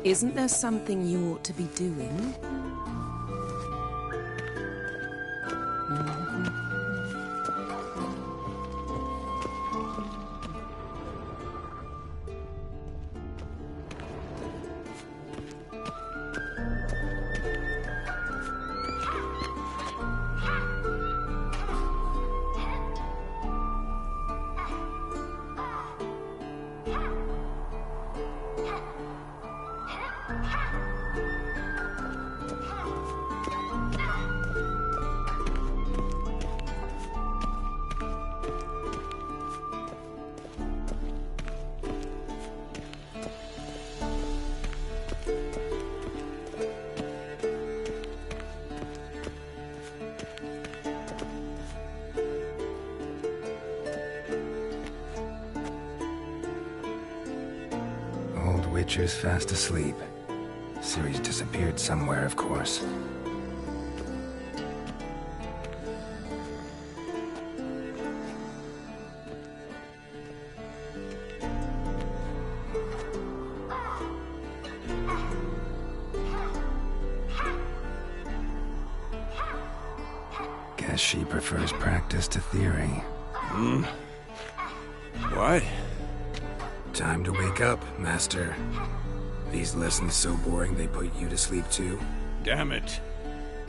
Isn't there something you ought to be doing? Old Witcher's fast asleep. Ciri's disappeared somewhere, of course. Guess she prefers practice to theory. What? Time to wake up, Master. These lessons so boring they put you to sleep too? Damn it.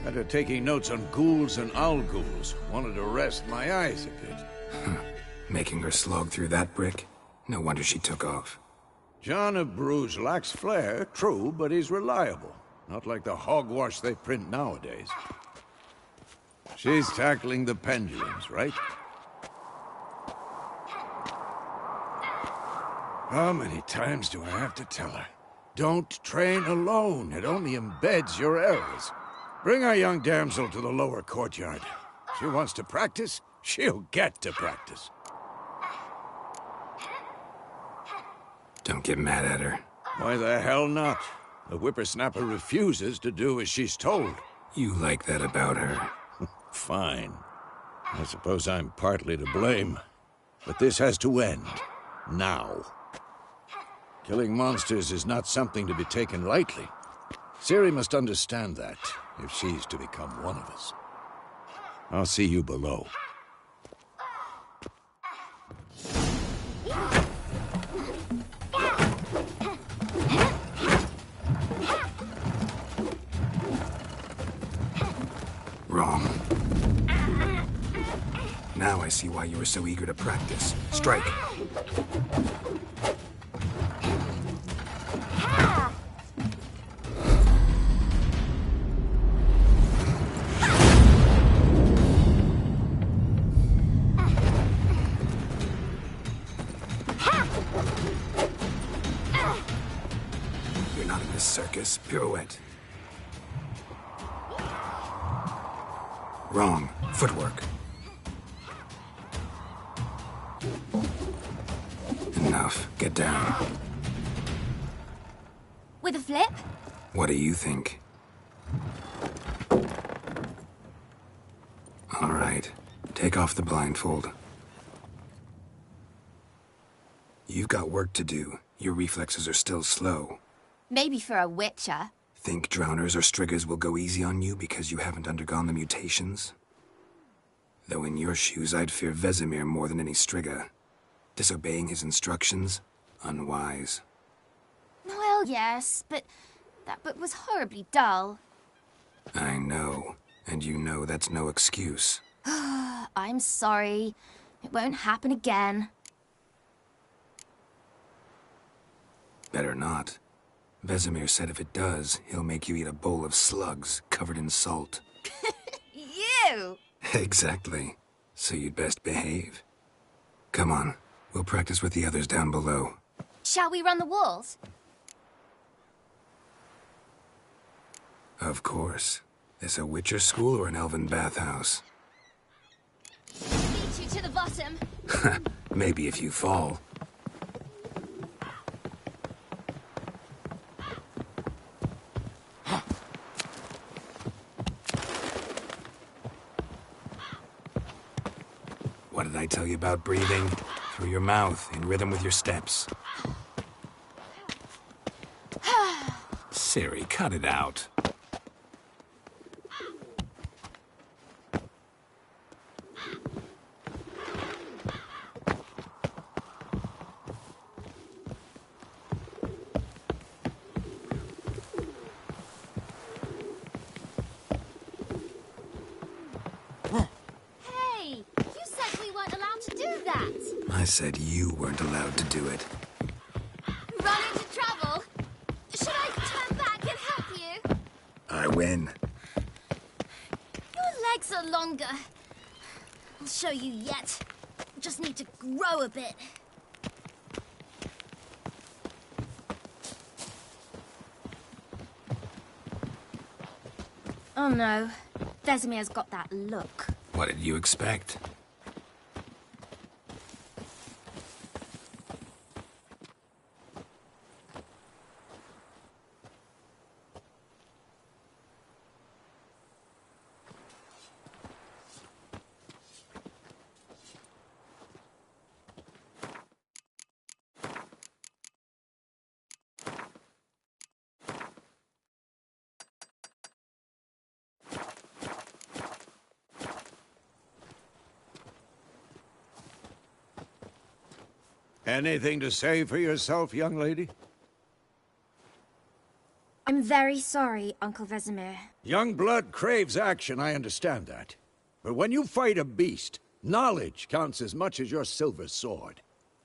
Had her taking notes on ghouls and owl ghouls. Wanted to rest my eyes a bit. Making her slog through that brick? No wonder she took off. John of Bruges lacks flair, true, but he's reliable. Not like the hogwash they print nowadays. She's tackling the pendulums, right? How many times do I have to tell her? Don't train alone. It only embeds your errors. Bring our young damsel to the lower courtyard. She wants to practice, she'll get to practice. Don't get mad at her. Why the hell not? The whippersnapper refuses to do as she's told. You like that about her. Fine. I suppose I'm partly to blame. But this has to end. Now. Killing monsters is not something to be taken lightly. Ciri must understand that, if she's to become one of us. I'll see you below. Wrong. Now I see why you were so eager to practice. Strike. You're not in this circus. Pirouette. Wrong. Footwork. Enough. Get down. With a flip? What do you think? All right. Take off the blindfold. You've got work to do. Your reflexes are still slow. Maybe for a witcher. Think drowners or striggers will go easy on you because you haven't undergone the mutations? Though in your shoes, I'd fear Vesemir more than any strigger. Disobeying his instructions? Unwise. Well, yes, but that book was horribly dull. I know. And you know that's no excuse. I'm sorry. It won't happen again. Better not. Vesemir said if it does, he'll make you eat a bowl of slugs covered in salt. You! Exactly. So you'd best behave. Come on. We'll practice with the others down below. Shall we run the walls? Of course. This a Witcher school or an elven bathhouse? Lead you to the bottom. Maybe if you fall. What did I tell you about breathing? Through your mouth, in rhythm with your steps. Ciri, cut it out. Hey, you said we weren't allowed to do that. I said you weren't allowed to do it. Run into trouble? Should I turn back and help you? I win. Your legs are longer. I'll show you yet. Just need to grow a bit. Oh no, Vesemir's got that look. What did you expect? Anything to say for yourself, young lady? I'm very sorry, Uncle Vesemir. Young blood craves action, I understand that. But when you fight a beast, knowledge counts as much as your silver sword.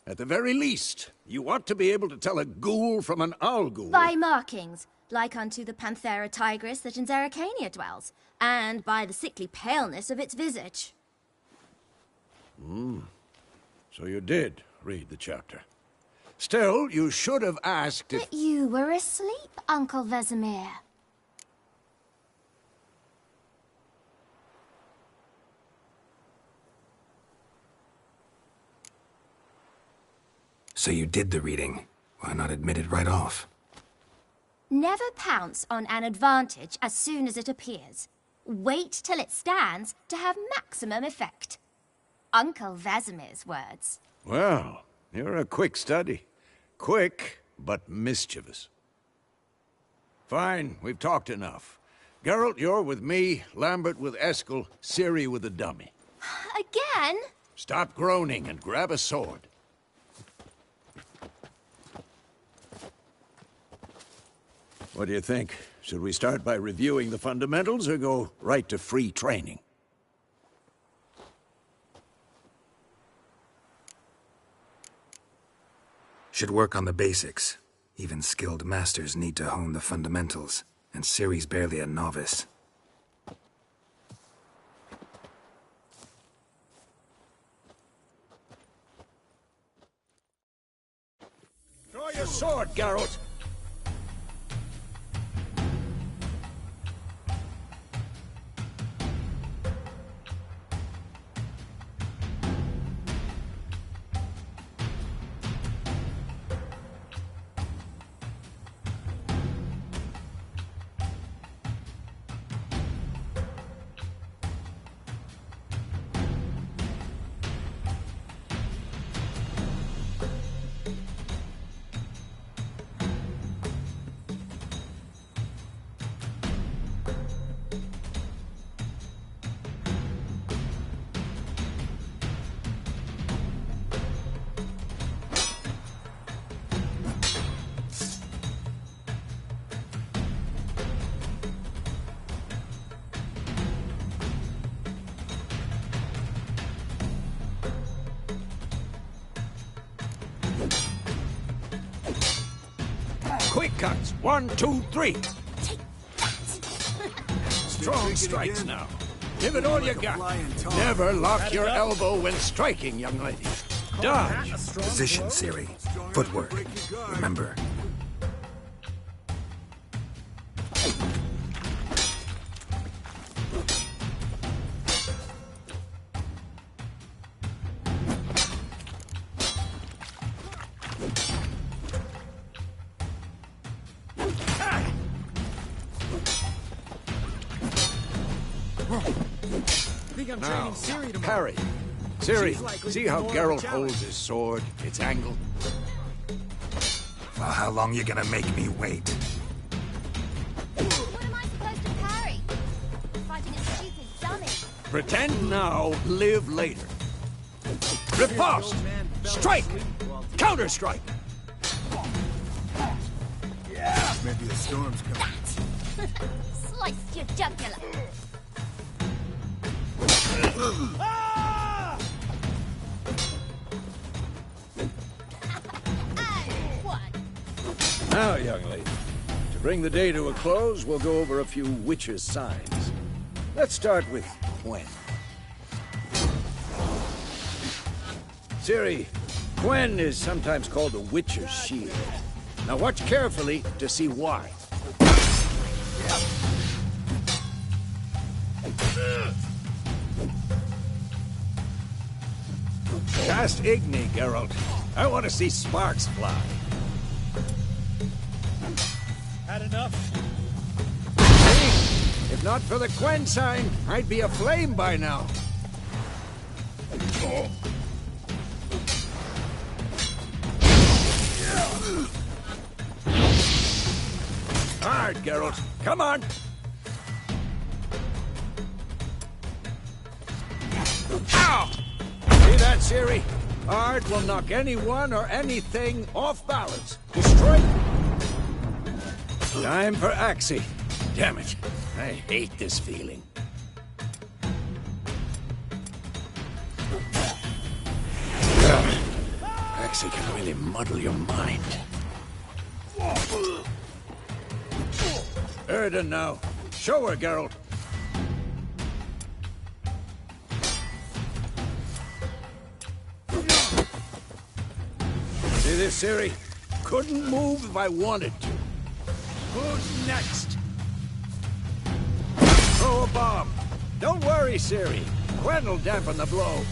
At the very least, you ought to be able to tell a ghoul from an owl ghoul. By markings, like unto the Panthera tigris that in Zerrikania dwells, and by the sickly paleness of its visage. So you did read the chapter. Still, you should have asked if... But you were asleep, Uncle Vesemir. So you did the reading. Why not admit it right off? Never pounce on an advantage as soon as it appears. Wait till it stands to have maximum effect. Uncle Vesemir's words. Well, you're a quick study. Quick, but mischievous. Fine, we've talked enough. Geralt, you're with me, Lambert with Eskel, Ciri with the dummy. Again? Stop groaning and grab a sword. What do you think? Should we start by reviewing the fundamentals or go right to free training? Should work on the basics. Even skilled masters need to hone the fundamentals, and Ciri's barely a novice. Draw your sword, Geralt! Quick cuts. 1, 2, 3. Take that! Strong strikes now. Give it all you got. Never lock your elbow when striking, young lady. Dodge. Position, Ciri. Footwork. Remember. Now, parry. Ciri, see how Geralt holds his sword, its angle? Well, how long you gonna make me wait? Pretend now, live later. Riposte! Strike! Counter-strike! Maybe a storm's coming. Slice your jugular. And one. Now, young lady, to bring the day to a close, we'll go over a few witches' signs. Let's start with Quen. Ciri, Quen is sometimes called the Witcher's Shield. Now watch carefully to see why. Cast Igni, Geralt. I want to see sparks fly. Had enough? See? If not for the Quen sign, I'd be aflame by now. Hard, Geralt. Come on! Ow! See that, Ciri? Hard will knock anyone or anything off balance. Destroy... Time for Axii. Damn it. I hate this feeling. Axii can really muddle your mind. Erden now. Show her, Geralt. See this, Ciri? Couldn't move if I wanted to. Who's next? Throw a bomb. Don't worry, Ciri. Quen will dampen the blow.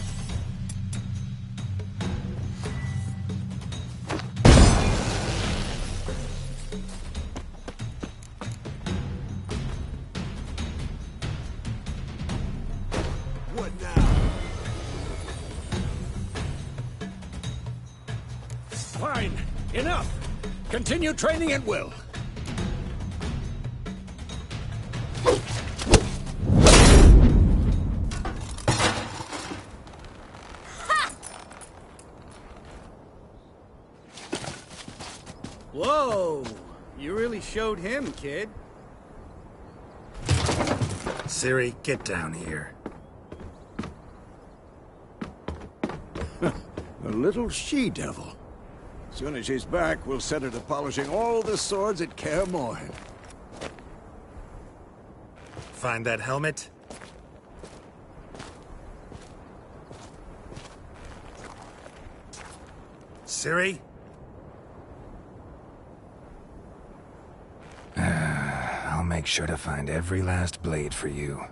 What now? Fine. Enough. Continue training at will. Whoa! You really showed him, kid. Ciri, get down here. A little she-devil. As soon as she's back, we'll set her to polishing all the swords at Kaer Morhen. Find that helmet? Ciri? I'll make sure to find every last blade for you.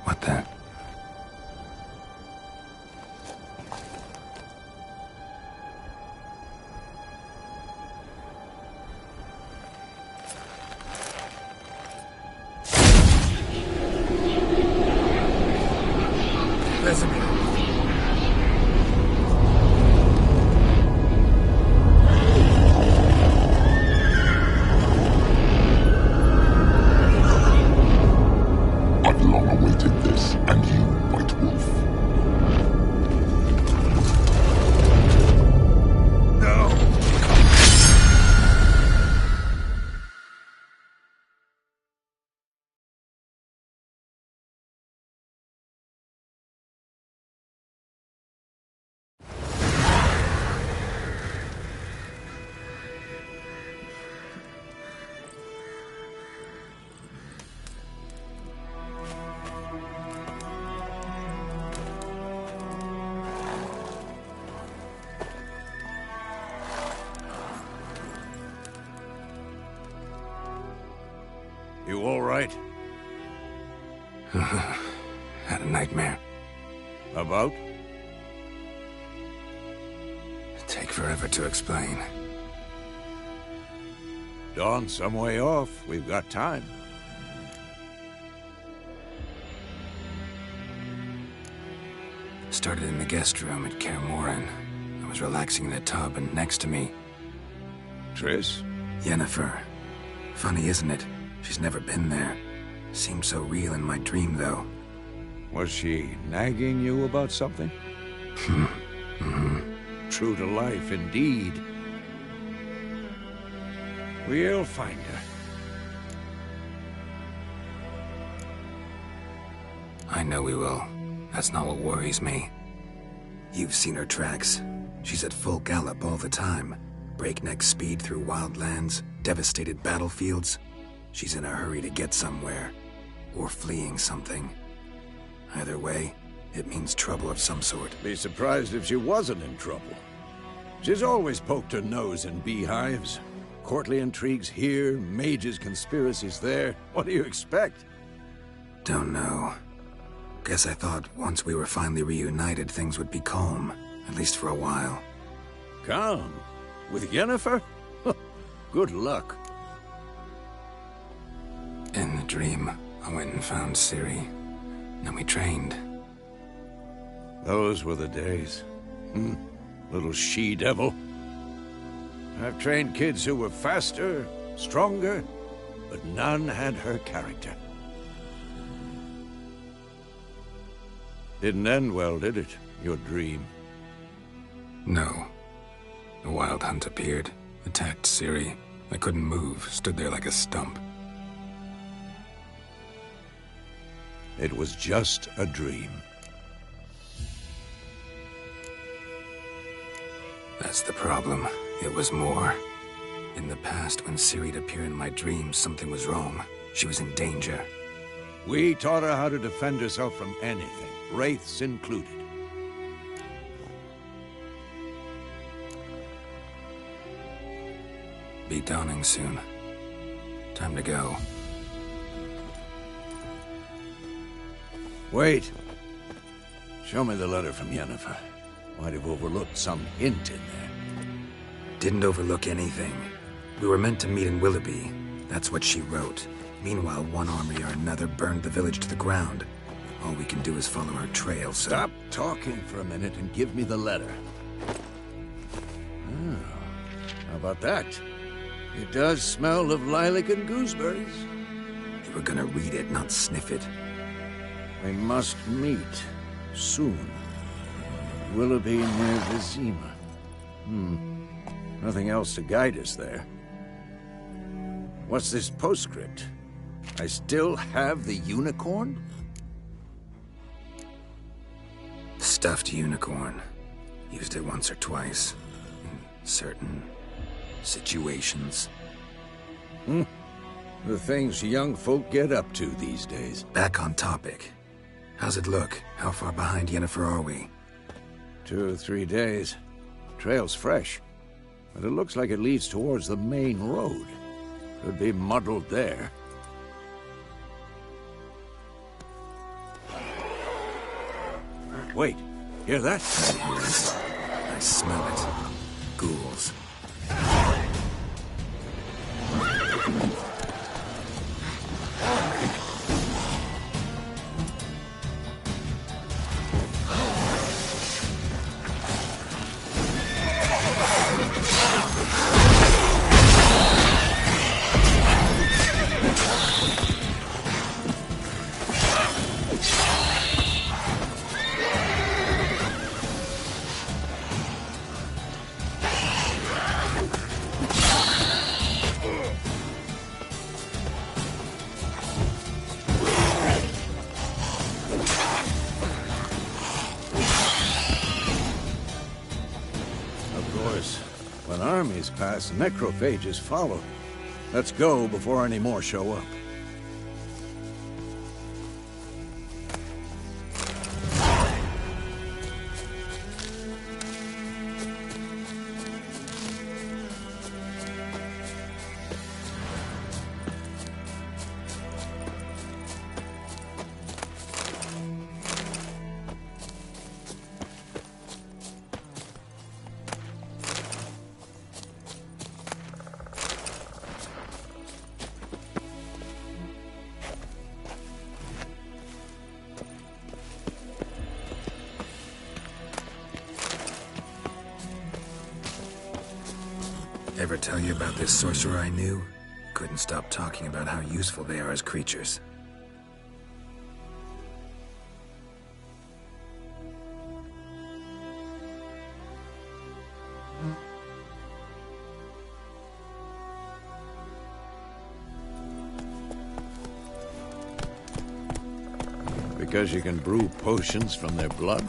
What the? Vesemir. I've long awaited this, and you, White Wolf. No! You all right? Had a nightmare. About? Take forever to explain. Dawn's some way off. We've got time. started in the guest room at Kaer Morhen. I was relaxing in the tub, and next to me, Triss? Yennefer. Funny, isn't it? She's never been there. Seemed so real in my dream, though. Was she nagging you about something? True to life, indeed. We'll find her. I know we will. That's not what worries me. You've seen her tracks. She's at full gallop all the time. Breakneck speed through wild lands, devastated battlefields. She's in a hurry to get somewhere. Or fleeing something. Either way, it means trouble of some sort. Be surprised if she wasn't in trouble. She's always poked her nose in beehives. Courtly intrigues here, mages' conspiracies there. What do you expect? Don't know. Guess I thought once we were finally reunited, things would be calm. At least for a while. Calm? With Yennefer? Good luck. In the dream, I went and found Ciri. Then we trained. Those were the days. Little she-devil. I've trained kids who were faster, stronger, but none had her character. Didn't end well, did it? Your dream? No. The Wild Hunt appeared, attacked Ciri. I couldn't move, stood there like a stump. It was just a dream. That's the problem. It was more. In the past, when Ciri'd appear in my dreams, something was wrong. She was in danger. We taught her how to defend herself from anything, wraiths included. Be dawning soon. Time to go. Wait. Show me the letter from Yennefer. Might have overlooked some hint in there. Didn't overlook anything. We were meant to meet in Willoughby. That's what she wrote. Meanwhile, one army or another burned the village to the ground. All we can do is follow her trail, so... Stop talking for a minute and give me the letter. How about that? It does smell of lilac and gooseberries. You were gonna read it, not sniff it. We must meet soon. Willoughby near Vizima. Nothing else to guide us there. What's this postscript? I still have the unicorn? Stuffed unicorn. Used it once or twice. In certain situations. The things young folk get up to these days. Back on topic. How's it look? How far behind Yennefer are we? 2 or 3 days. Trail's fresh. But it looks like it leads towards the main road. Could be muddled there. Wait, hear that? I hear it. I smell it. Ghouls. When armies pass, necrophages follow. Let's go before any more show up. Ever tell you about this sorcerer I knew? Couldn't stop talking about how useful they are as creatures. Because you can brew potions from their blood?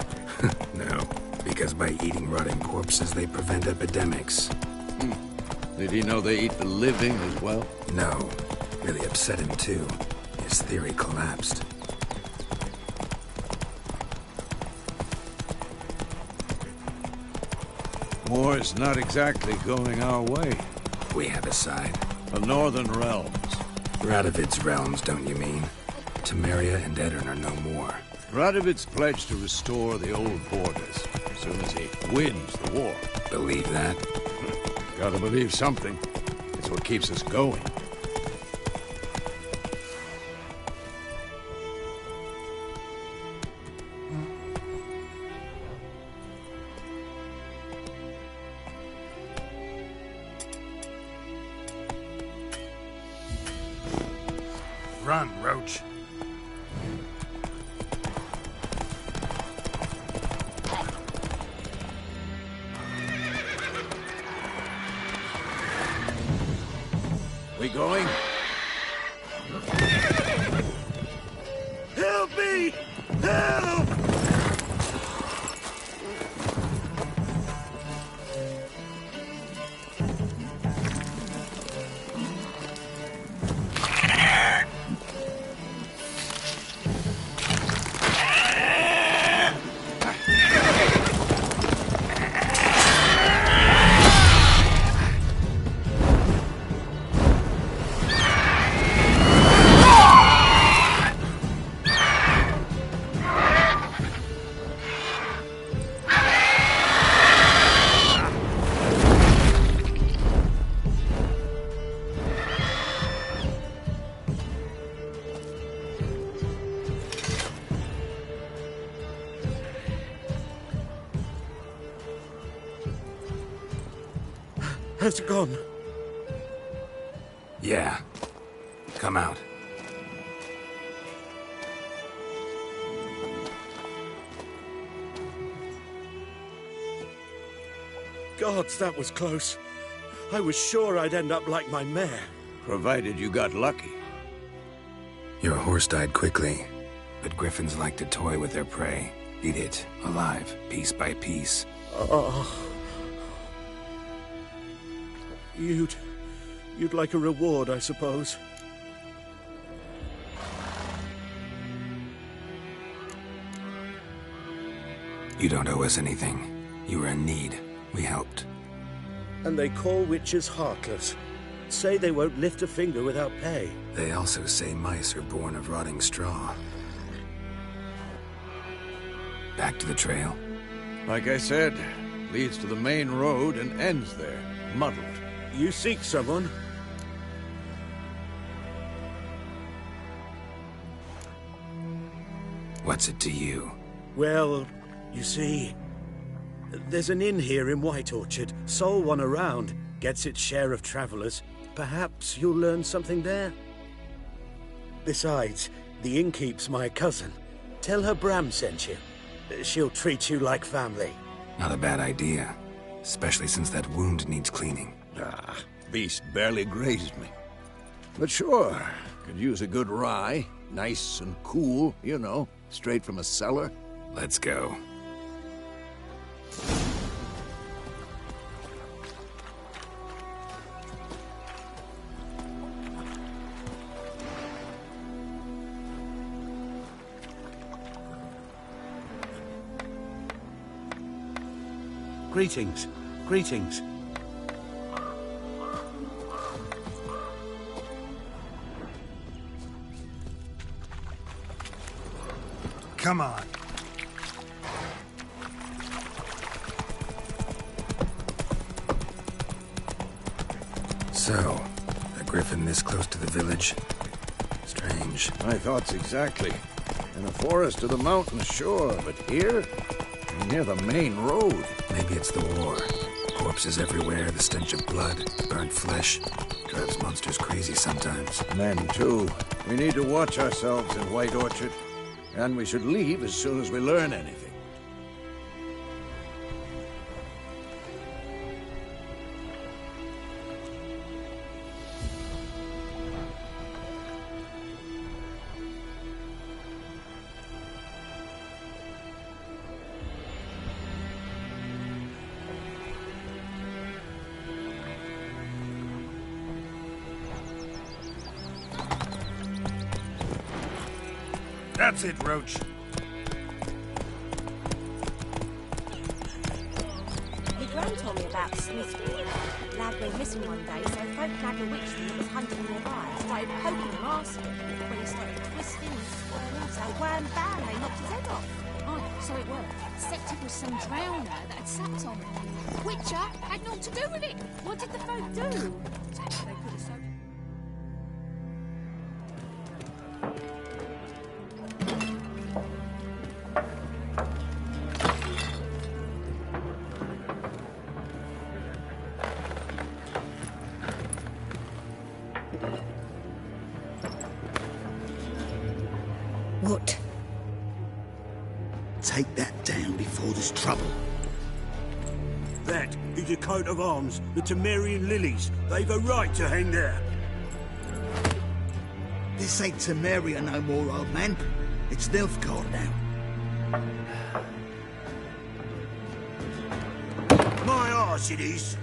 No, because by eating rotting corpses, they prevent epidemics. Did he know they eat the living as well? No, really upset him too. His theory collapsed. War's not exactly going our way. We have a side. The Northern Realms. Radovid's realms, don't you mean? Temeria and Edirn are no more. Radovid's pledged to restore the old borders as soon as he wins the war. Believe that? Gotta believe something. It's what keeps us going. Run, Roach. We going? Help me! Help! Has it gone? Yeah. Come out. Gods, that was close. I was sure I'd end up like my mare. Provided you got lucky. Your horse died quickly, but griffins like to toy with their prey. Eat it, alive, piece by piece. Oh. You'd like a reward, I suppose. You don't owe us anything. You were in need. We helped. And they call witches heartless. Say they won't lift a finger without pay. They also say mice are born of rotting straw. Back to the trail. Like I said, leads to the main road and ends there, muddled. You seek someone? What's it to you? Well, you see, there's an inn here in White Orchard. Sole one around. Gets its share of travelers. Perhaps you'll learn something there. Besides, the innkeep's my cousin. Tell her Bram sent you. She'll treat you like family. Not a bad idea. Especially since that wound needs cleaning. Ah, beast barely grazed me. But sure, could use a good rye. Nice and cool, you know, straight from a cellar. Let's go. Greetings. Greetings. Come on. So, a griffin this close to the village? Strange. My thoughts exactly. In a forest to the mountains, sure, but here? Near the main road. Maybe it's the war. Corpses everywhere, the stench of blood, burnt flesh. Drives monsters crazy sometimes. Men, too. We need to watch ourselves in White Orchard. And we should leave as soon as we learn anything. That's it, Roach. My gran told me about Smithfield. Lad went missing one day, so folk nagged a witch that was hunting nearby. Started poking him, asking. When he started twisting and swapping, so wham bam, they knocked his head off. Oh, so it was. Except it was some drowner that had sat on it. Witcher had naught to do with it. What did the folk do? They could have so... What? Take that down before there's trouble. That is a coat of arms, the Temerian lilies. They've a right to hang there. This ain't Temeria no more, old man. It's Nilfgaard now. My arse it is.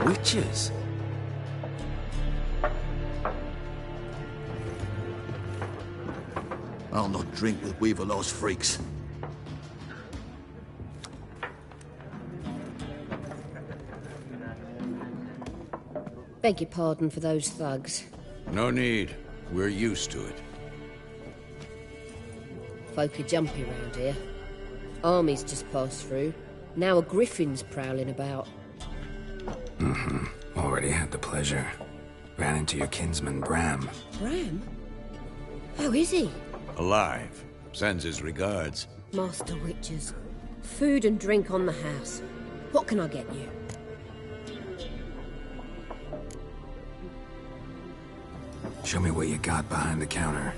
Witches? I'll not drink with Weaverlaw's freaks. Beg your pardon for those thugs. No need. We're used to it. Folk are jumpy round here. Armies just passed through. Now a griffin's prowling about. Already had the pleasure. Ran into your kinsman, Bram. Bram? How is he? Alive. Sends his regards. Master Witchers. Food and drink on the house. What can I get you? Show me what you got behind the counter.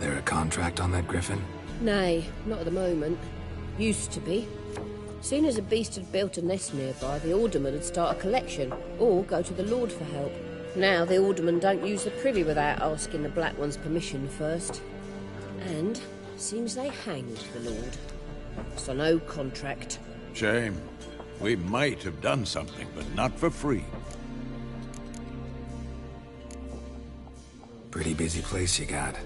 There a contract on that griffin? Nay, not at the moment. Used to be. Soon as a beast had built a nest nearby, the alderman would start a collection, or go to the Lord for help. Now the alderman don't use the privy without asking the Black One's permission first. And seems they hanged the Lord. So no contract. Shame. We might have done something, but not for free. Pretty busy place you got.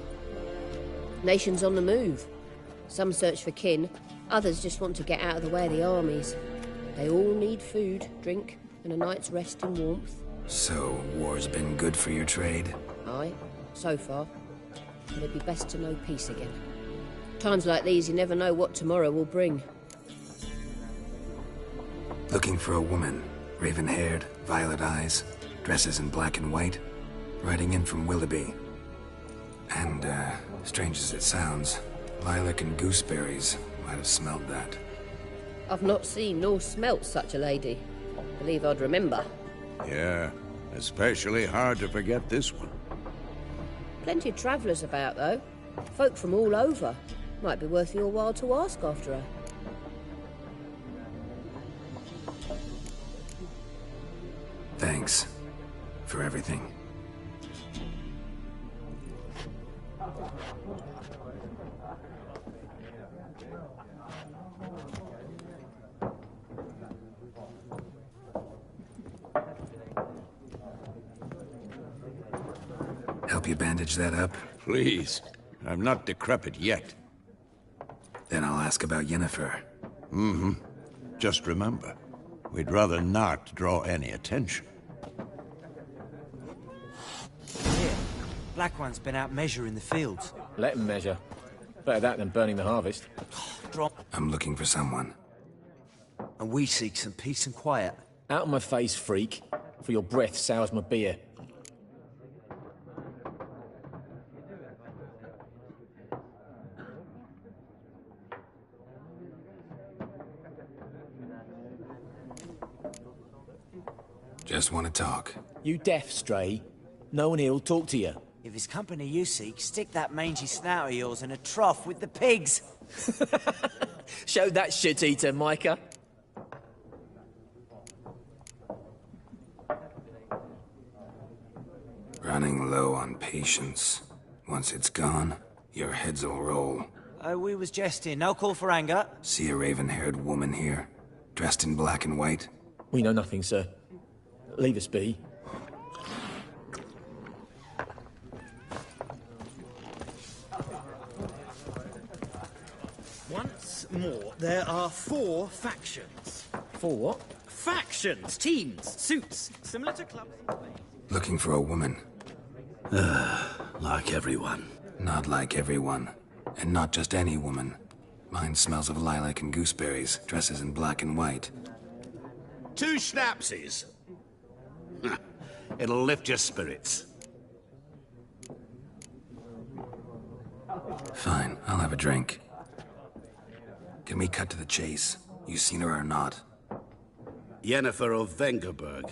Nations on the move. Some search for kin, others just want to get out of the way of the armies. They all need food, drink, and a night's rest in warmth. So, war's been good for your trade? Aye, so far. But it'd be best to know peace again. Times like these, you never know what tomorrow will bring. Looking for a woman. Raven-haired, violet eyes, dresses in black and white. Riding in from Willoughby. And, strange as it sounds, lilac and gooseberries might have smelled that. I've not seen nor smelt such a lady. Believe I'd remember. Yeah, especially hard to forget this one. Plenty of travellers about, though. Folk from all over. Might be worth your while to ask after her. Thanks for everything. Help you bandage that up? Please. I'm not decrepit yet. Then I'll ask about Yennefer. Mm-hmm. Just remember, we'd rather not draw any attention. Here, Black One's been out measuring the fields. Let him measure. Better that than burning the harvest. I'm looking for someone. And we seek some peace and quiet. Out of my face, freak. For your breath sours my beer. Just want to talk. You deaf, Stray? No one here'll talk to you. If it's company you seek, stick that mangy snout of yours in a trough with the pigs. Show that shit-eater, Micah. Running low on patience. Once it's gone, your heads'll roll. Oh, we was jesting. No call for anger. See a raven-haired woman here, dressed in black and white? We know nothing, sir. Leave us be. Once more, there are 4 factions. 4 what? Factions, teams, suits, similar to clubs. Looking for a woman. Like everyone. Not like everyone. And not just any woman. Mine smells of lilac and gooseberries, dresses in black and white. 2 schnapsies. It'll lift your spirits. Fine, I'll have a drink. Can we cut to the chase? You seen her or not? Yennefer of Vengerberg.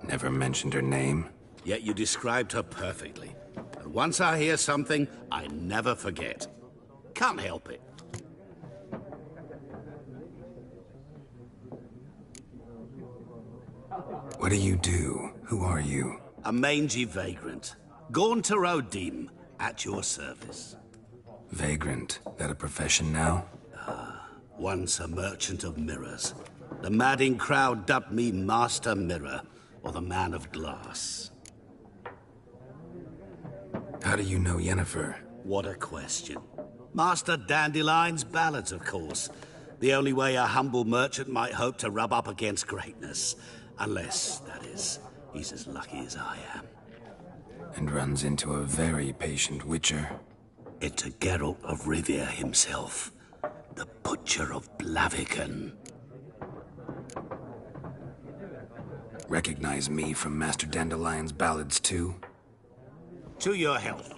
Never mentioned her name? Yet you described her perfectly. And once I hear something, I never forget. Can't help it. What do you do? Who are you? A mangy vagrant. Gaunter O'Dim, at your service. Vagrant? That a profession now? Once a merchant of mirrors. The madding crowd dubbed me Master Mirror, or the Man of Glass. How do you know Yennefer? What a question. Master Dandelion's ballads, of course. The only way a humble merchant might hope to rub up against greatness. Unless, that is, he's as lucky as I am. And runs into a very patient witcher. Into Geralt of Rivia himself. The Butcher of Blaviken. Recognize me from Master Dandelion's ballads, too? To your health.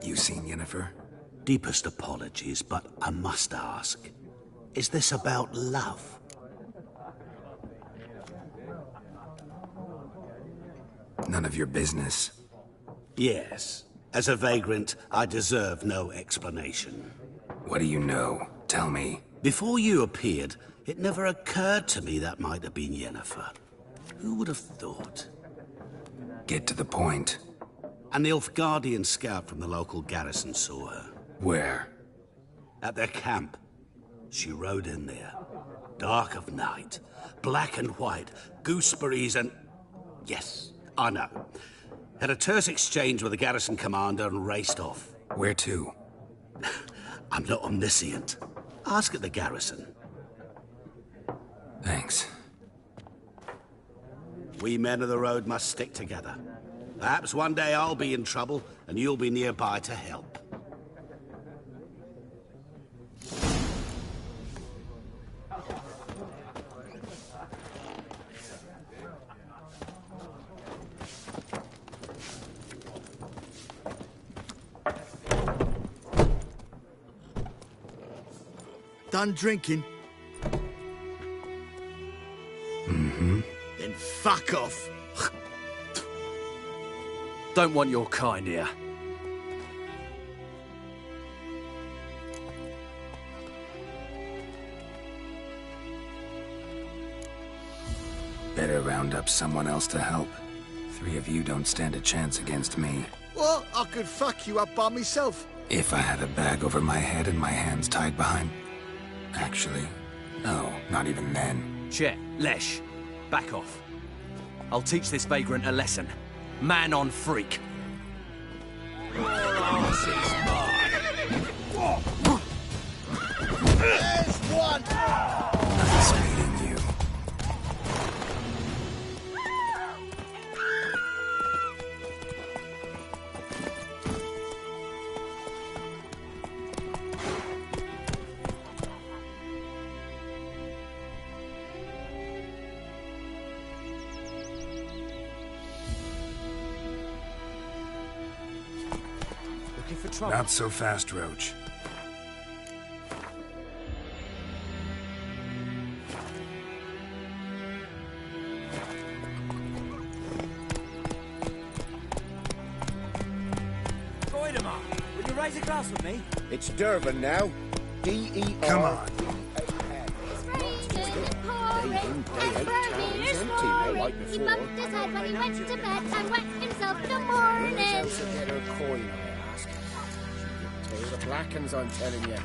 You seen Yennefer? Deepest apologies, but I must ask. Is this about love? None of your business. Yes. As a vagrant, I deserve no explanation. What do you know? Tell me. Before you appeared, it never occurred to me that might have been Yennefer. Who would have thought? Get to the point. An Nilfgaardian scout from the local garrison saw her. Where? At their camp. She rode in there. Dark of night. Black and white. Gooseberries and... Yes, I know. Had a terse exchange with the garrison commander and raced off. Where to? I'm not omniscient. Ask at the garrison. Thanks. We men of the road must stick together. Perhaps one day I'll be in trouble, and you'll be nearby to help. done drinking? Mm-hmm. Then fuck off. Don't want your kind here. Better round up someone else to help. 3 of you don't stand a chance against me. Well, I could fuck you up by myself. If I had a bag over my head and my hands tied behind... Actually, no, not even then. Chet, Lesh, back off. I'll teach this vagrant a lesson. Man on freak. There's one! Nice meeting you. Looking for trouble? Not so fast, Roach. Goidemar, will you raise a glass with me? It's Durban now. D-E-R... Come on. He bumped his head when he went to bed and wet himself in the morning. Where's else to get her coin, I ask? She get the black uns, I'm telling you.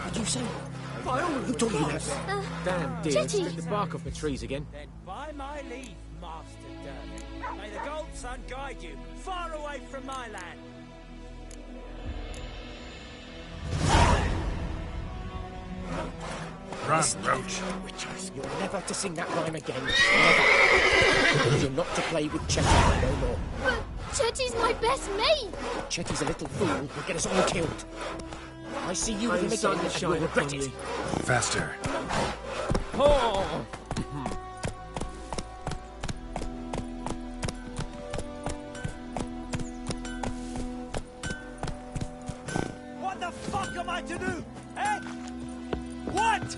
Did you say? Who told you that? Damn, dear, Chetty. split the bark off the trees again. Then by my leave, Master Durban. May the Gold Sun guide you far away from my land. Run, Roach. Witchers, you're never to sing that rhyme again. Never. You're not to play with Chetty no more. But Chetty's my best mate. Chetty's a little fool who'll get us all killed. I see you with him again and you'll regret it. Faster. Oh! What the fuck am I to do? Eh? What?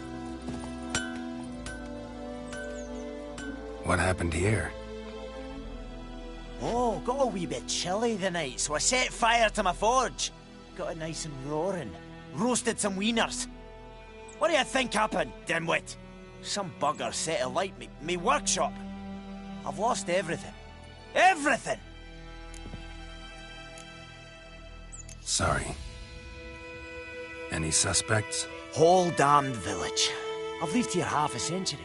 What happened here? Oh, got a wee bit chilly the night, so I set fire to my forge. Got it nice and roaring. Roasted some wieners. What do you think happened, dimwit? Some bugger set alight me workshop. I've lost everything. Everything! Sorry. Any suspects? Whole damned village. I've lived here half a century.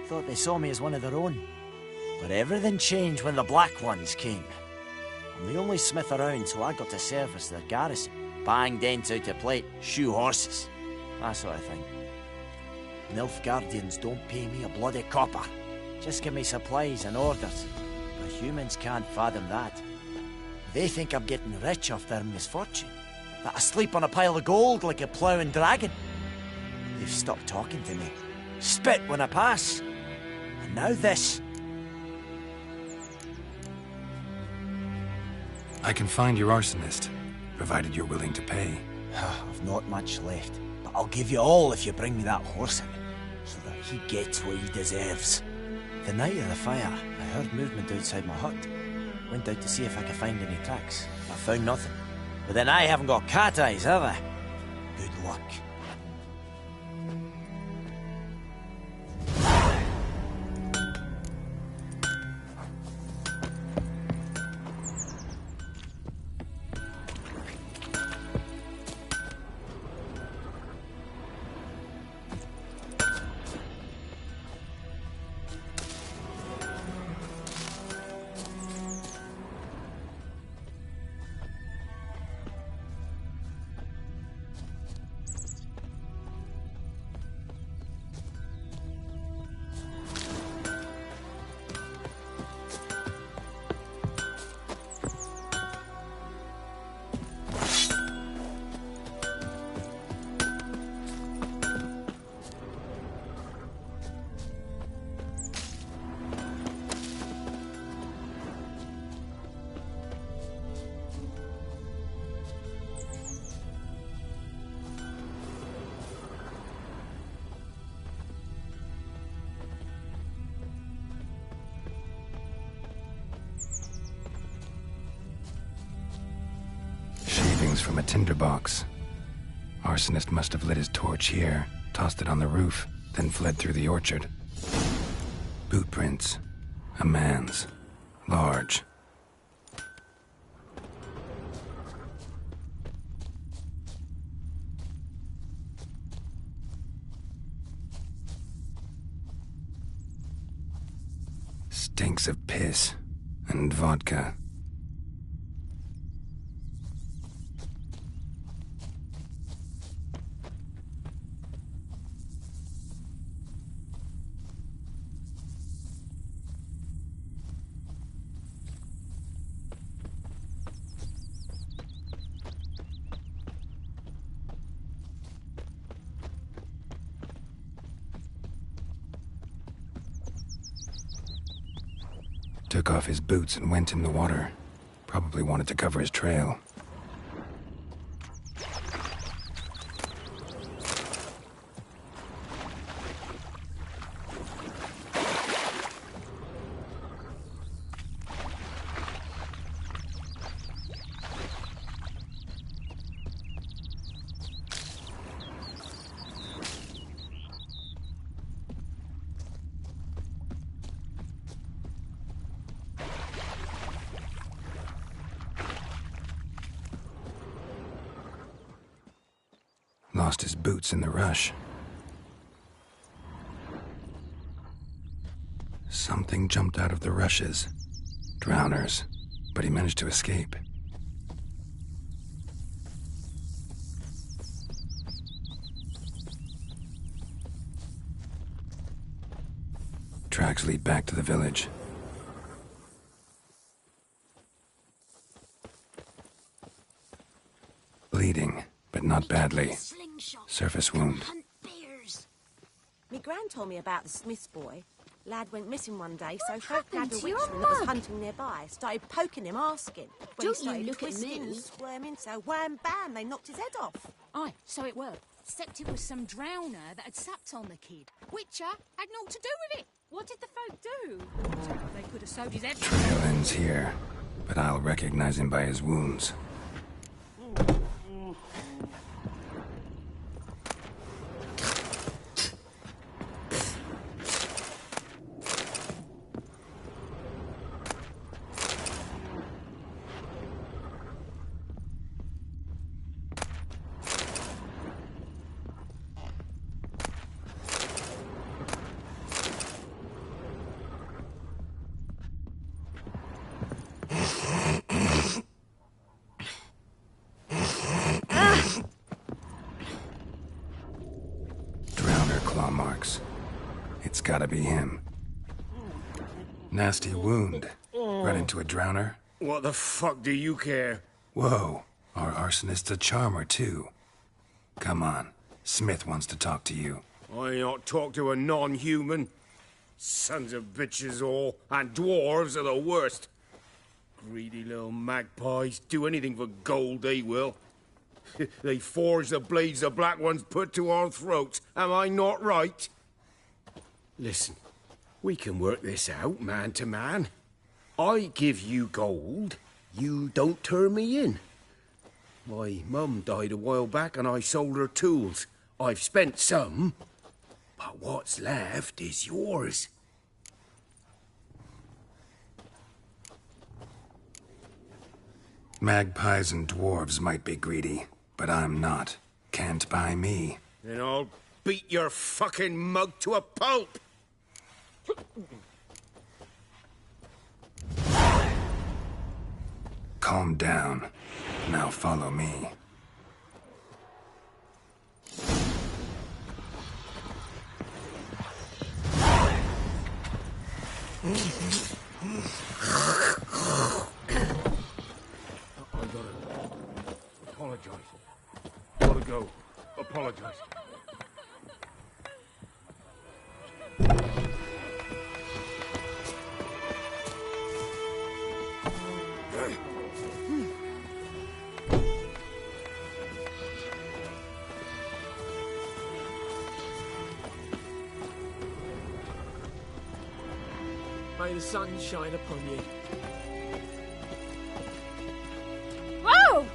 Thought they saw me as one of their own. But everything changed when the Black Ones came. I'm the only smith around, so I got to service their garrison. Bang dents out of plate, shoe horses. That sort of thing. Nilfgaardians don't pay me a bloody copper. Just give me supplies and orders. But humans can't fathom that. They think I'm getting rich off their misfortune. That I sleep on a pile of gold like a ploughing dragon. They've stopped talking to me. Spit when I pass. And now this. I can find your arsonist, provided you're willing to pay. I've not much left, but I'll give you all if you bring me that horse in, so that he gets what he deserves. The night of the fire, I heard movement outside my hut. Went out to see if I could find any tracks. I found nothing. But then I haven't got cat eyes, have I? Good luck. fuse from a tinderbox. Arsonist must have lit his torch here, tossed it on the roof, then fled through the orchard. Boot prints. A man's. Large. Stinks of piss and vodka. Took off his boots and went in the water. Probably wanted to cover his trail. Lost his boots in the rush. Something jumped out of the rushes. Drowners. But he managed to escape. Tracks lead back to the village. Bleeding, but not badly. Surface wound. Me gran told me about the Smith's boy. Lad went missing one day, so folk happened gathered a to your witchman that was mug? hunting nearby. Started poking him, asking. When Don't he you started look at twisting me. and squirming, so wham bam, they knocked his head off. Aye, so it were. Except it was some drowner that had sapped on the kid. Witcher had naught to do with it. What did the folk do? They could have sewed his head. Trail ends here, but I'll recognize him by his wounds. Claw marks. It's gotta be him. Nasty wound. Run into a drowner? What the fuck do you care? Whoa. Our arsonist's a charmer, too. Come on. Smith wants to talk to you. I ain't not talk to a non-human. Sons of bitches all, and dwarves are the worst. Greedy little magpies. Do anything for gold, they will. They forge the blades the black ones put to our throats. Am I not right? Listen, we can work this out, man to man. I give you gold, you don't turn me in. My mum died a while back and I sold her tools. I've spent some, but what's left is yours. Magpies and dwarves might be greedy, but I'm not. Can't buy me. Then I'll beat your fucking mug to a pulp! Calm down. Now follow me. I gotta apologize. Gotta go. Apologize. May the sun shine upon you. Whoa!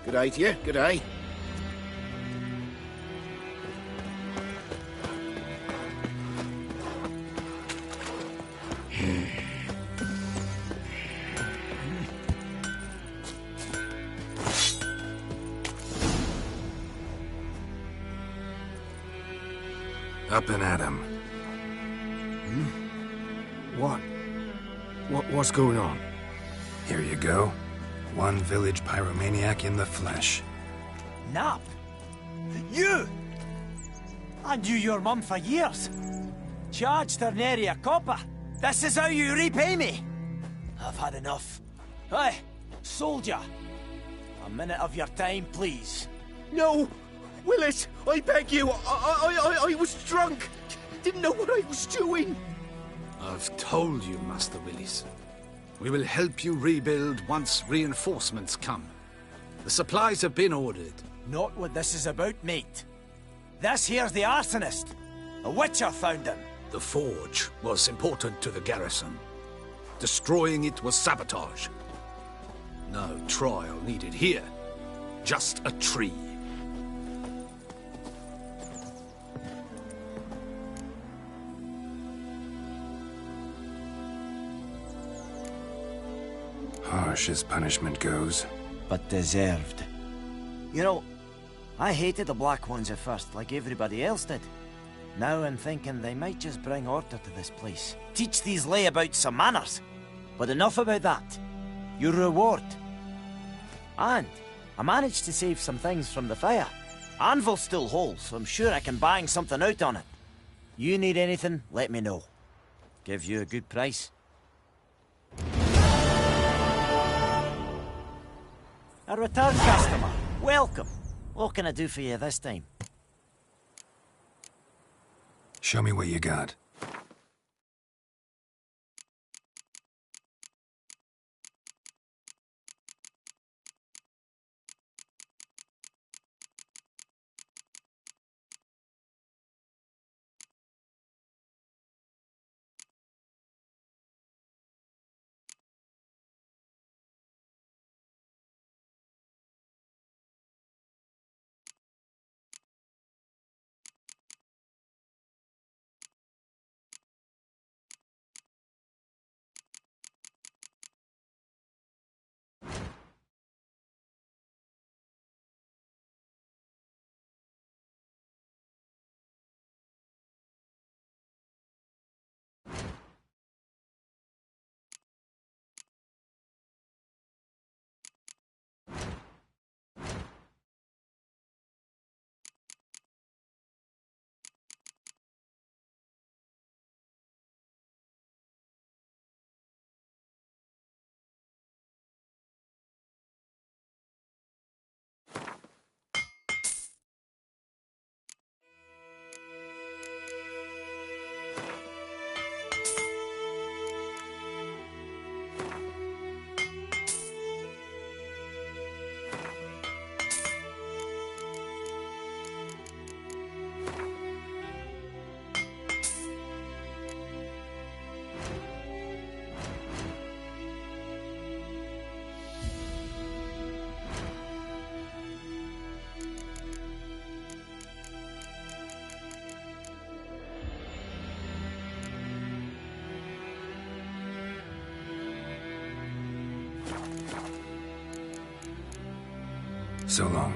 Good day to you. Good day. Up and at 'em. What's going on? Here you go. One village pyromaniac in the flesh. Nap? You? I knew your mum for years. Charged her nary a copper. This is how you repay me. I've had enough. Hey, soldier. A minute of your time, please. No! Willis, I beg you. I was drunk. Didn't know what I was doing. I've told you, Master Willis. We will help you rebuild once reinforcements come. The supplies have been ordered. Not what this is about, mate. This here's the arsonist. A witcher found him. The forge was important to the garrison. Destroying it was sabotage. No trial needed here. Just a tree. Harsh as punishment goes. But deserved. You know, I hated the Black Ones at first, like everybody else did. Now I'm thinking they might just bring order to this place. Teach these layabouts some manners. But enough about that. Your reward. And I managed to save some things from the fire. Anvil's still whole, so I'm sure I can bang something out on it. You need anything, let me know. Give you a good price. A return customer. Welcome. What can I do for you this time? Show me what you got. So long.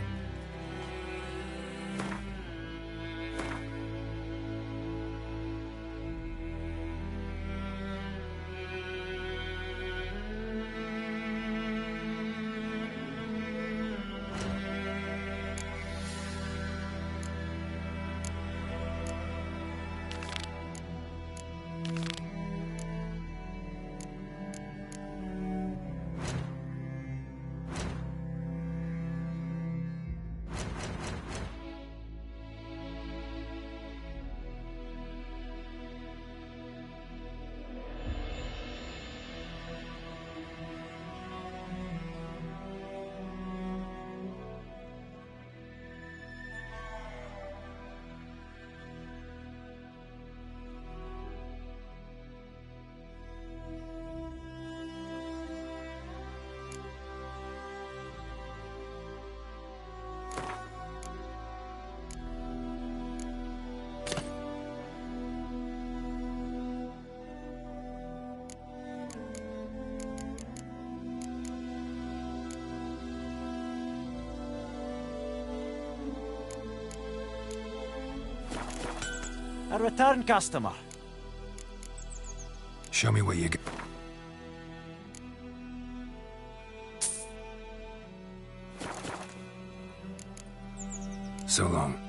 A return customer. Show me what you got. So long.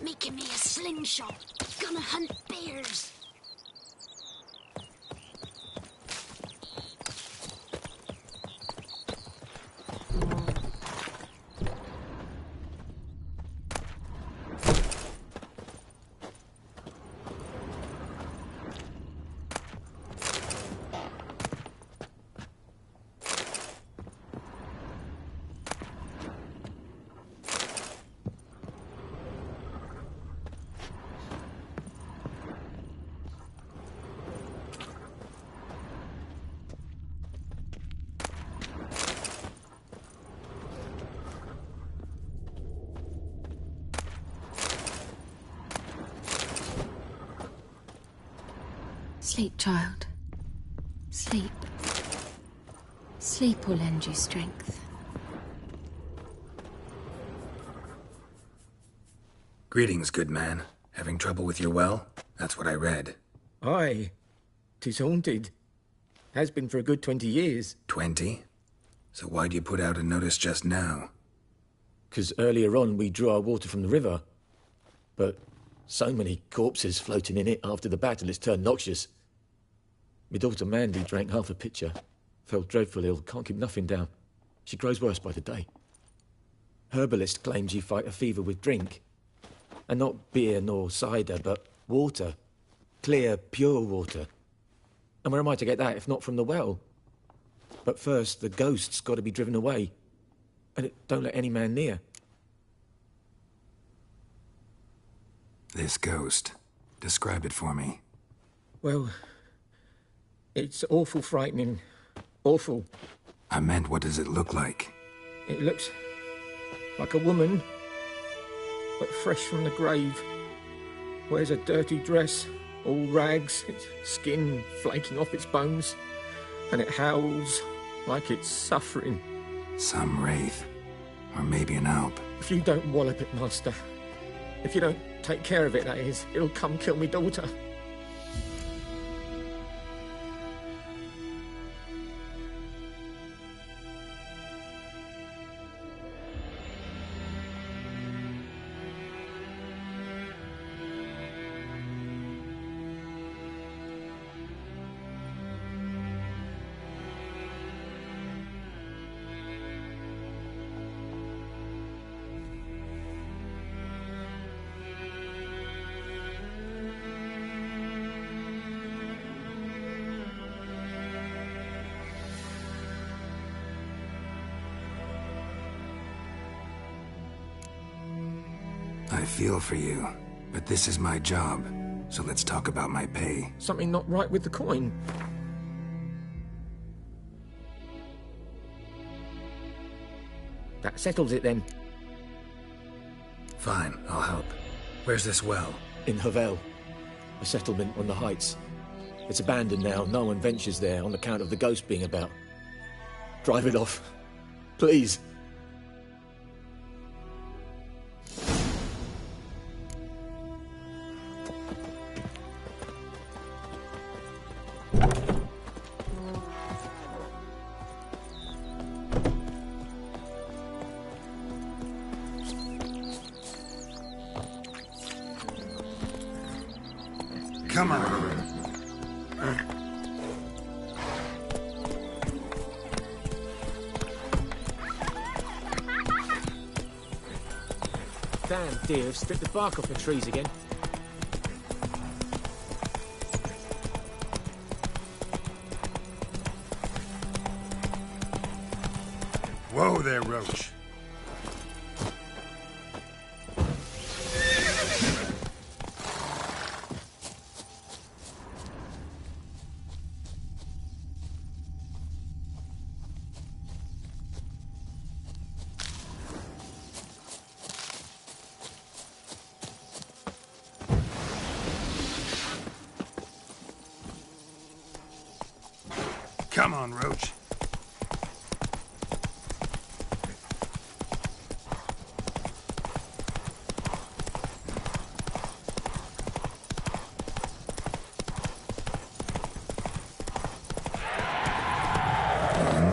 Making me a slingshot. Gonna hunt bears. Sleep, child. Sleep. Sleep will lend you strength. Greetings, good man. Having trouble with your well? That's what I read. Aye. 'Tis haunted. Has been for a good 20 years. 20? So why'd you put out a notice just now? 'Cause earlier on we drew our water from the river. But so many corpses floating in it after the battle, it's turned noxious. My daughter Mandy drank half a pitcher. Fell dreadful ill, can't keep nothing down. She grows worse by the day. Herbalist claims you fight a fever with drink. And not beer nor cider, but water. Clear, pure water. And where am I to get that if not from the well? But first, the ghost's got to be driven away. And it don't let any man near. This ghost. Describe it for me. Well, it's awful frightening. Awful. I meant, what does it look like? It looks like a woman, but fresh from the grave. Wears a dirty dress, all rags, its skin flaking off its bones, and it howls like it's suffering. Some wraith. Or maybe an alp. If you don't wallop it, Master, if you don't take care of it, that is, it'll come kill me daughter. I feel for you, but this is my job, so let's talk about my pay. Something not right with the coin. That settles it then. Fine, I'll help. Where's this well? In Havel, a settlement on the heights. It's abandoned now, no one ventures there on account of the ghost being about. Drive it off, please. Come on. Damn deer have stripped the bark off the trees again. Whoa there, Roach. Come on, Roach.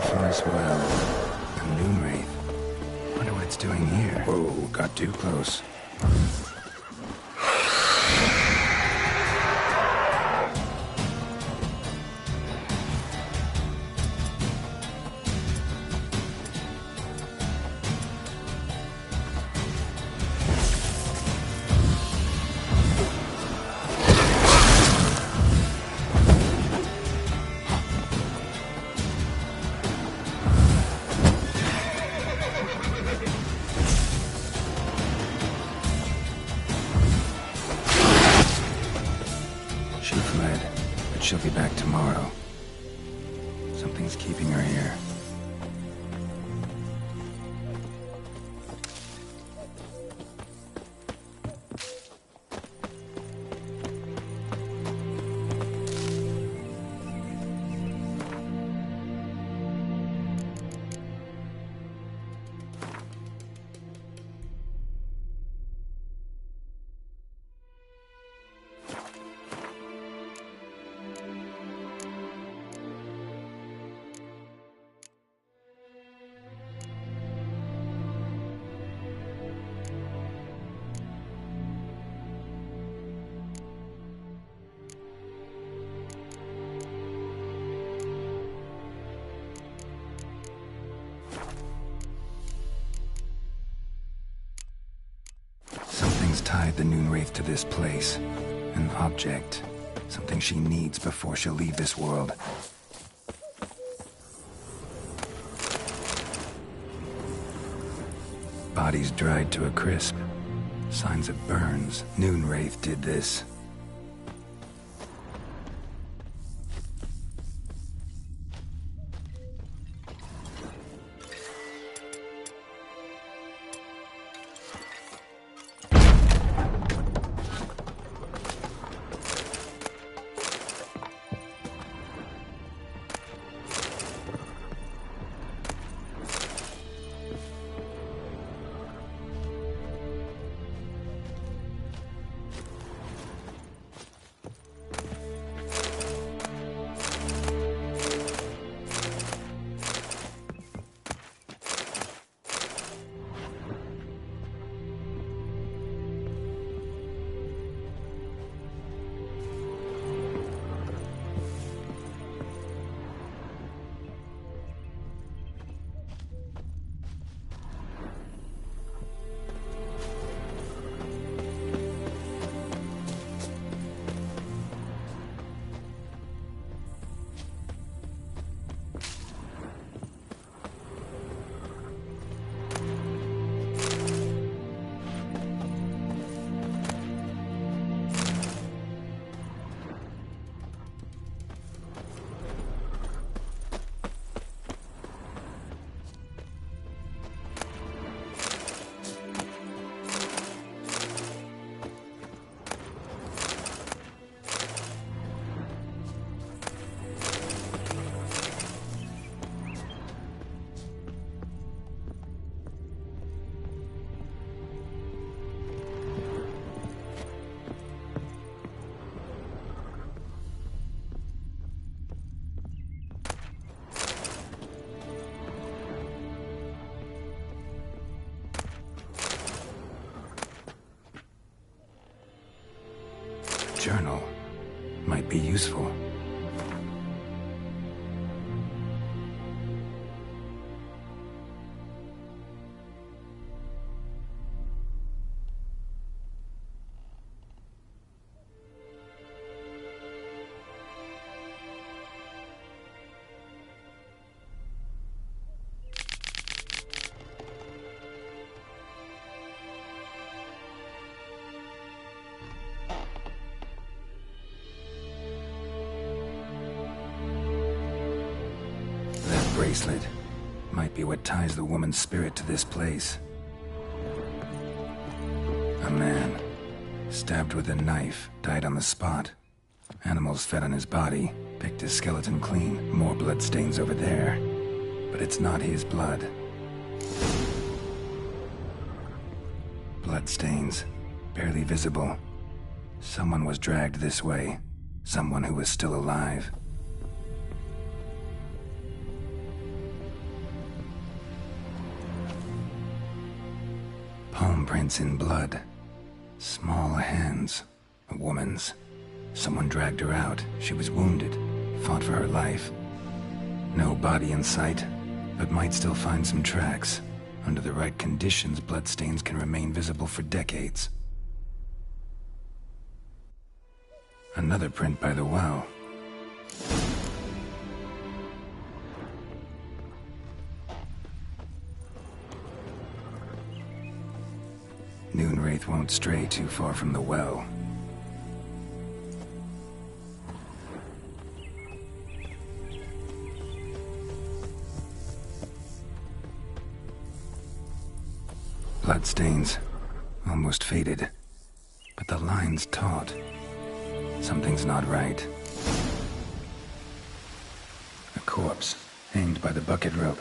Forest Well. A moon wraith. Wonder what it's doing here. Whoa, got too close. She fled, but she'll be back tomorrow. Something's keeping her here. Something's tied the Noon Wraith to this place. An object. Something she needs before she'll leave this world. Bodies dried to a crisp. Signs of burns. Noon Wraith did this. Journal might be useful. bracelet. Might be what ties the woman's spirit to this place. A man, stabbed with a knife, died on the spot. Animals fed on his body, picked his skeleton clean. More bloodstains over there. But it's not his blood. Bloodstains, barely visible. Someone was dragged this way. Someone who was still alive. Palm prints in blood. Small hands. A woman's. Someone dragged her out. She was wounded. Fought for her life. No body in sight, but might still find some tracks. Under the right conditions, bloodstains can remain visible for decades. Another print by the well. Noonwraith won't stray too far from the well. Bloodstains, almost faded, but the line's taut. Something's not right. A corpse, hanged by the bucket rope.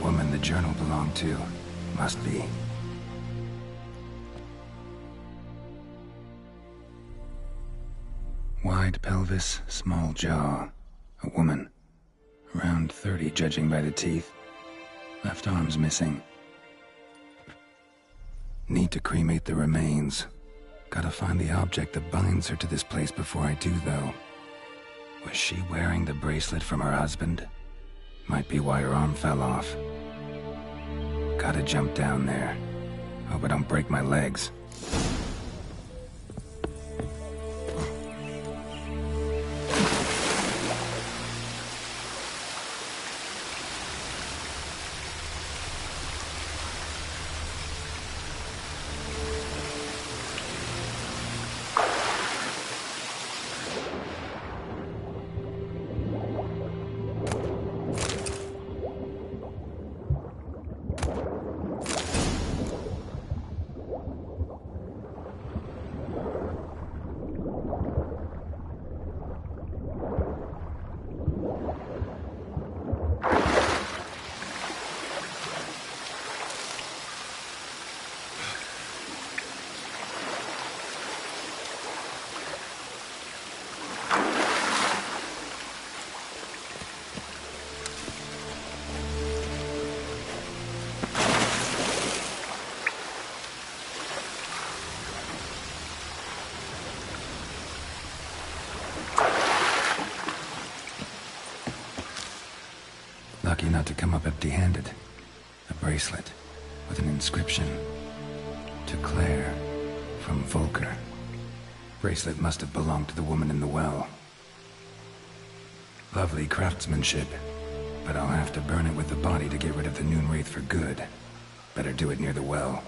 Woman the journal belonged to, must be. Wide pelvis, small jaw. A woman. Around 30, judging by the teeth. Left arm's missing. Need to cremate the remains. Gotta find the object that binds her to this place before I do, though. Was she wearing the bracelet from her husband? Might be why her arm fell off. Gotta jump down there. Hope I don't break my legs. Lucky not to come up empty-handed. A bracelet with an inscription. To Claire, from Volker. Bracelet must have belonged to the woman in the well. Lovely craftsmanship, but I'll have to burn it with the body to get rid of the Noonwraith for good. Better do it near the well.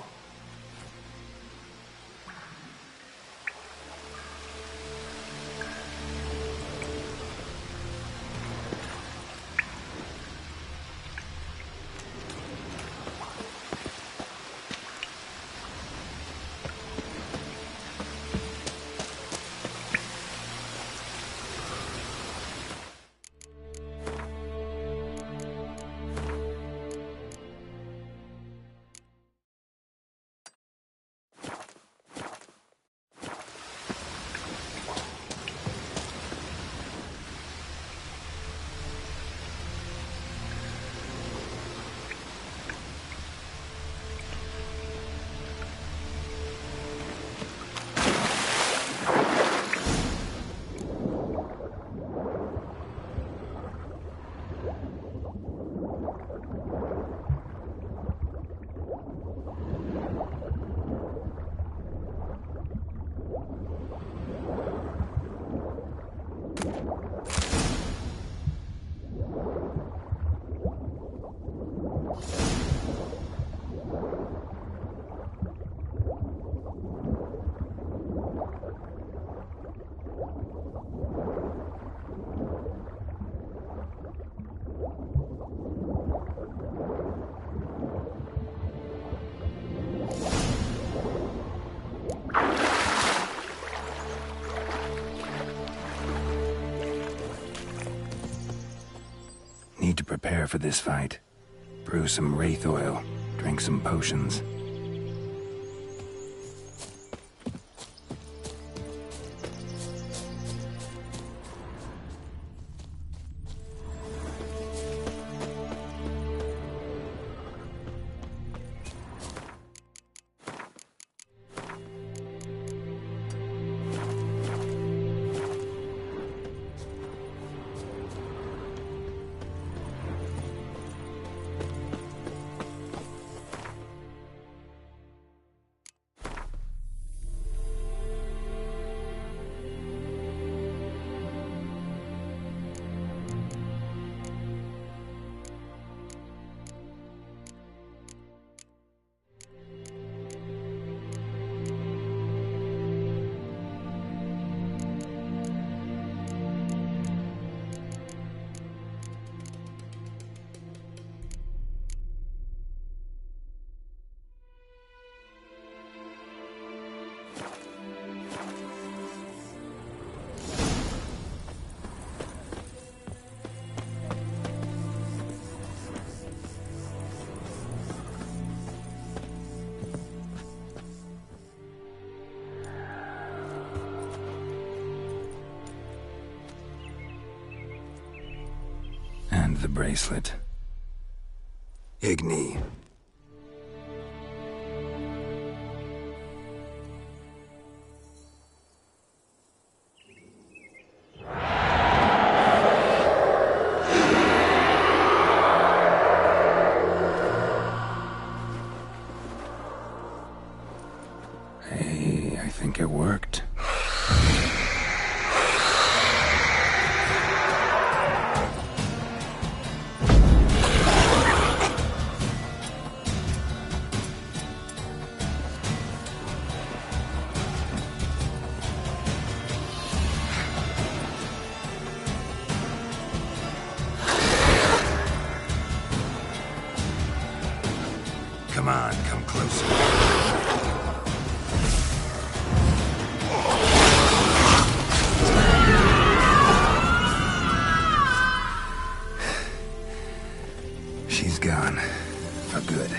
prepare for this fight. Brew some wraith oil, drink some potions. The bracelet. Igni. Hey, I think it worked. Come on, come closer. She's gone. For good.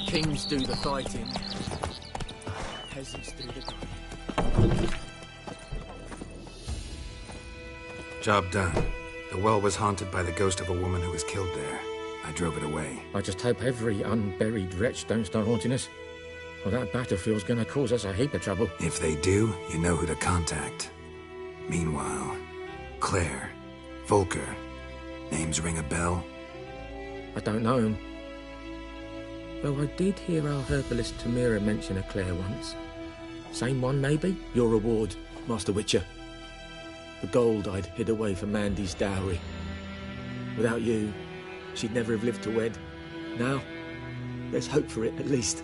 Kings do the fighting, peasants do the cooking. Job done. The well was haunted by the ghost of a woman who was killed there. I drove it away. I just hope every unburied wretch don't start haunting us. Well, that battlefield's gonna cause us a heap of trouble. If they do, you know who to contact. Meanwhile, Claire, Volker, names ring a bell? I don't know him. Though I did hear our herbalist Tamira mention a Claire once. Same one, maybe? Your reward, Master Witcher. The gold I'd hid away for Mandy's dowry. Without you, she'd never have lived to wed. Now, there's hope for it, at least.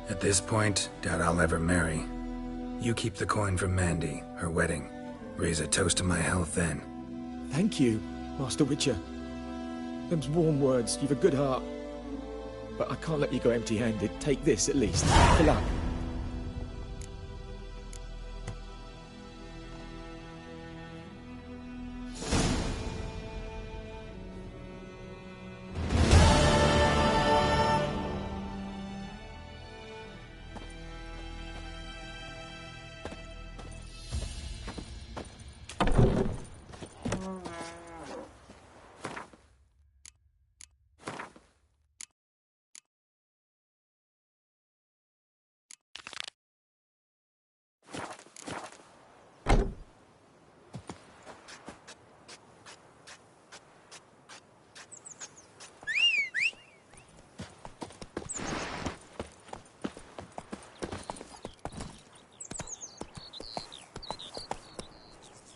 At this point, doubt I'll ever marry. You keep the coin from Mandy, her wedding. Raise a toast to my health then. Thank you, Master Witcher. Them's warm words. You've a good heart. But I can't let you go empty-handed. Take this, at least. Fill up.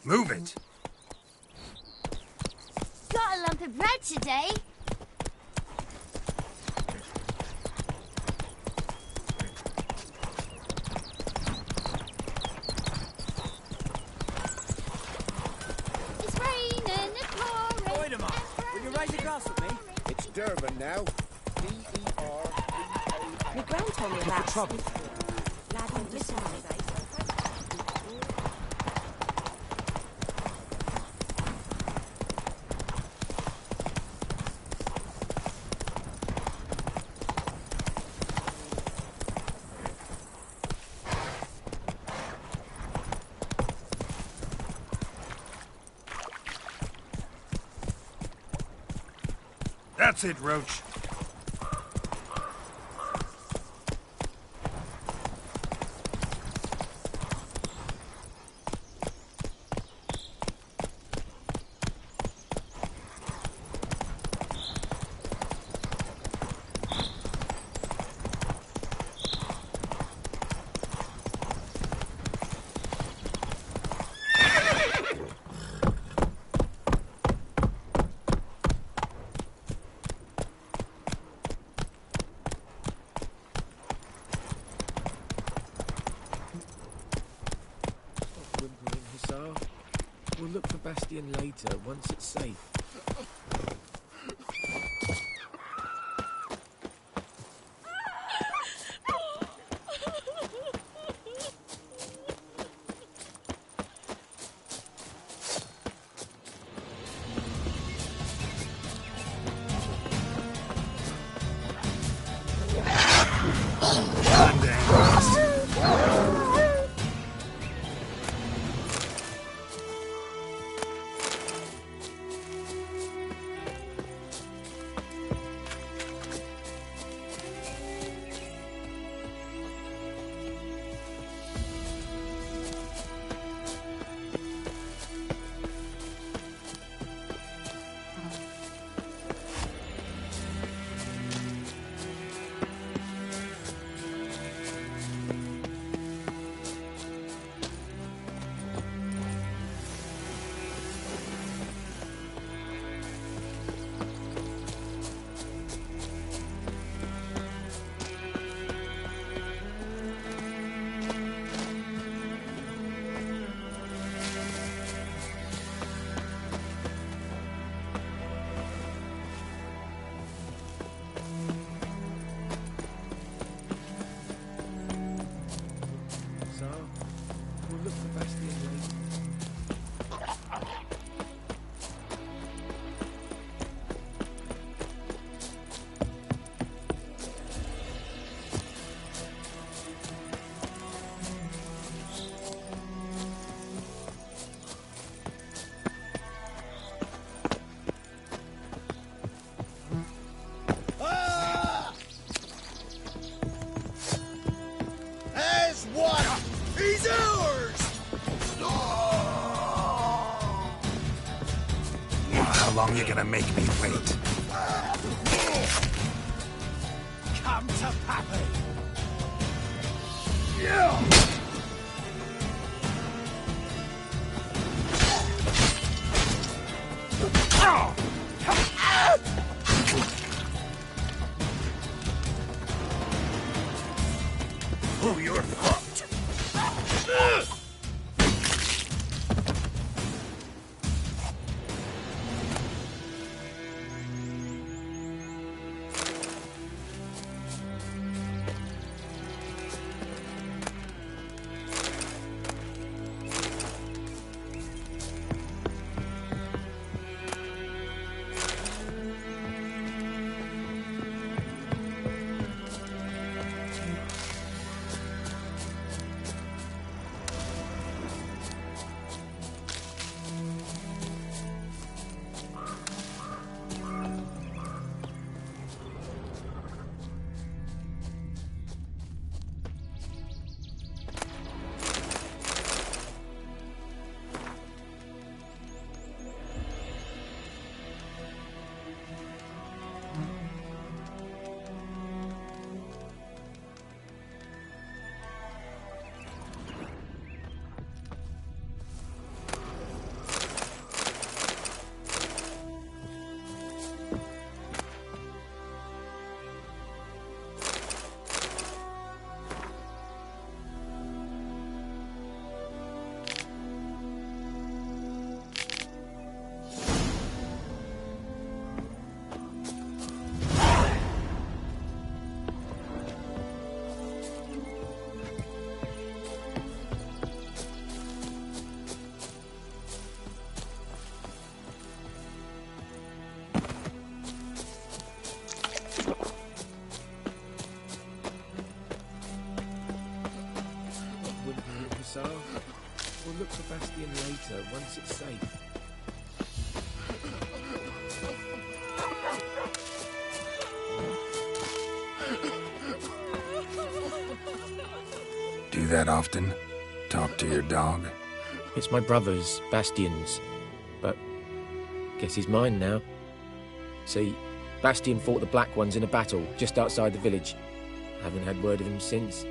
Move it! Got a lump of bread today. It's raining, it's pouring. Wait a minute. Will you raise a glass with me? It's Durban now. D-E-R-B-A. My gran told me about trouble. Lad went missing one day, so That's it, Roach. We'll look for Bastion later, once it's safe. How long you gonna make me wait? Come to Pappy! Yeah! You're fucked. We'll look for Bastion later, once it's safe. Do that often? Talk to your dog? It's my brother's, Bastion's. But guess he's mine now. See, Bastion fought the Black Ones in a battle just outside the village. Haven't had word of him since.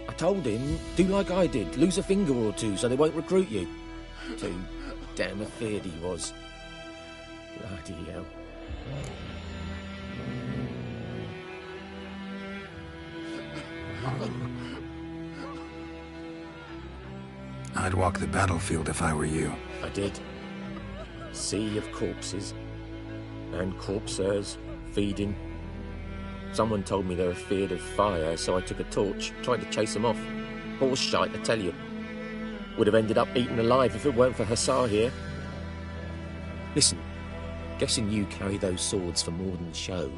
I told him, do like I did, lose a finger or two so they won't recruit you. Too damn afeard he was. Bloody hell. I'd walk the battlefield if I were you. I did. Sea of corpses. And corpsers, feeding. Someone told me they were feared of fire, so I took a torch, tried to chase them off. Horse shite, I tell you. Would have ended up eaten alive if it weren't for Hussar here. Listen, guessing you carry those swords for more than show.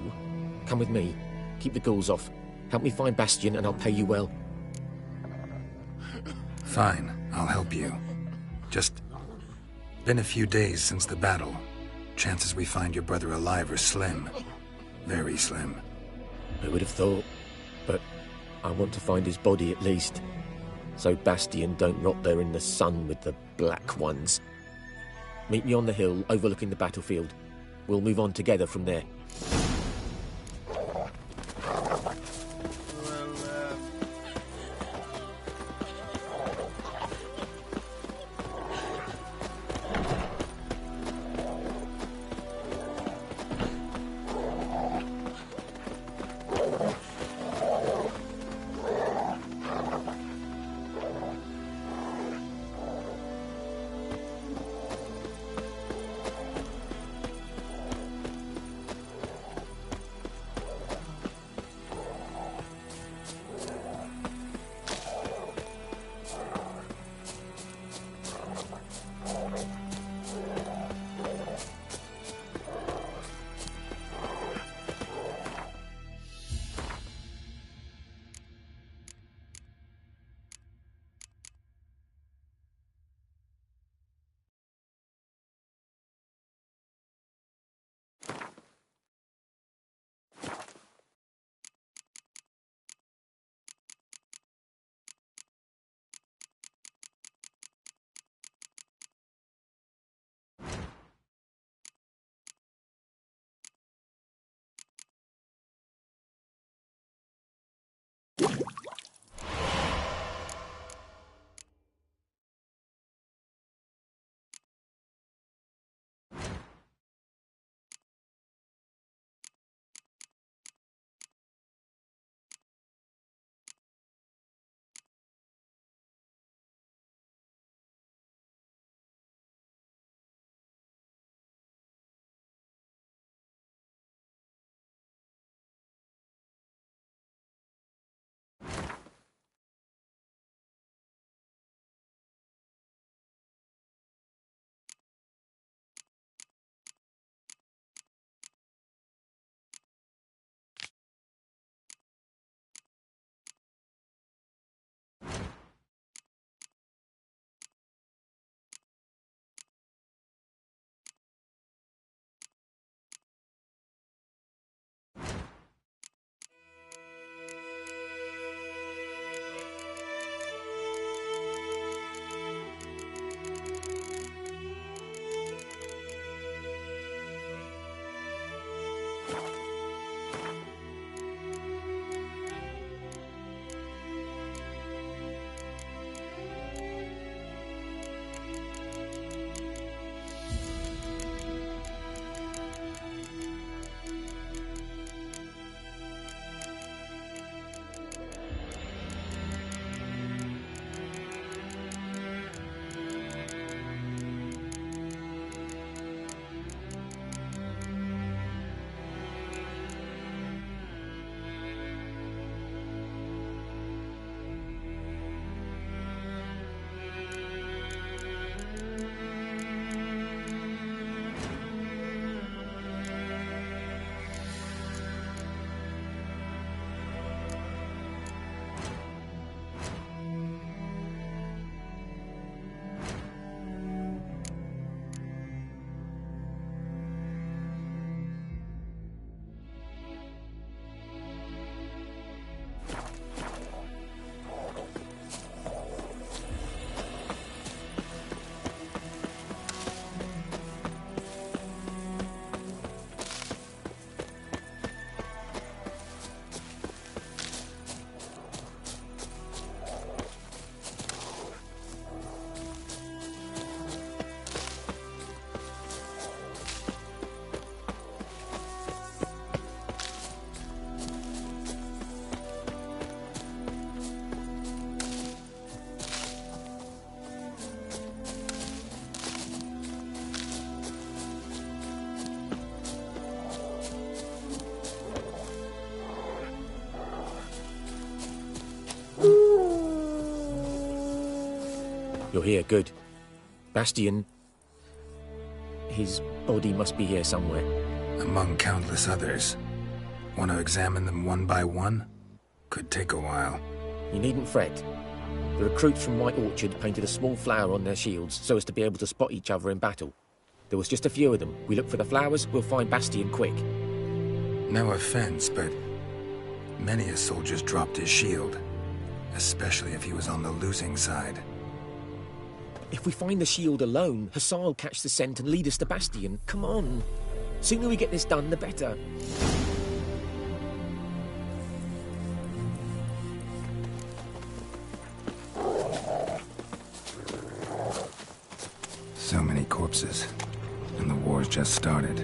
Come with me. Keep the ghouls off. Help me find Bastion and I'll pay you well. Fine, I'll help you. Just been a few days since the battle. Chances we find your brother alive are slim. Very slim. I would have thought, but I want to find his body at least. So Bastion don't rot there in the sun with the Black Ones. Meet me on the hill overlooking the battlefield. We'll move on together from there. You're here, good. Bastian... His body must be here somewhere. Among countless others. Want to examine them one by one? Could take a while. You needn't fret. The recruits from White Orchard painted a small flower on their shields so as to be able to spot each other in battle. There was just a few of them. We look for the flowers, we'll find Bastian quick. No offense, but many a soldier's dropped his shield. Especially if he was on the losing side. If we find the shield alone, Hussar will catch the scent and lead us to Bastian. Come on. Sooner we get this done, the better. So many corpses. And the war's just started.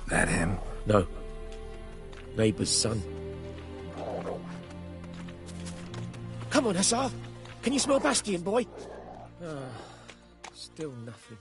That him? No. Neighbour's son. Come on, Hussar! Can you smell Bastian, boy? Still nothing.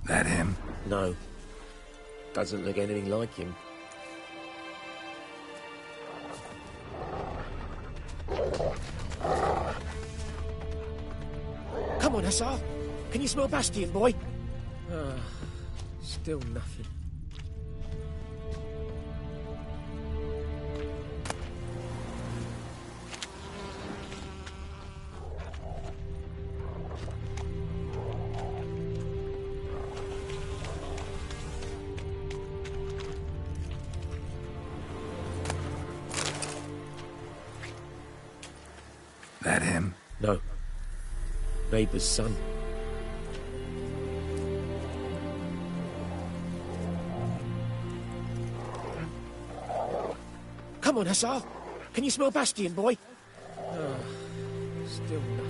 That him? No. Doesn't look anything like him. Come on, Hussar! Can you smell Bastian, boy? Still nothing. That him? No. Neighbour's son. Come on, Hussar! Can you smell Bastian, boy? Still nothing.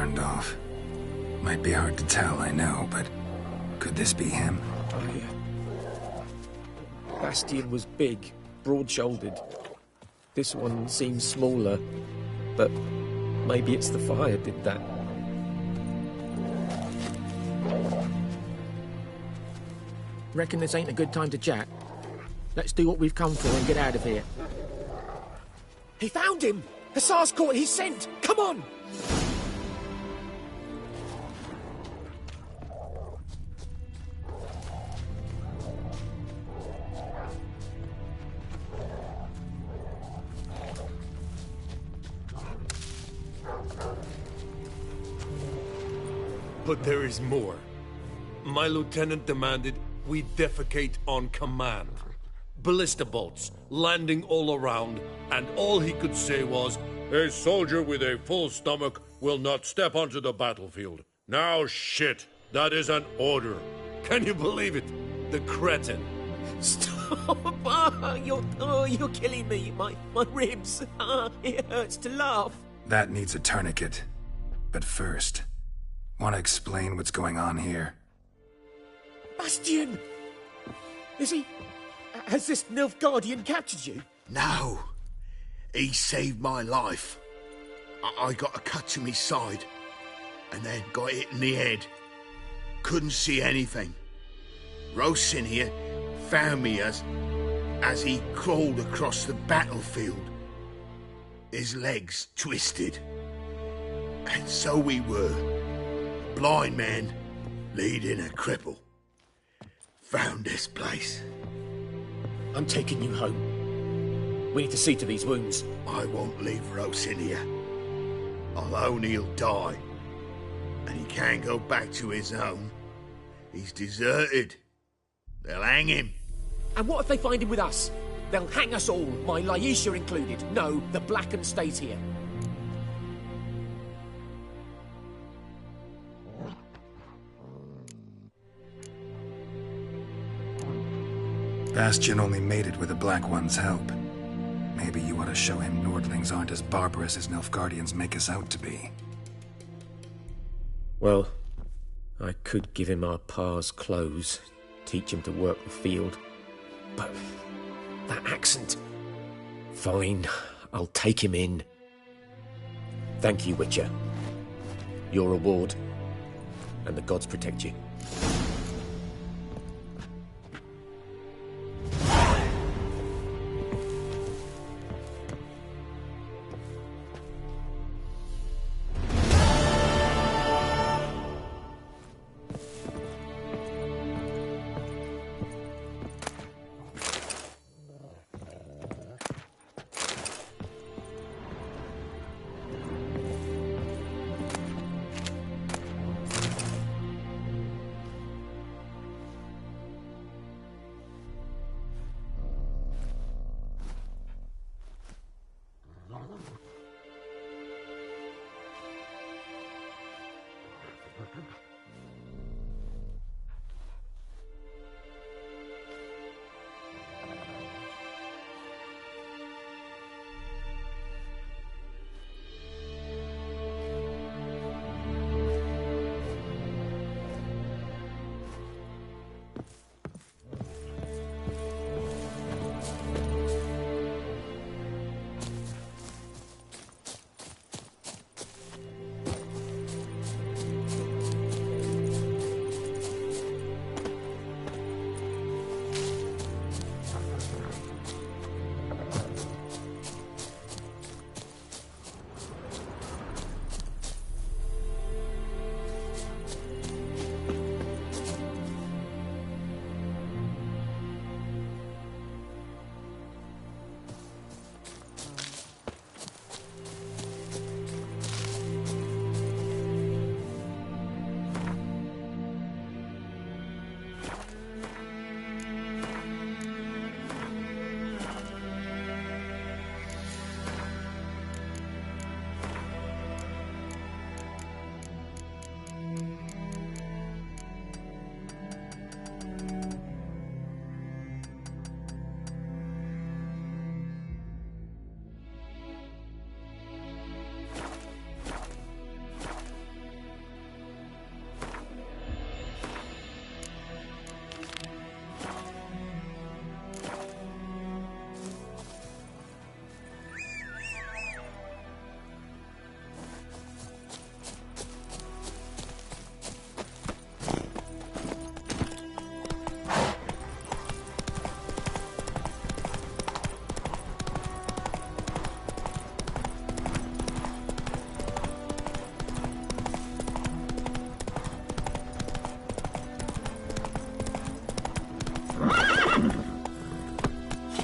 burned off. Might be hard to tell, I know, but could this be him? Oh, yeah. Bastian was big, broad-shouldered. This one seems smaller, but maybe it's the fire did that. Reckon this ain't a good time to chat? Let's do what we've come for and get out of here. He found him! Hussar's caught his scent! Come on! But there is more. My lieutenant demanded we defecate on command. Ballista bolts landing all around, and all he could say was, "A soldier with a full stomach will not step onto the battlefield." Now shit, that is an order. Can you believe it? The cretin. Stop! You're killing me. My ribs. It hurts to laugh. That needs a tourniquet. But first, want to explain what's going on here? Bastian! Is he... Has this Nilfgaardian captured you? No. He saved my life. I got a cut to my side, and then got hit in the head. Couldn't see anything. Rosin here found me as he crawled across the battlefield. His legs twisted. And so we were. Blind man leading a cripple. Found this place. I'm taking you home. We need to see to these wounds. I won't leave Rosin here. Alone he'll die. And he can't go back to his home. He's deserted. They'll hang him. And what if they find him with us? They'll hang us all, my Laisha included. No, the Blacken stays here. Bastian only made it with the Black One's help. Maybe you ought to show him Nordlings aren't as barbarous as Nilfgaardians make us out to be. Well, I could give him our pa's clothes, teach him to work the field. But that accent... Fine, I'll take him in. Thank you, Witcher. Your reward. And the gods protect you.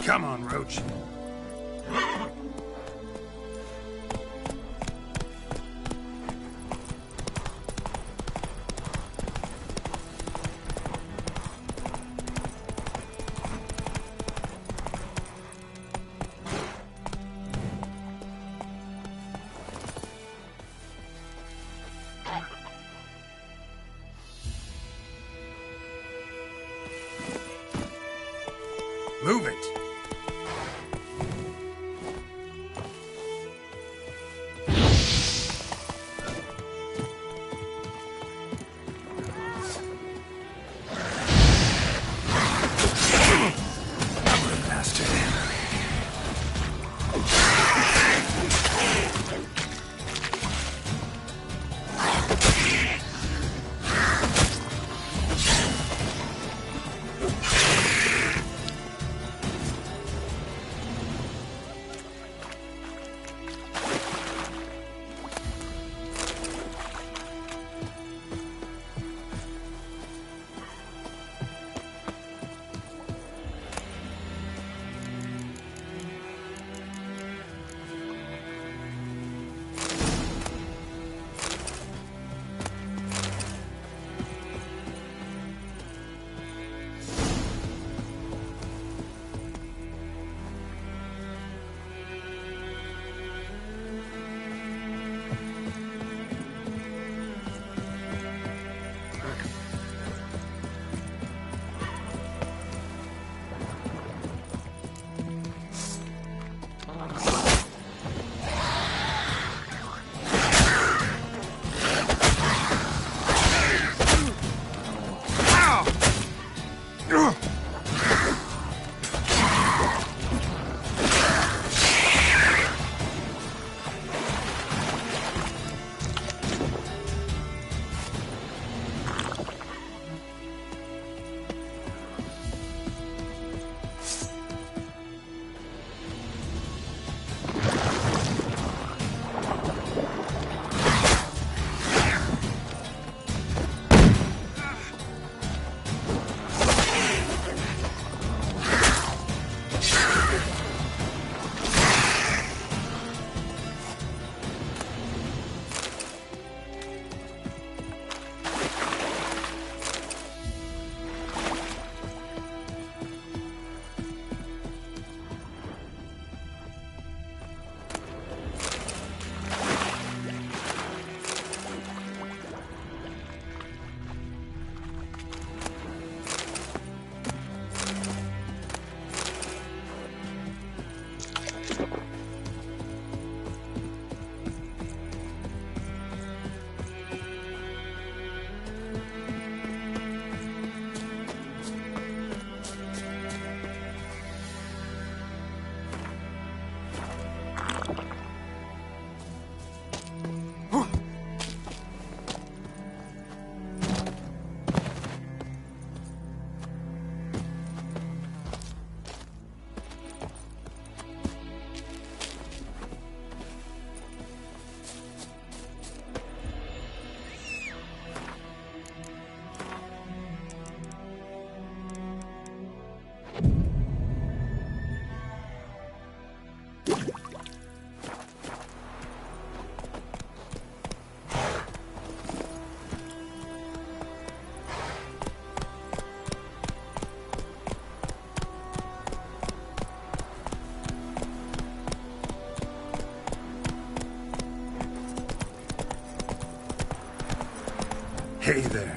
Come on, Roach. Move it. Hey there.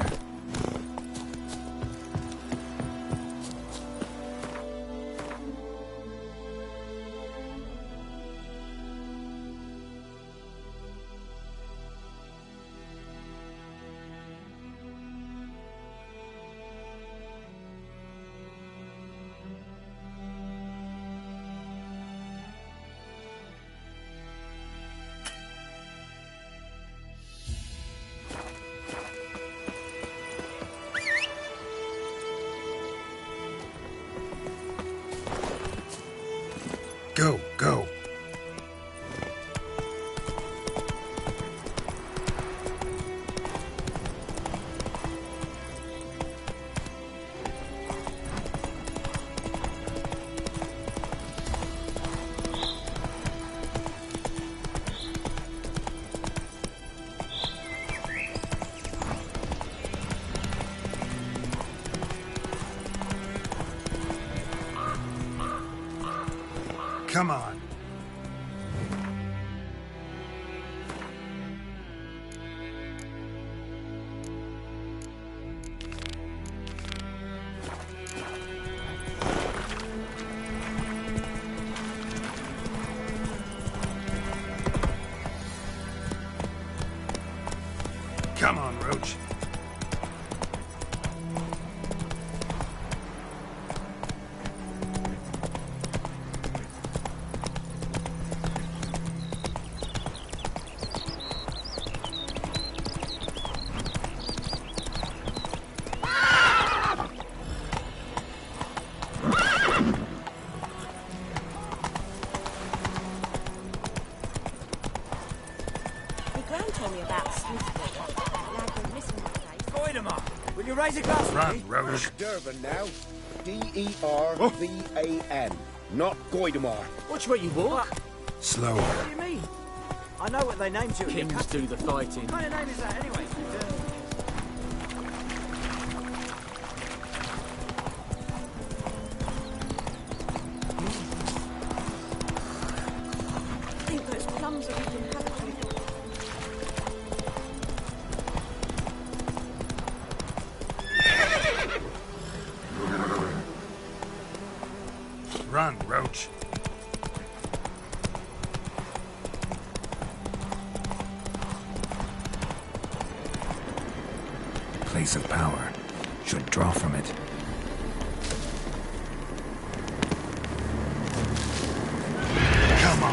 Go, go. Come on. Come on, Roach. My gran told me about Smithfield. That lad went missing one day. Goidemar, will you raise a glass for me? Run, Roach. Durban now. D-E-R-V-A-N. Not Goidemar. Watch where you walk. Slower. What do you mean? I know what they named you. Kings do the fighting. What kind of name is that anyway? I think those plums are even happening. Run, Roach. Place of power. Should draw from it. Come on.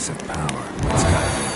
place of power. Let's go.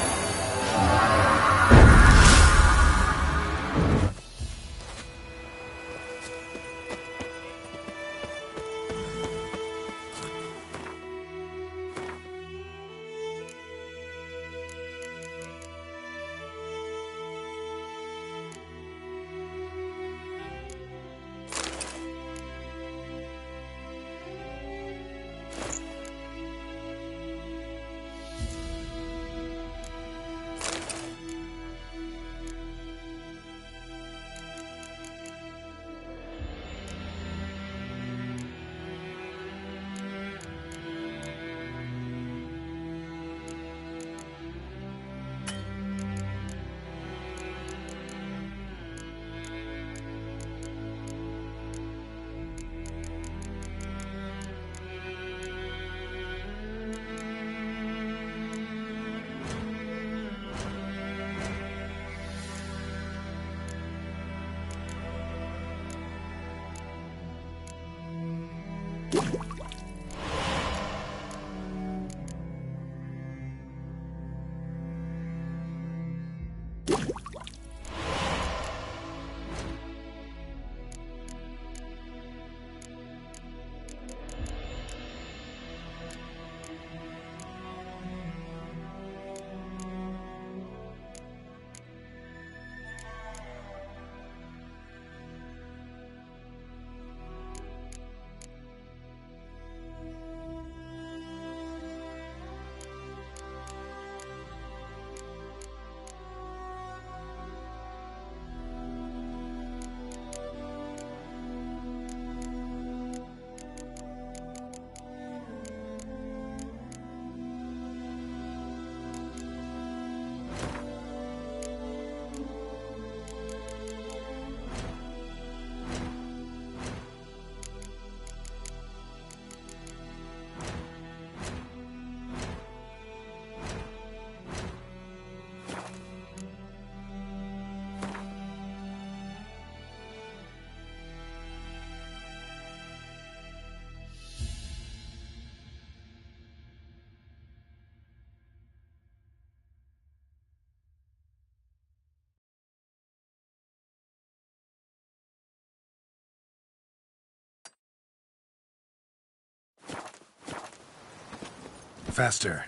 Faster.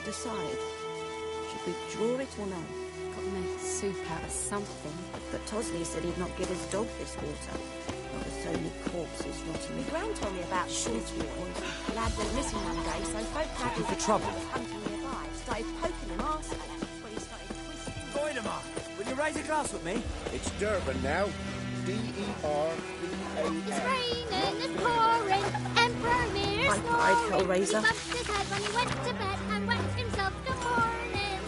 Decide. Should we draw it or no? Got to make soup out of something. But Tosley said he'd not give his dog this water. Not with so many corpses rotting. My gran told me about Shrewsbury poison. The lad went missing one day, so folk Looking for trouble? hunting nearby. Started poking him arsehole. That's when he started twisting. Voidemar, will you raise a glass with me? It's Durban now. D-E-R-B-A-N. It's raining, it's pouring, Emperor Mir's cried, Hellraiser. He bumped his head when he went to bed and waxed himself till morning.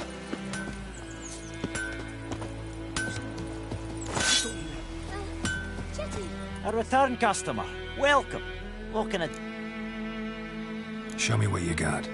Chetty. A return customer. Welcome. What can I... Show me what you got.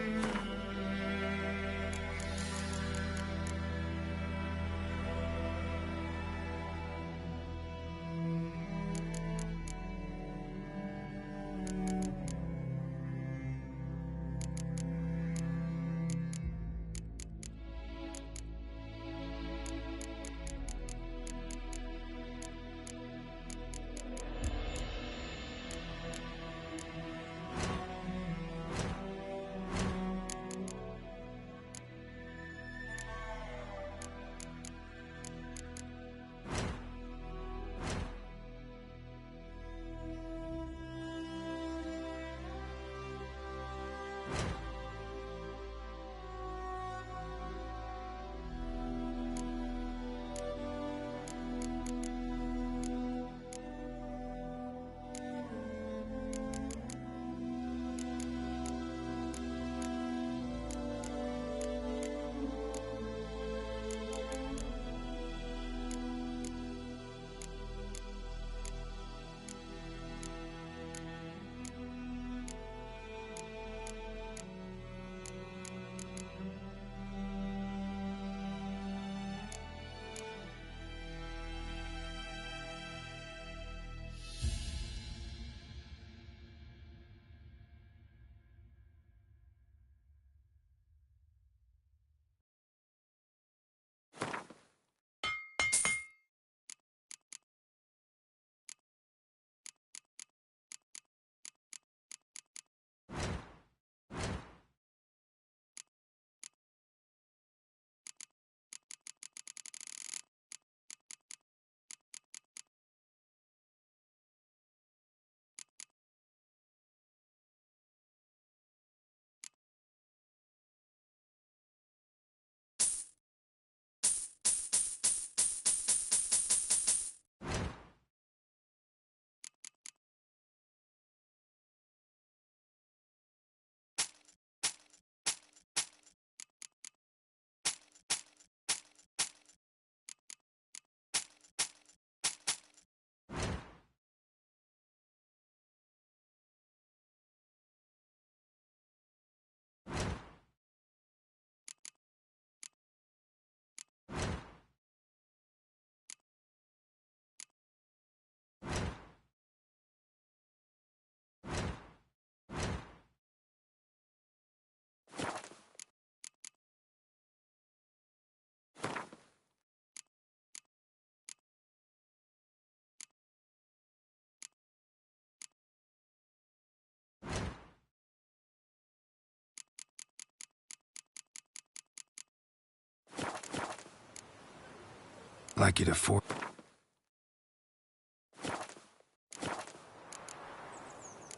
like you to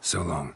So long.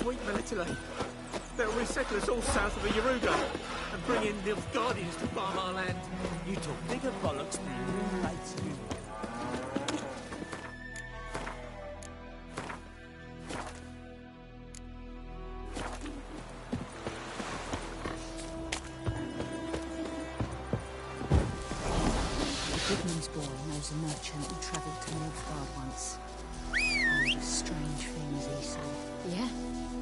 Sweet Melitele. They'll resettle us all south of the Yaruga and bring in Nilfgaardians to farm our land. You talk bigger bollocks than you right you. The Goodman's boy knows a merchant who travelled to Nilfgaard once. All the strange things he saw. Yeah?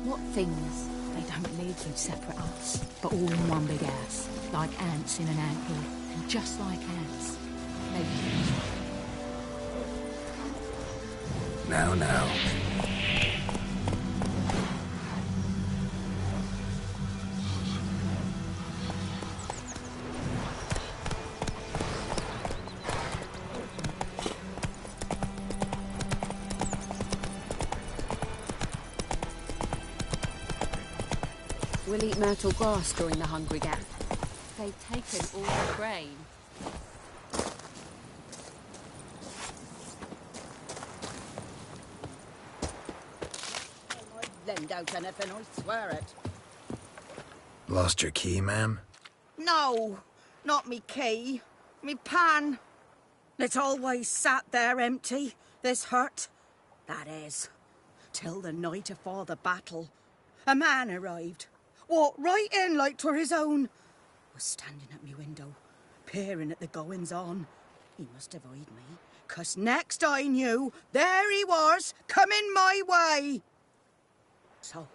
What things? They don't live in separate huts, but all in one big house, like ants in an anthill. And just like ants, they Now. We'll eat myrtle grass during the hungry gap. They've taken all the grain. Lend out anything, I swear it. Lost your key, ma'am? No, not me key. Me pan. It's always sat there empty, this hut. That is, till the night afore the battle. A man arrived. Walked right in like 'twere his own. Was standing at me window, peering at the goings-on. He must have eyed me, 'cause next I knew, there he was, coming my way. So,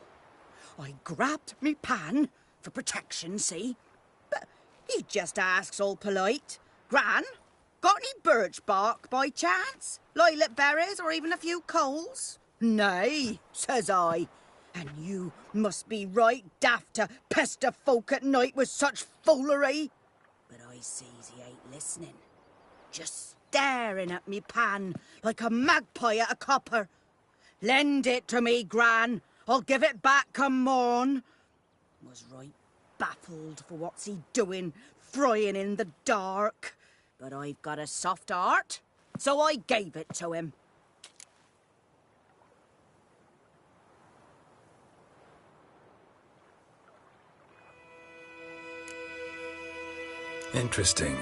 I grabbed me pan, for protection, see? But he just asks all polite, Gran, got any birch bark by chance? Lilac berries or even a few coals? Nay, says I. And you must be right daft to pester folk at night with such foolery. But I sees he ain't listening. Just staring at me pan like a magpie at a copper. Lend it to me, Gran. I'll give it back come morn. Was right baffled for what's he doing, frying in the dark. But I've got a soft heart, so I gave it to him. Interesting.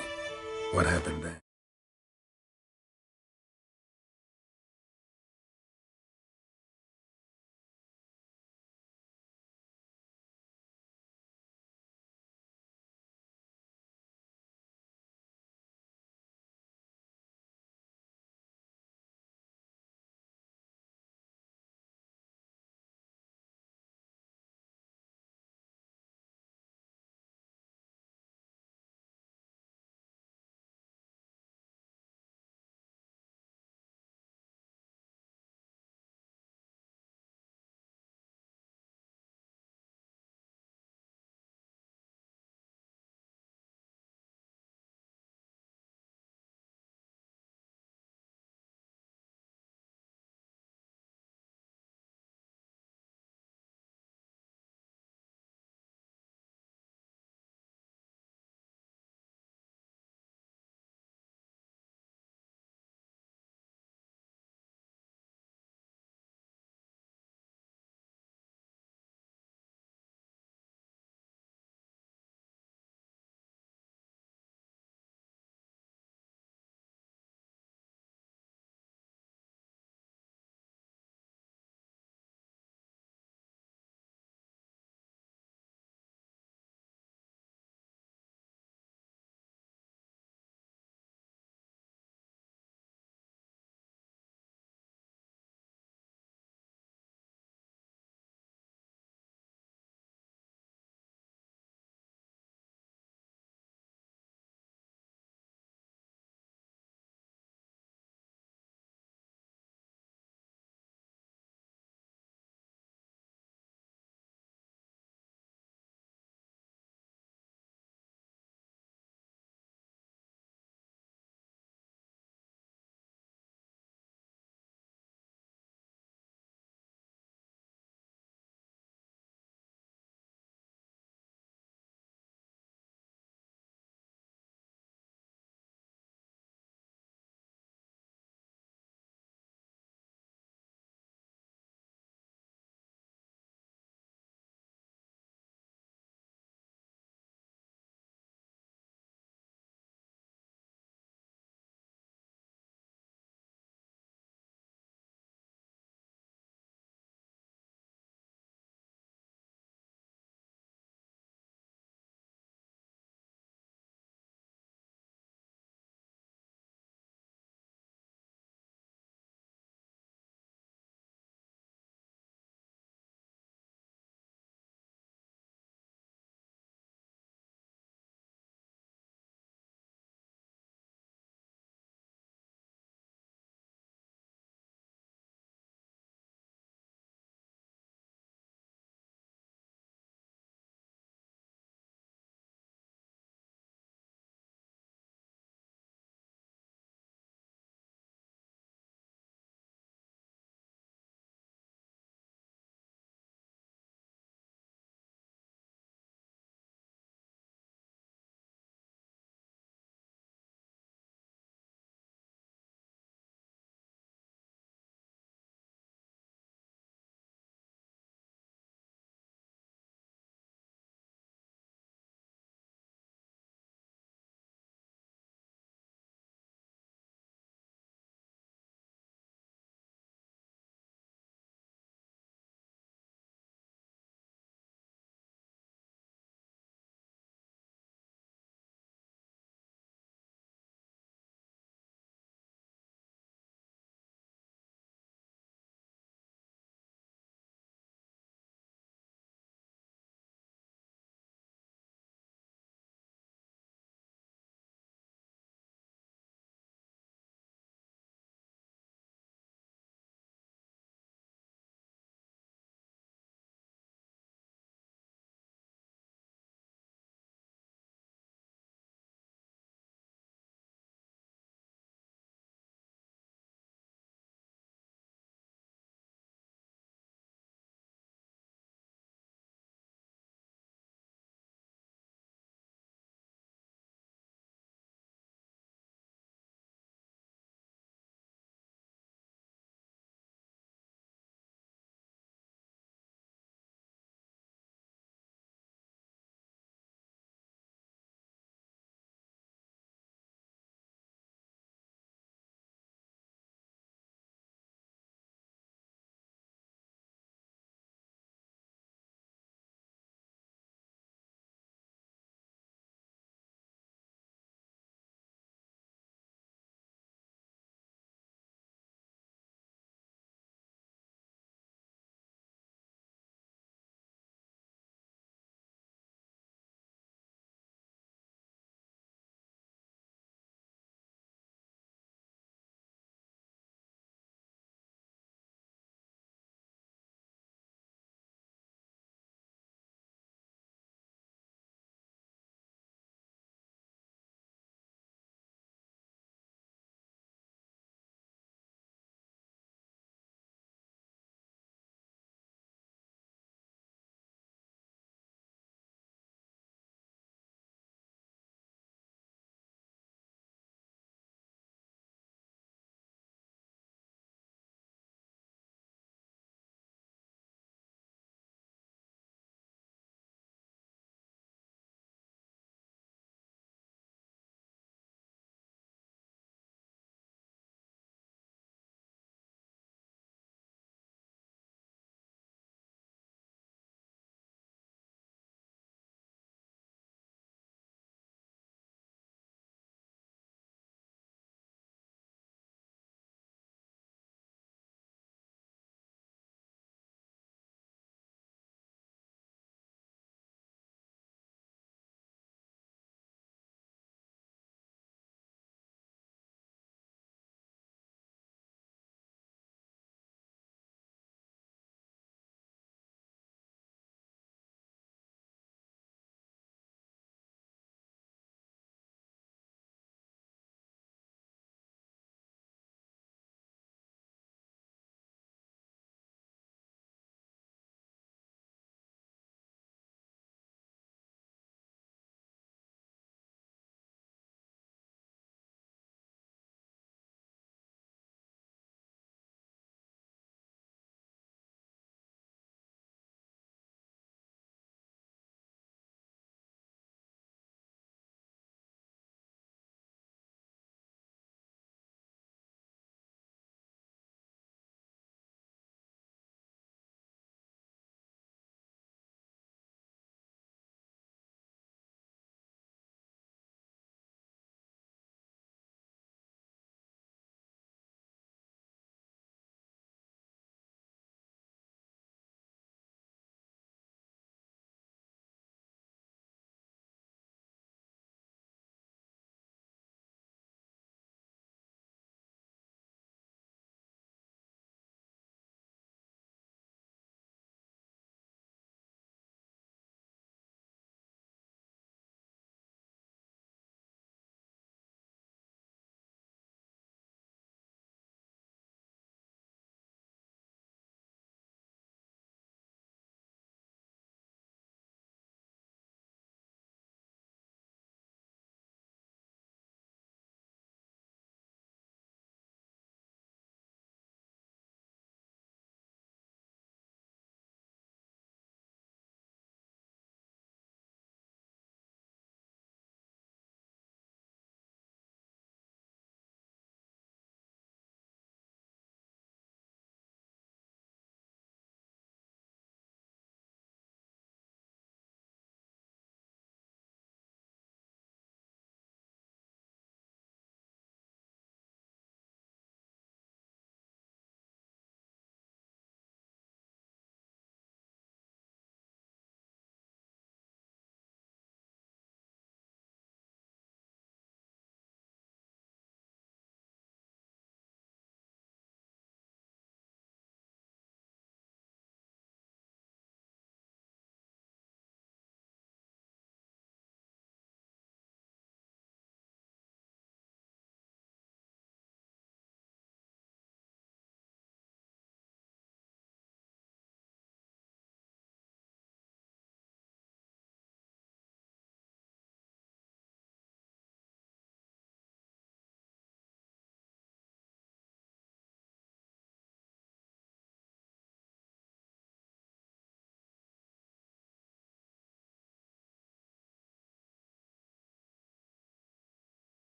What happened then?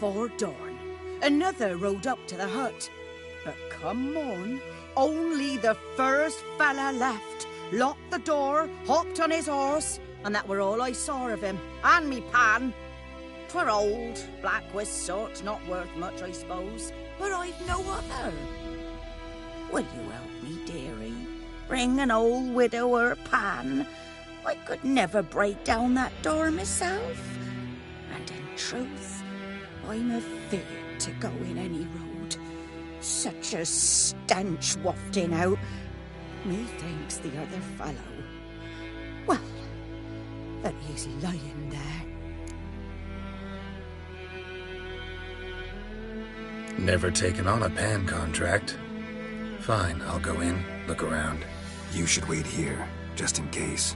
before dawn, another rode up to the hut. But come on, only the first fella left, locked the door, hopped on his horse, and that were all I saw of him, and me pan. 'Twere old, black-wist sort, not worth much, I suppose, but I've no other. Will you help me, dearie? Bring an old widower pan. I could never break down that door myself. And in truth, I'm afeard to go in any road. Such a stench wafting out. Methinks the other fellow, well, that he's lying there. Never taken on a pan contract. Fine, I'll go in, look around. You should wait here, just in case.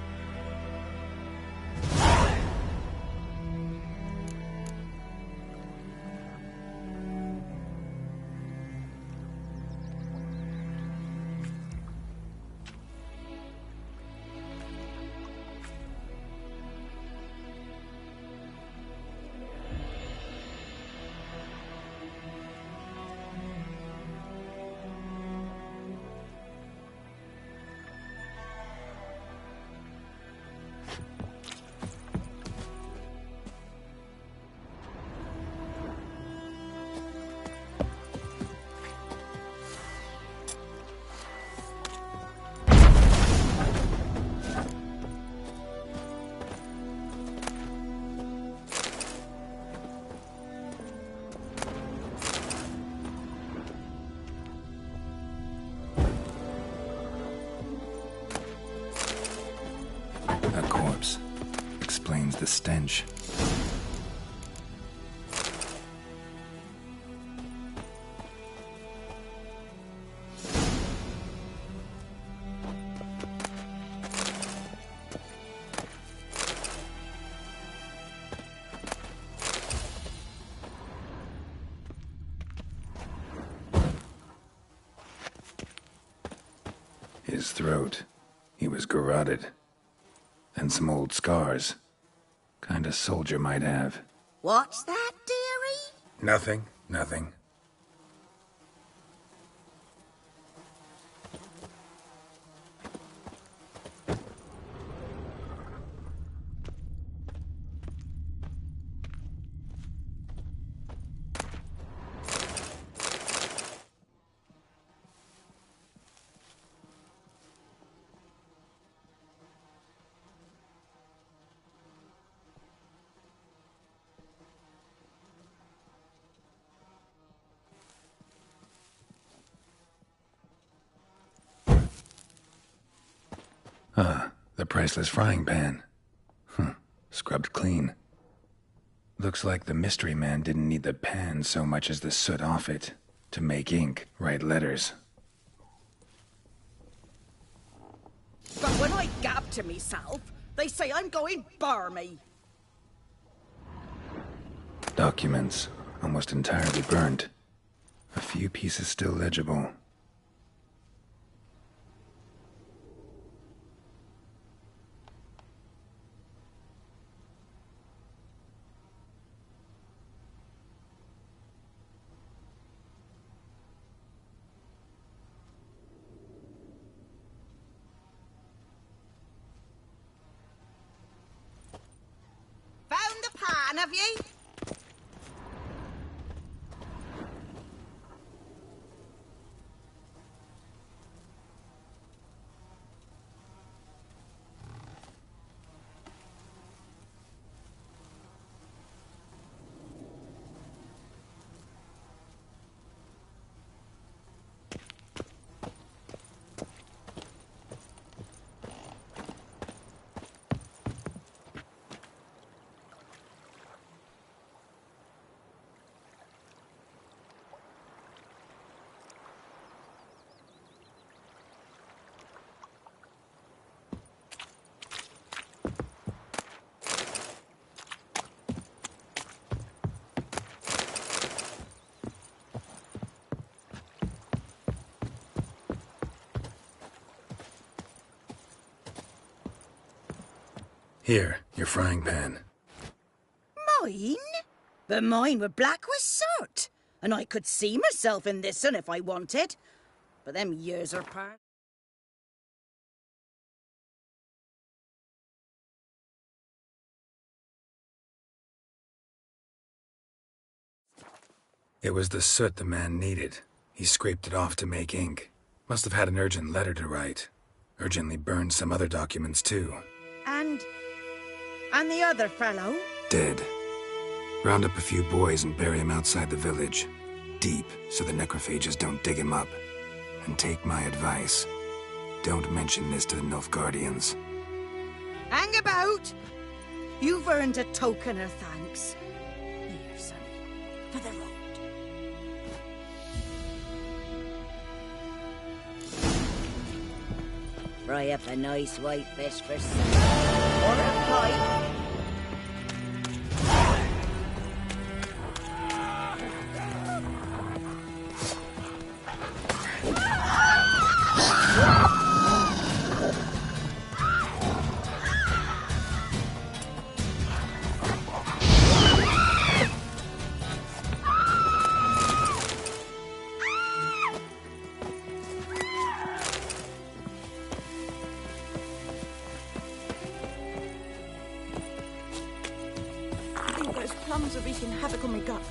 Explains the stench. His throat. He was garroted. And some old scars. Kind of soldier might have. What's that, dearie? Nothing. The priceless frying pan. Scrubbed clean. Looks like the mystery man didn't need the pan so much as the soot off it to make ink, write letters. But when I gab to myself, they say I'm going barmy. Documents, almost entirely burnt. A few pieces still legible. Have you? Here, your frying pan. Mine? But mine were black with soot, and I could see myself in this one if I wanted. But them years are past. It was the soot the man needed. He scraped it off to make ink. Must have had an urgent letter to write. Urgently burned some other documents, too. And the other fellow? Dead. Round up a few boys and bury him outside the village. Deep, so the necrophages don't dig him up. And take my advice. Don't mention this to the Nilfgaardians. Hang about! You've earned a token of thanks. Here, sonny, for the road. Fry up a nice white fish for supper. Or a pipe. Plums are wreaking havoc on my gut.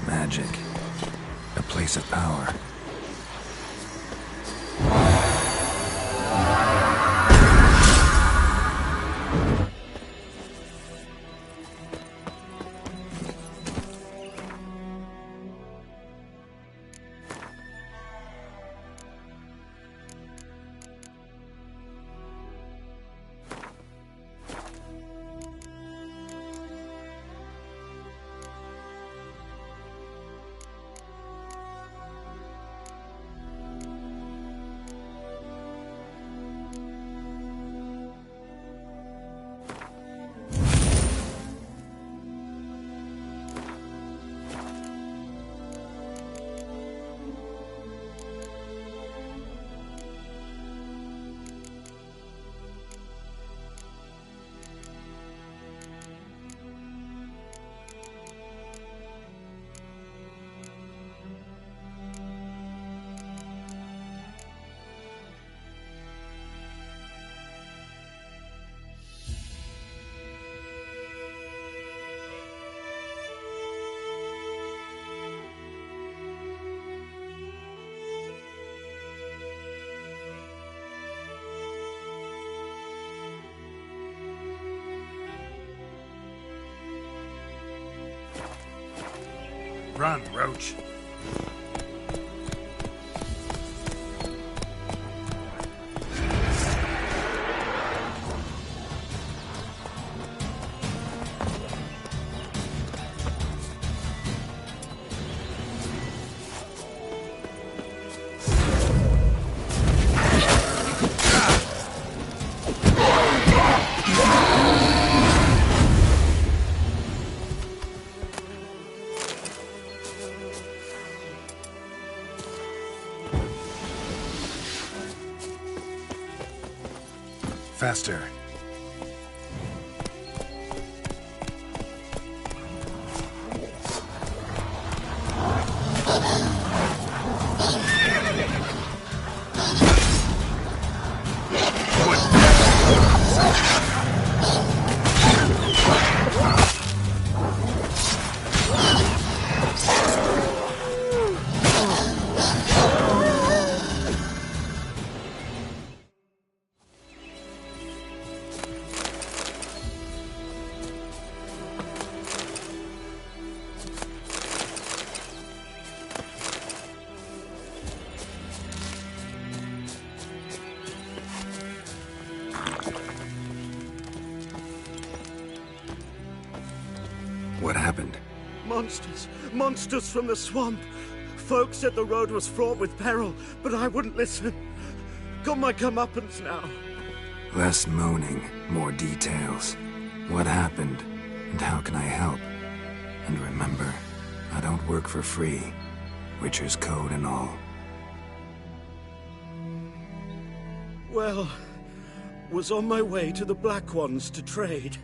Magic. A place of power. Run, Roach. Faster. What happened? Monsters! Monsters from the swamp! Folk said the road was fraught with peril, but I wouldn't listen. Got my comeuppance now. Less moaning, more details. What happened, and how can I help? And remember, I don't work for free. Witcher's code and all. Well, was on my way to the Black Ones to trade.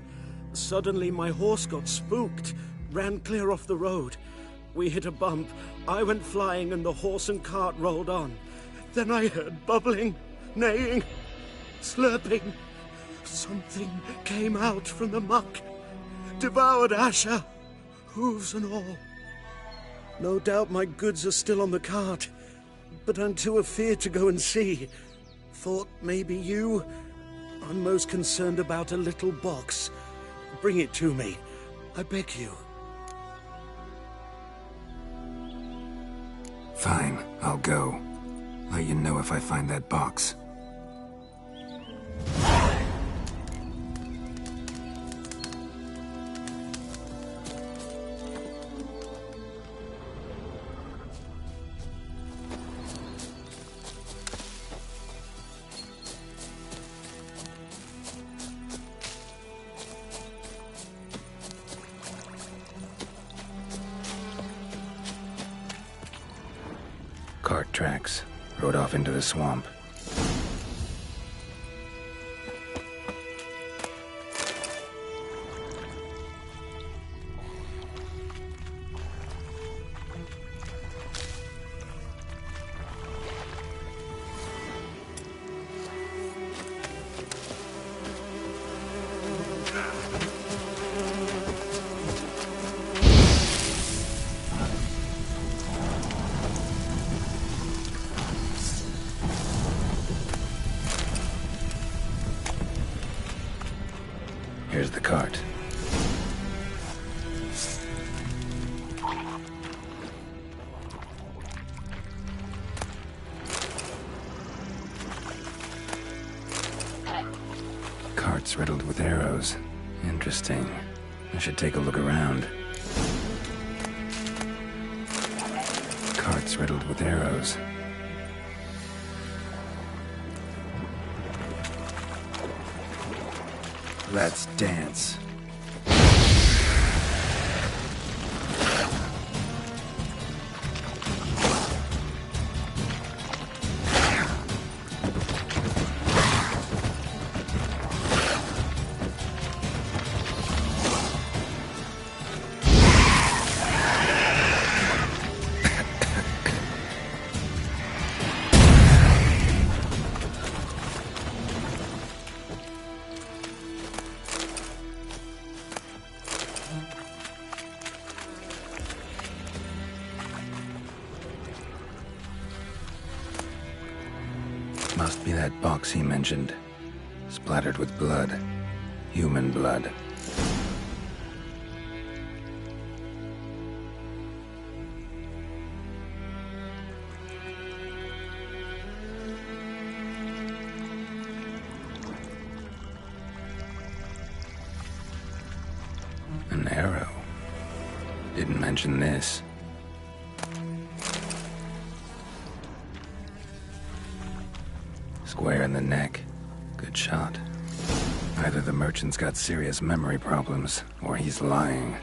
Suddenly my horse got spooked, ran clear off the road. We hit a bump, I went flying and the horse and cart rolled on. Then I heard bubbling, neighing, slurping. Something came out from the muck, devoured Asher, hooves and all. No doubt my goods are still on the cart, but I'm too afeard to go and see. Thought maybe you... I'm most concerned about a little box. Bring it to me, I beg you. Fine, I'll go. Let you know if I find that box. Cart tracks. Rode off into the swamp. Here's the cart. Cart's riddled with arrows. Interesting. I should take a look around. Cart's riddled with arrows. Let's dance. Must be that box he mentioned. Splattered with blood. Human blood. An arrow. Didn't mention this. Square in the neck. Good shot. Either the merchant's got serious memory problems, or he's lying.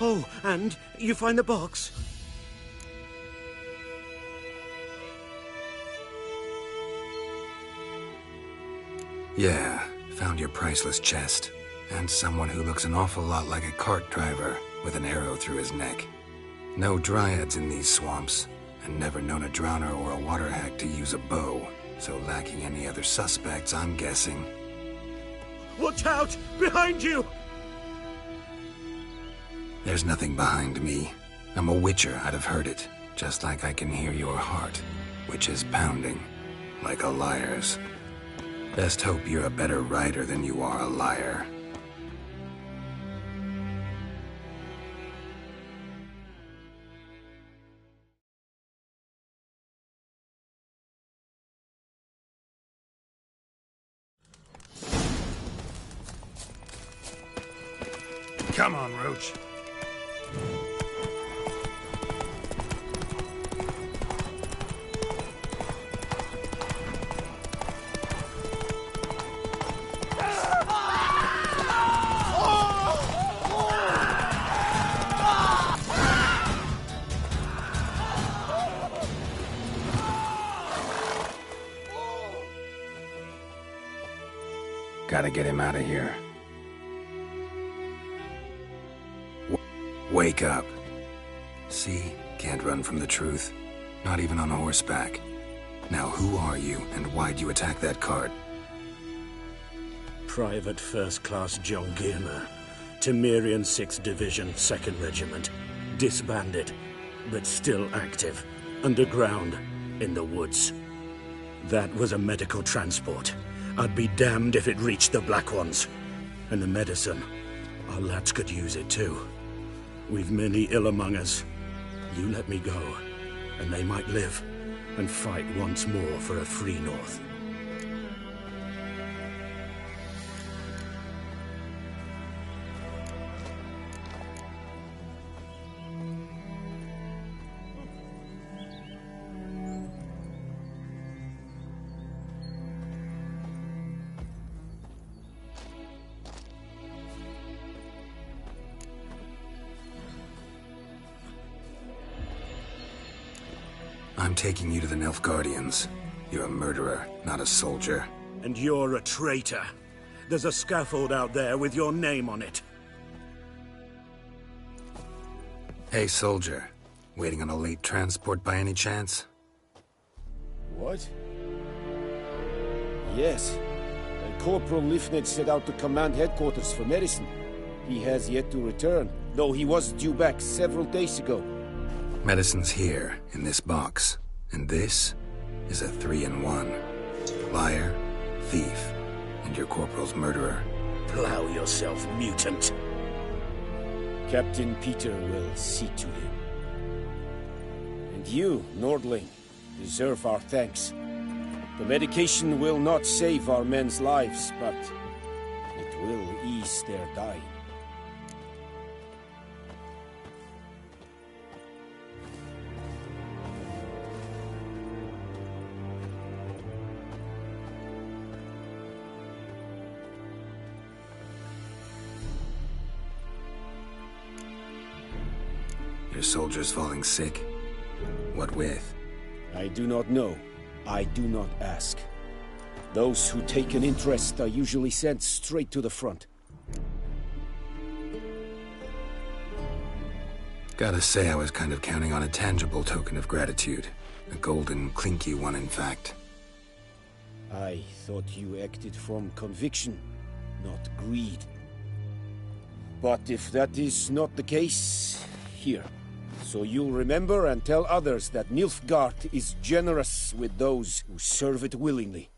Oh, and you find the box? Yeah, found your priceless chest. And someone who looks an awful lot like a cart driver with an arrow through his neck. No dryads in these swamps, and never known a drowner or a water hack to use a bow, so lacking any other suspects, I'm guessing. Watch out! Behind you! There's nothing behind me. I'm a witcher, I'd have heard it, just like I can hear your heart, which is pounding, like a liar's. Best hope you're a better rider than you are a liar. Come on, Roach. Gotta get him out of here. Wake up. See? Can't run from the truth. Not even on horseback. Now who are you, and why'd you attack that cart? Private First Class John Giermer, Temerian 6th Division, 2nd Regiment. Disbanded, but still active. Underground, in the woods. That was a medical transport. I'd be damned if it reached the Black Ones. And the medicine, our lads could use it too. We've many ill among us. You let me go, and they might live, and fight once more for a free North. I'm taking you to the Nilfgaardians. You're a murderer, not a soldier. And you're a traitor. There's a scaffold out there with your name on it. Hey, soldier. Waiting on a late transport by any chance? What? Yes. Corporal Lifnet set out to command headquarters for medicine. He has yet to return, though he was due back several days ago. Medicine's here, in this box. And this is a 3-in-1. Liar, thief, and your corporal's murderer. Plow yourself, mutant. Captain Peter will see to him. And you, Nordling, deserve our thanks. The medication will not save our men's lives, but it will ease their dying. Your soldiers falling sick? What with? I do not know. I do not ask. Those who take an interest are usually sent straight to the front. Gotta say, I was kind of counting on a tangible token of gratitude. A golden, clinky one, in fact. I thought you acted from conviction, not greed. But if that is not the case, here. So you'll remember and tell others that Nilfgaard is generous with those who serve it willingly.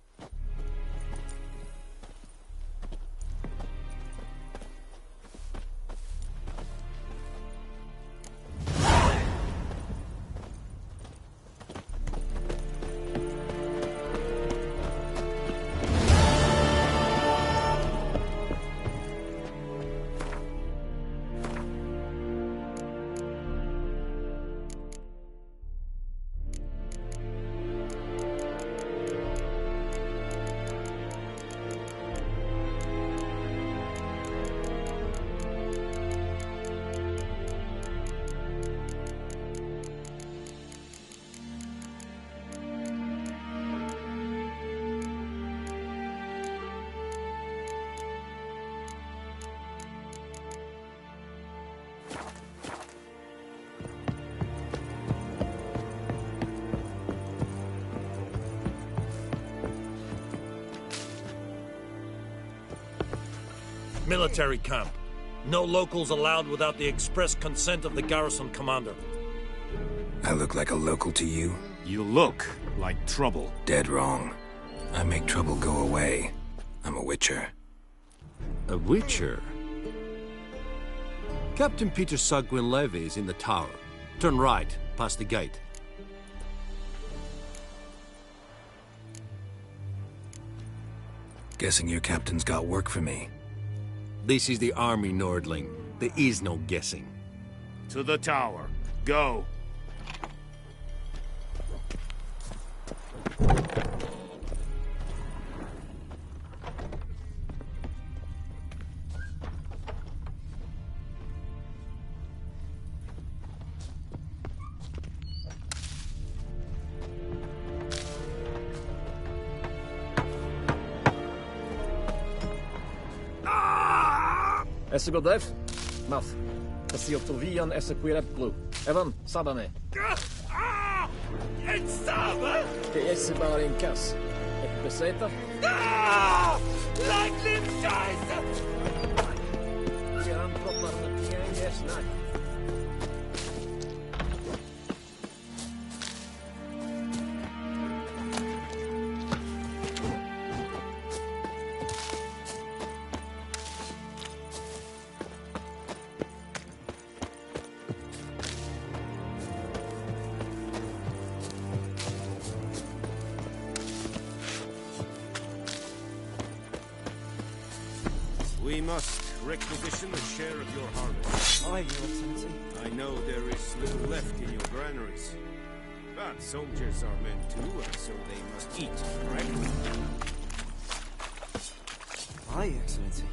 Military camp. No locals allowed without the express consent of the garrison commander. I look like a local to you? You look like trouble. Dead wrong. I make trouble go away. I'm a witcher. A witcher? Captain Peter Sagwin Levy is in the tower. Turn right, past the gate. Guessing your captain's got work for me. This is the army, Nordling. There is no guessing. To the tower. Go. Essa Godev, Math. Essa Octavian, essa Quirep Blue. Evan, Sabame. Ett Saba! Que esse bar in Kass. Ett beseta. Laglin Scheiße! Hier aan proppar met geen gesnack. We must requisition a share of your harvest. Aye, Your Excellency. I know there is little left in your granaries. But soldiers are men too, and so they must eat, correct? Aye, Excellency.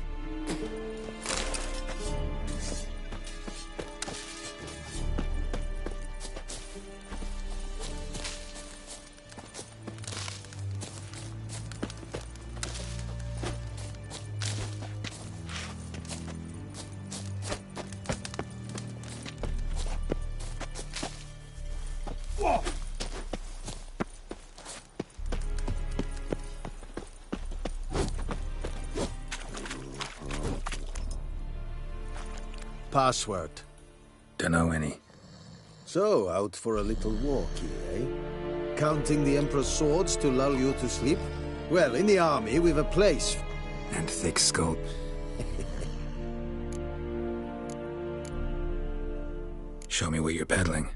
Password? Dunno any. So, out for a little walk here, eh? Counting the Emperor's swords to lull you to sleep? Well, in the army, we've a place. And thick skull. Show me what you're peddling.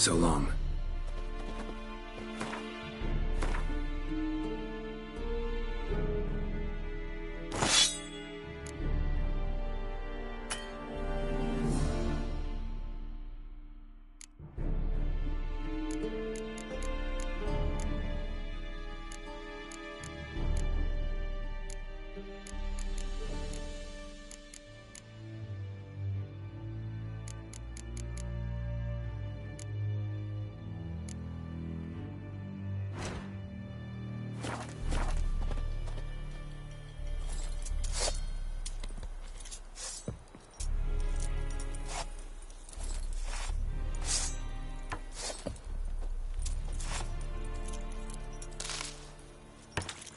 So long.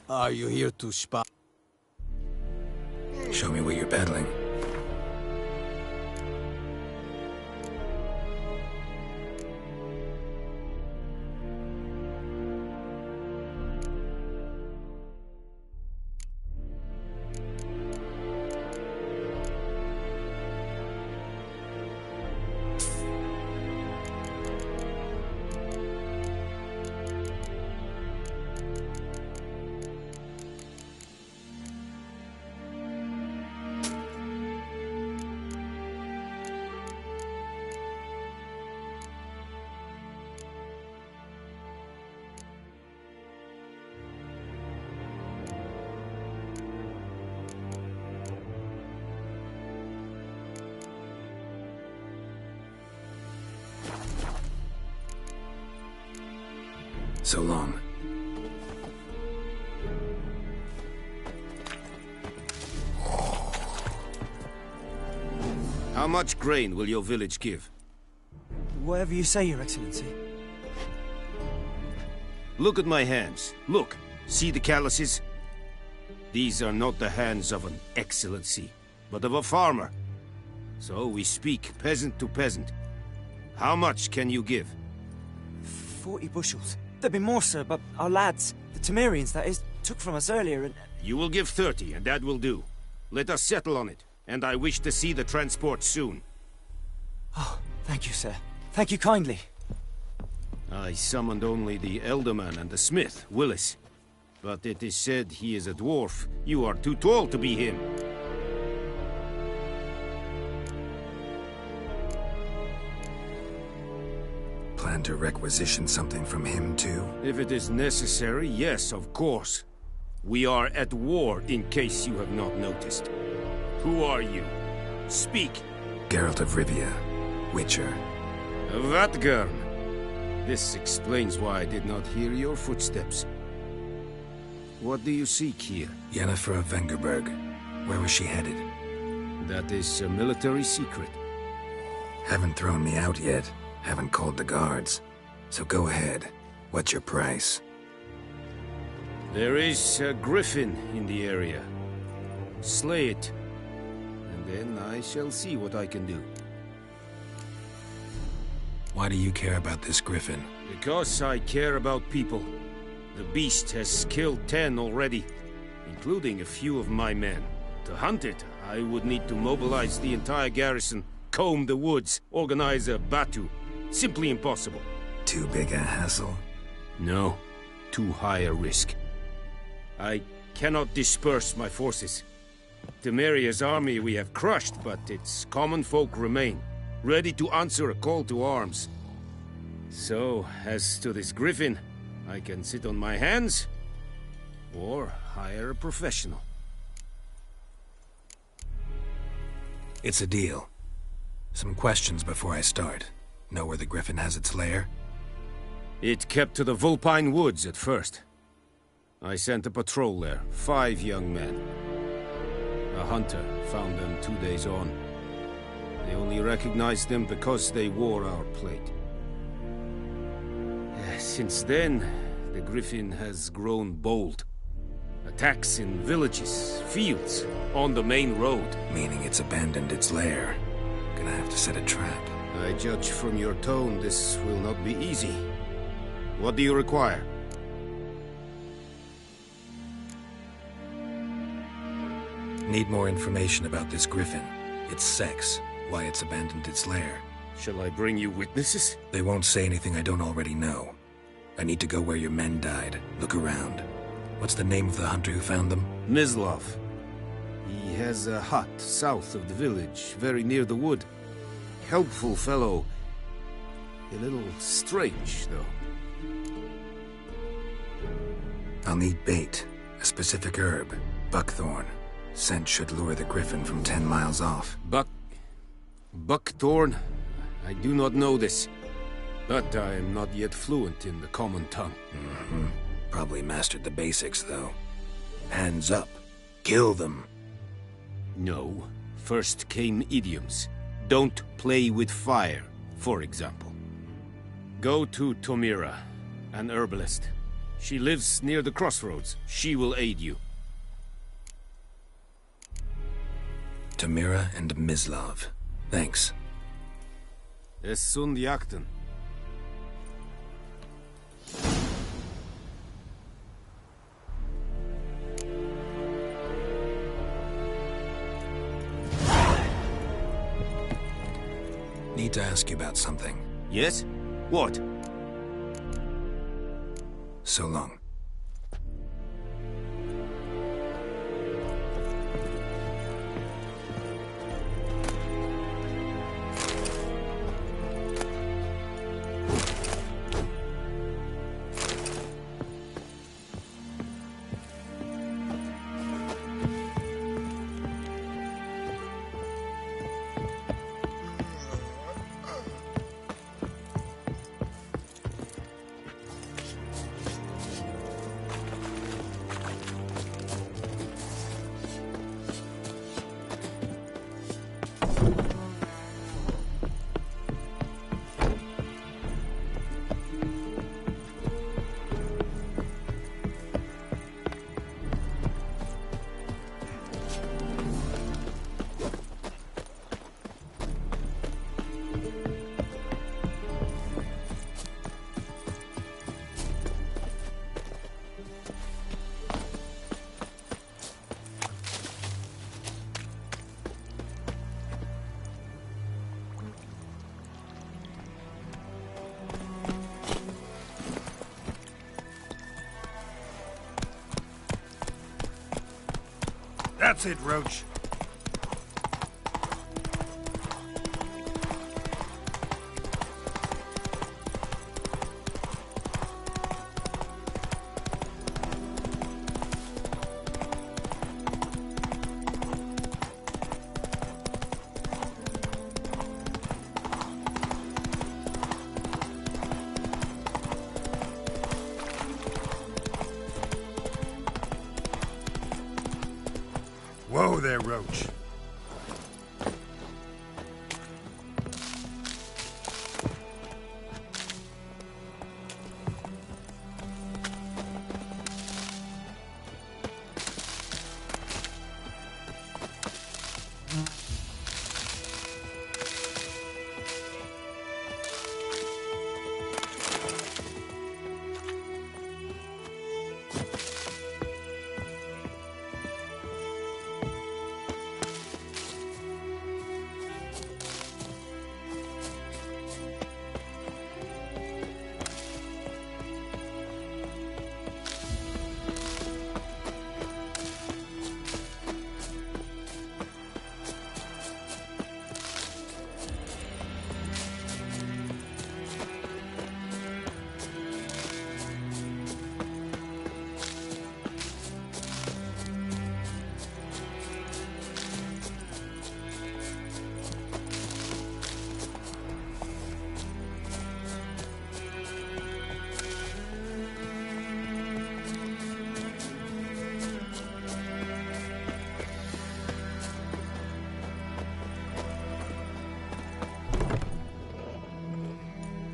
Are you here to spy? Show me what you're peddling. So long. How much grain will your village give? Whatever you say, Your Excellency. Look at my hands. Look. See the calluses? These are not the hands of an excellency, but of a farmer. So we speak peasant to peasant. How much can you give? 40 bushels. There'd be more, sir, but our lads, the Temerians, that is, took from us earlier and... You will give 30, and that will do. Let us settle on it, and I wish to see the transport soon. Oh, thank you, sir. Thank you kindly. I summoned only the Elderman and the smith, Willis. But it is said he is a dwarf. You are too tall to be him. Plan to requisition something from him, too? If it is necessary, yes, of course. We are at war, in case you have not noticed. Who are you? Speak. Geralt of Rivia, Witcher. Vatgarn. This explains why I did not hear your footsteps. What do you seek here? Yennefer of Vengerberg. Where was she headed? That is a military secret. Haven't thrown me out yet. Haven't called the guards. So go ahead. What's your price? There is a griffin in the area. Slay it. And then I shall see what I can do. Why do you care about this griffin? Because I care about people. The beast has killed 10 already, including a few of my men. To hunt it, I would need to mobilize the entire garrison, comb the woods, organize a batu. Simply impossible. Too big a hassle? No. Too high a risk. I cannot disperse my forces. Temeria's army we have crushed, but its common folk remain, ready to answer a call to arms. So, as to this griffin, I can sit on my hands, or hire a professional. It's a deal. Some questions before I start. Know where the griffin has its lair? It kept to the Vulpine Woods at first. I sent a patrol there, 5 young men. A hunter found them 2 days on. They only recognized them because they wore our plate. Since then, the griffin has grown bold. Attacks in villages, fields, on the main road. Meaning it's abandoned its lair. Gonna have to set a trap. I judge from your tone this will not be easy. What do you require? Need more information about this griffin. Its sex, why it's abandoned its lair. Shall I bring you witnesses? They won't say anything I don't already know. I need to go where your men died. Look around. What's the name of the hunter who found them? Mislav. He has a hut south of the village, very near the wood. Helpful fellow. A little strange, though. I'll need bait. A specific herb. Buckthorn. Scent should lure the griffin from 10 miles off. Buckthorn? I do not know this. But I am not yet fluent in the common tongue. Mm-hmm. Probably mastered the basics, though. Hands up. Kill them. No. First came idioms. Don't play with fire, for example. Go to Tomira, an herbalist. She lives near the crossroads. She will aid you. Tomira and Mislav. Thanks. Es sunt jakten. Need to ask you about something. Yes? What? So long. That's it, Roach. Whoa there, Roach.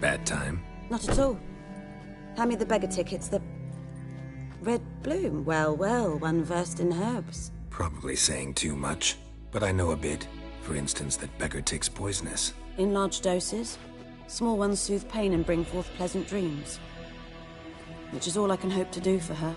Bad time? Not at all. Hand me the beggar tickets, the... Red Bloom. Well, well, one versed in herbs. Probably saying too much, but I know a bit. For instance, that beggar tick's poisonous. In large doses. Small ones soothe pain and bring forth pleasant dreams. Which is all I can hope to do for her.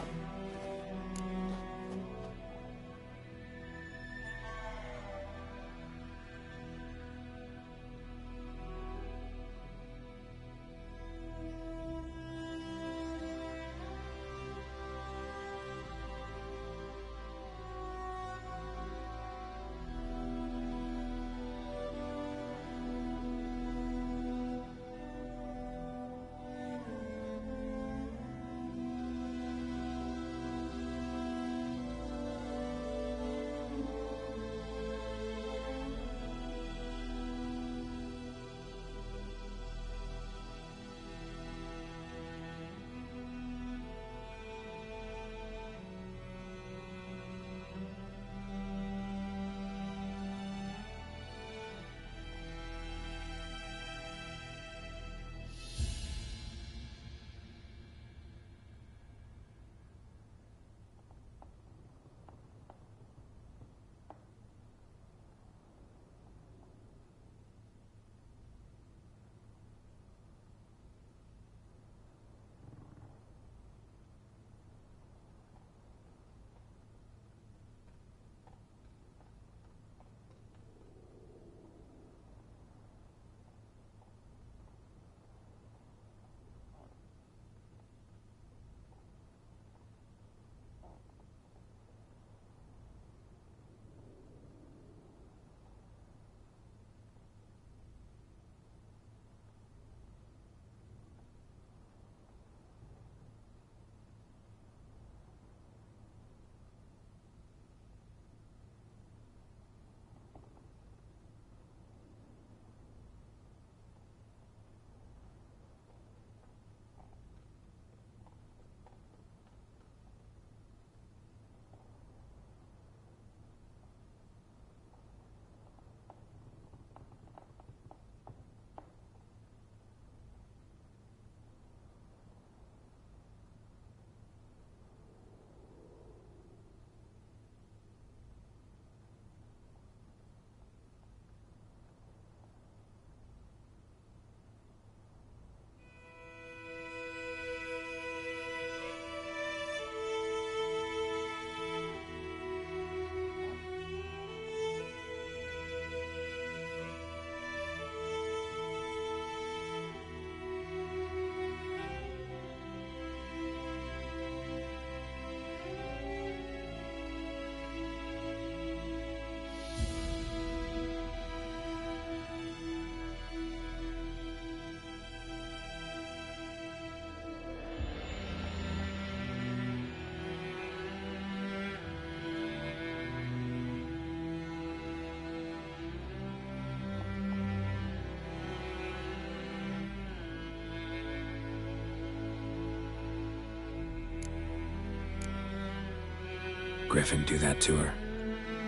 Griffin do that to her?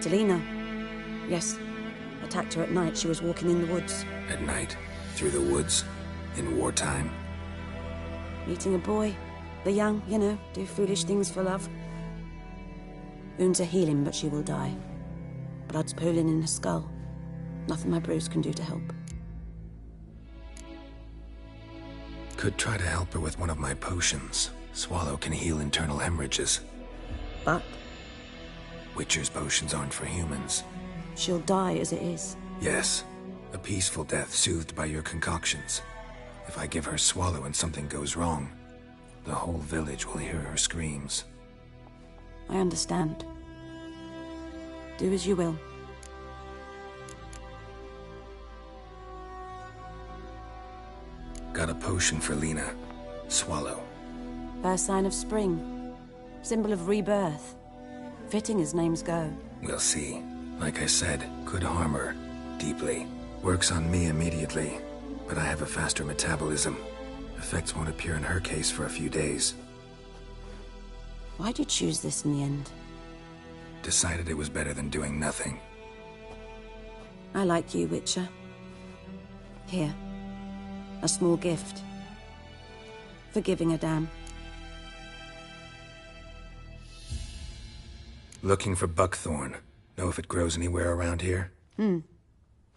Delina. Yes. Attacked her at night. She was walking in the woods. At night? Through the woods? In wartime? Meeting a boy. The young, you know, do foolish things for love. Wounds are healing, but she will die. Blood's pooling in her skull. Nothing my brews can do to help. Could try to help her with one of my potions. Swallow can heal internal hemorrhages. But? Witcher's potions aren't for humans. She'll die as it is. Yes. A peaceful death soothed by your concoctions. If I give her Swallow and something goes wrong, the whole village will hear her screams. I understand. Do as you will. Got a potion for Lena. Swallow. First sign of spring. Symbol of rebirth. Fitting as names go. We'll see. Like I said, could harm her. Deeply. Works on me immediately, but I have a faster metabolism. Effects won't appear in her case for a few days. Why'd you choose this in the end? Decided it was better than doing nothing. I like you, Witcher. Here. A small gift. For giving a damn. Looking for buckthorn. Know if it grows anywhere around here?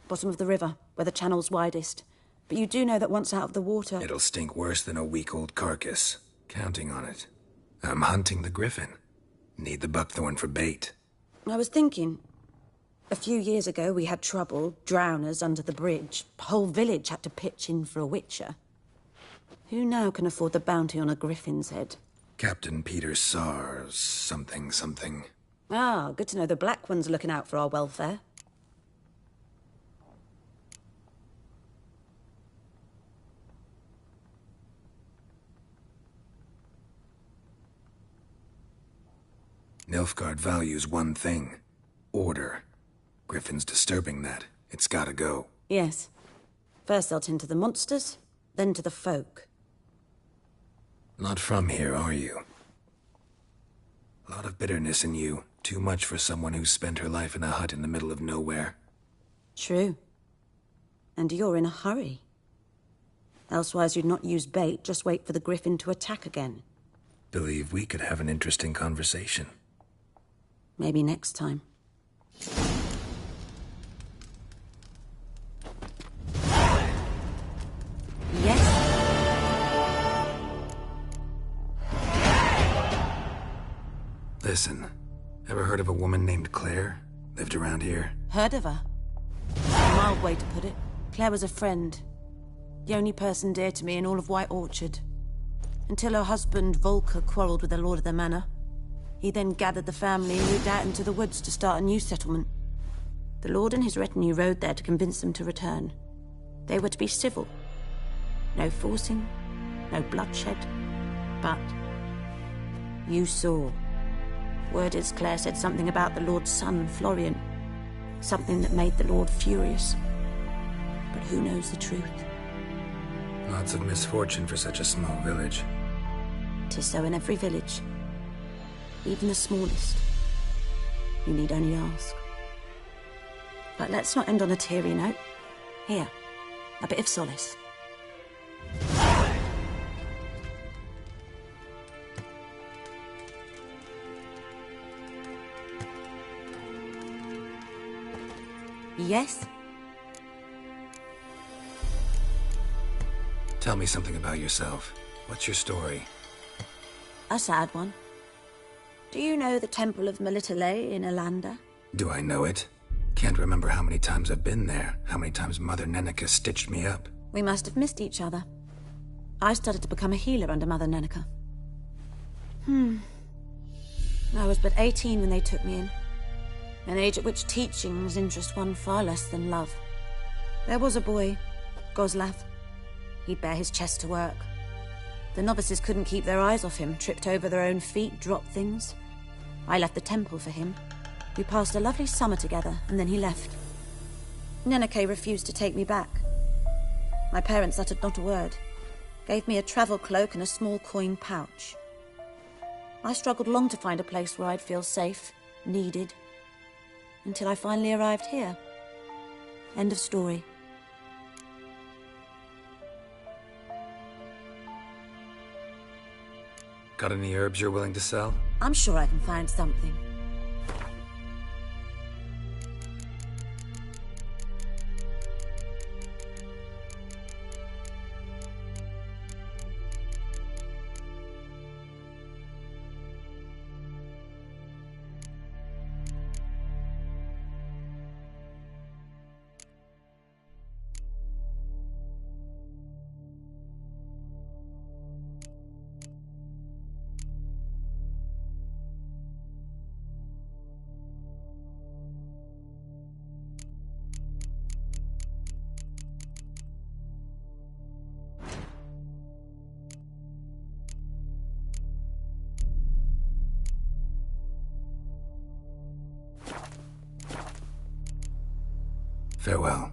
Bottom of the river, where the channel's widest. But you do know that once out of the water... It'll stink worse than a week-old carcass. Counting on it. I'm hunting the griffin. Need the buckthorn for bait. I was thinking... A few years ago, we had trouble, drowners under the bridge. The whole village had to pitch in for a witcher. Who now can afford the bounty on a griffin's head? Captain Peter Sars, something. Ah, good to know the Black One's looking out for our welfare. Nilfgaard values one thing. Order. Griffin's disturbing that. It's gotta go. Yes. First they'll tend to the monsters, then to the folk. Not from here, are you? A lot of bitterness in you. Too much for someone who's spent her life in a hut in the middle of nowhere. True. And you're in a hurry. Elsewise you'd not use bait, just wait for the griffin to attack again. Believe we could have an interesting conversation. Maybe next time. Listen, ever heard of a woman named Claire? Lived around here? Heard of her? A mild way to put it. Claire was a friend. The only person dear to me in all of White Orchard. Until her husband, Volker, quarreled with the lord of the manor. He then gathered the family and moved out into the woods to start a new settlement. The lord and his retinue rode there to convince them to return. They were to be civil. No forcing, no bloodshed. But you saw. Word is Claire said something about the lord's son, Florian. Something that made the lord furious. But who knows the truth? Lots of misfortune for such a small village. 'Tis so in every village. Even the smallest. You need only ask. But let's not end on a teary note. Here, a bit of solace. Yes? Tell me something about yourself. What's your story? A sad one. Do you know the Temple of Melitele in Alanda? Do I know it? Can't remember how many times I've been there, how many times Mother Neneka stitched me up. We must have missed each other. I started to become a healer under Mother Neneka. I was but 18 when they took me in. An age at which teachings interest one far less than love. There was a boy, Goslav. He'd bare his chest to work. The novices couldn't keep their eyes off him, tripped over their own feet, dropped things. I left the temple for him. We passed a lovely summer together, and then he left. Neneke refused to take me back. My parents uttered not a word. Gave me a travel cloak and a small coin pouch. I struggled long to find a place where I'd feel safe. needed. Until I finally arrived here. End of story. Got any herbs you're willing to sell? I'm sure I can find something. Farewell.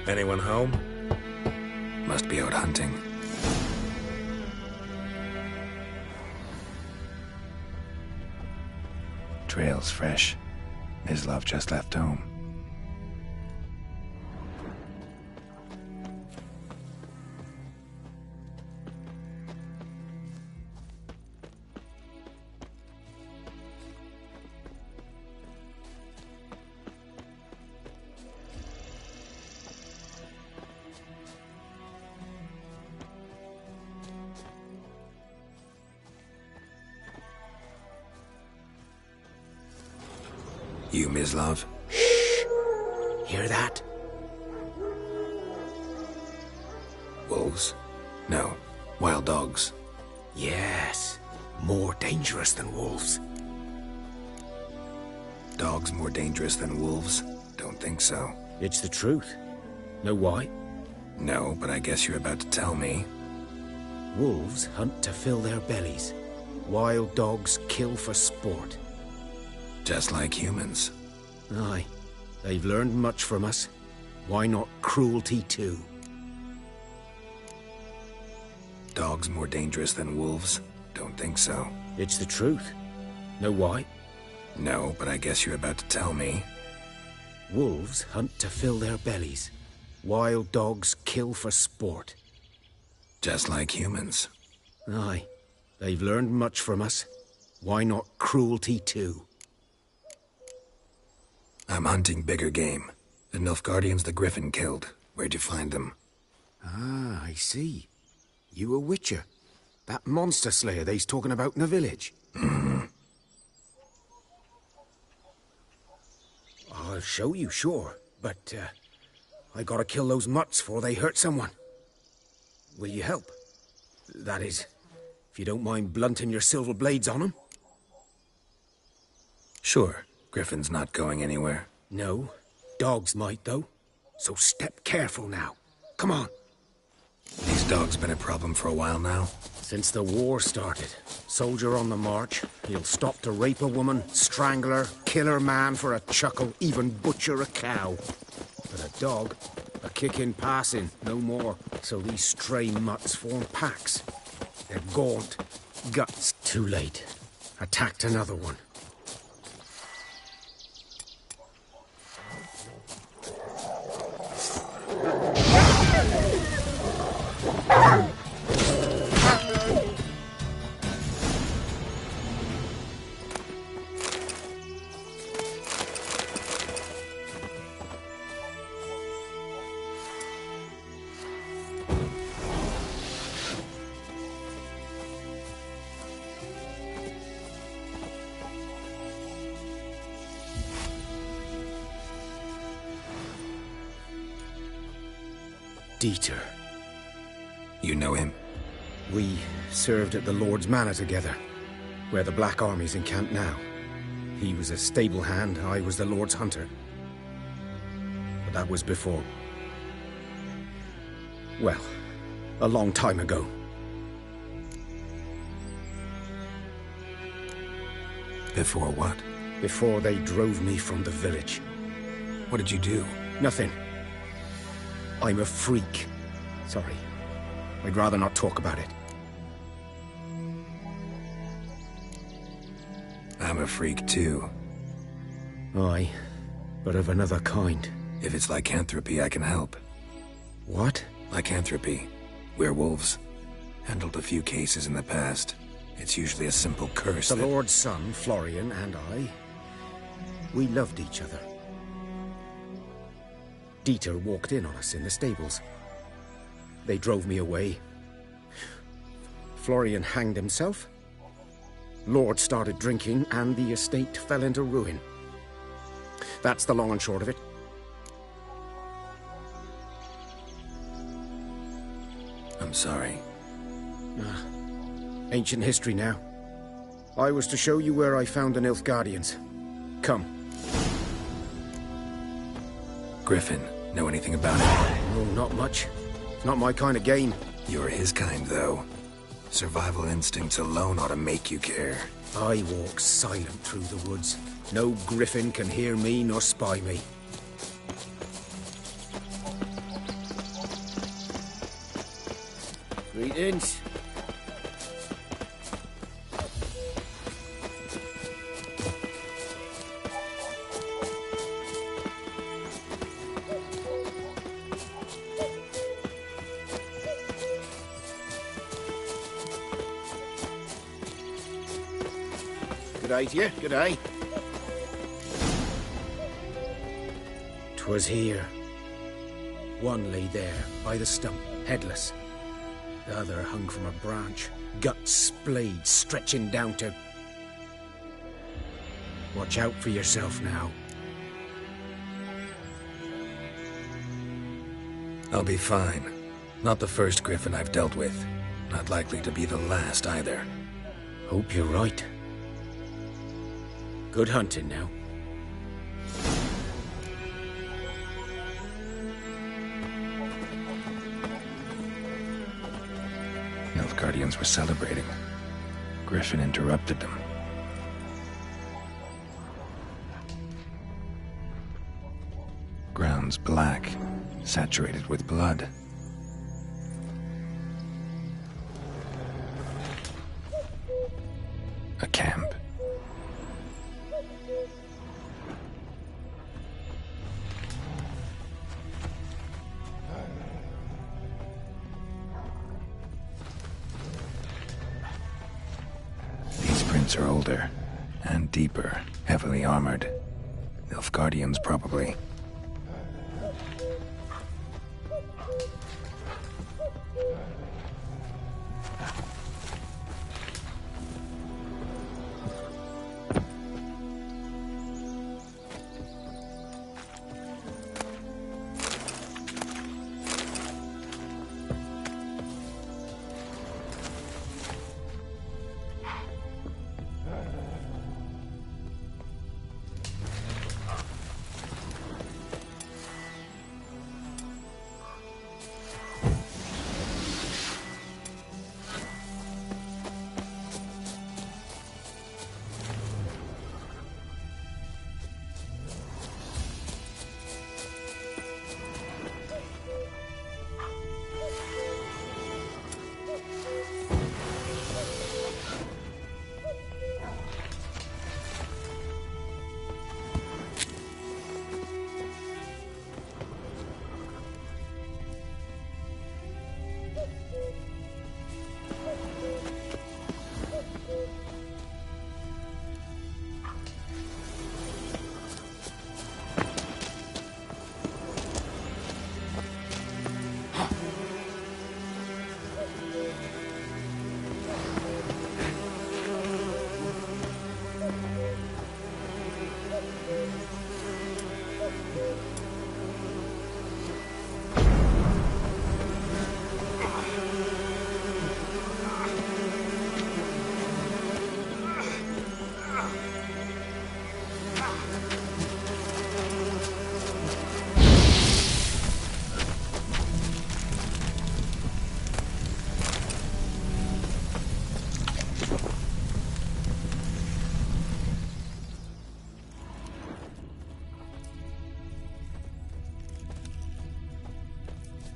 Anyone home? Must be out hunting. Trail's fresh. Mislav just left home. You, Mislav? Hear that? Wolves? No. Wild dogs. Yes. More dangerous than wolves. Dogs more dangerous than wolves? Don't think so. It's the truth. Know why? No, but I guess you're about to tell me. Wolves hunt to fill their bellies. Wild dogs kill for sport. Just like humans. Aye. They've learned much from us. Why not cruelty too? Dogs more dangerous than wolves? Don't think so. It's the truth. Know why? No, but I guess you're about to tell me. Wolves hunt to fill their bellies. Wild dogs kill for sport. Just like humans. Aye. They've learned much from us. Why not cruelty too? I'm hunting bigger game. The Nilfgaardians the Griffin killed. Where'd you find them? Ah, I see. You a witcher. That monster slayer they's talking about in the village. Mm-hmm. I'll show you, sure. But, I gotta kill those mutts before they hurt someone. Will you help? That is, if you don't mind blunting your silver blades on them. Sure. Griffin's not going anywhere. No. Dogs might, though. So step careful now. Come on. These dogs been a problem for a while now? Since the war started. Soldier on the march. He'll stop to rape a woman, strangle her, kill her man for a chuckle, even butcher a cow. But a dog, a kick in passing, no more. So these stray mutts form packs. They're gaunt. Guts. Too late. Attacked another one. Dieter. You know him? We served at the Lord's Manor together, where the Black Army's encamped now. He was a stable hand, I was the Lord's hunter. But that was before... well, a long time ago. Before what? Before they drove me from the village. What did you do? Nothing. I'm a freak. Sorry. I'd rather not talk about it. I'm a freak too. Aye, but of another kind. If it's lycanthropy, I can help. What? Lycanthropy. Werewolves. Handled a few cases in the past. It's usually a simple curse. The Lord's son, Florian, and I, we loved each other. Dieter walked in on us in the stables. They drove me away. Florian hanged himself. Lord started drinking, and the estate fell into ruin. That's the long and short of it. I'm sorry. Ancient history now. I was to show you where I found the Nilfgaardians. Come. Griffin, know anything about it? No, not much. It's not my kind of game. You're his kind, though. Survival instincts alone ought to make you care. I walk silent through the woods. No griffin can hear me nor spy me. Greetings. Good eye to you, good eye. 'Twas here. One lay there, by the stump, headless. The other hung from a branch, guts splayed, stretching down to... Watch out for yourself now. I'll be fine. Not the first griffin I've dealt with. Not likely to be the last either. Hope you're right. Good hunting now. Nilfgaardians were celebrating. Griffin interrupted them. Ground's black, saturated with blood. A camp. These prints are older and deeper, heavily armored. Nilfgaardians, probably.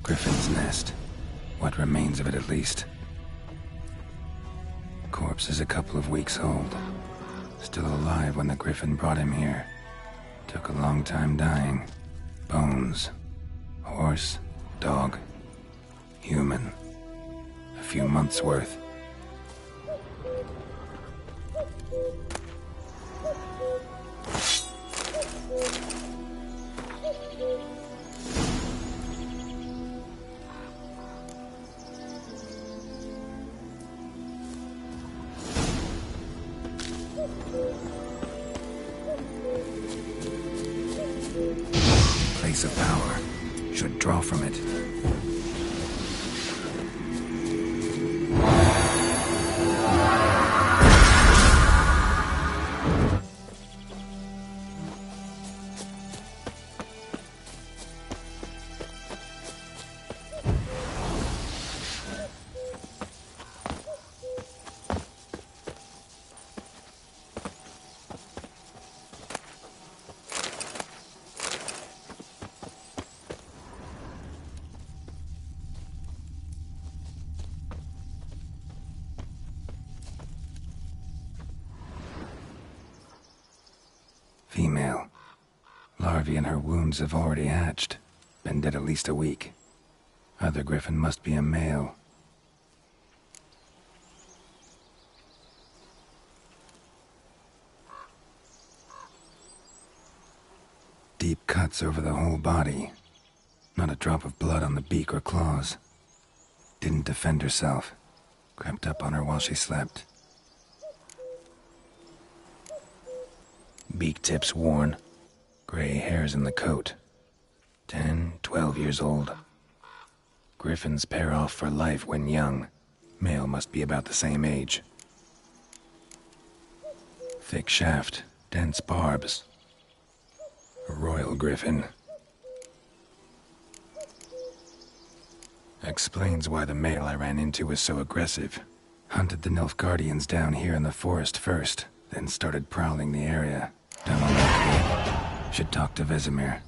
Griffin's nest. What remains of it, at least. Corpse is a couple of weeks old. Still alive when the Griffin brought him here. Took a long time dying. Bones. Horse. Dog. Human. A few months' worth. Place of power. Should draw from it. Female. Larvae in her wounds have already hatched. Been dead at least a week. Other griffin must be a male. Deep cuts over the whole body. Not a drop of blood on the beak or claws. Didn't defend herself. Crept up on her while she slept. Beak tips worn. Gray hairs in the coat. 10, 12 years old. Griffins pair off for life when young. Male must be about the same age. Thick shaft, dense barbs. A royal griffin. Explains why the male I ran into was so aggressive. Hunted the Nilfgaardians down here in the forest first, then started prowling the area. Done all I could. Should talk to Vesemir.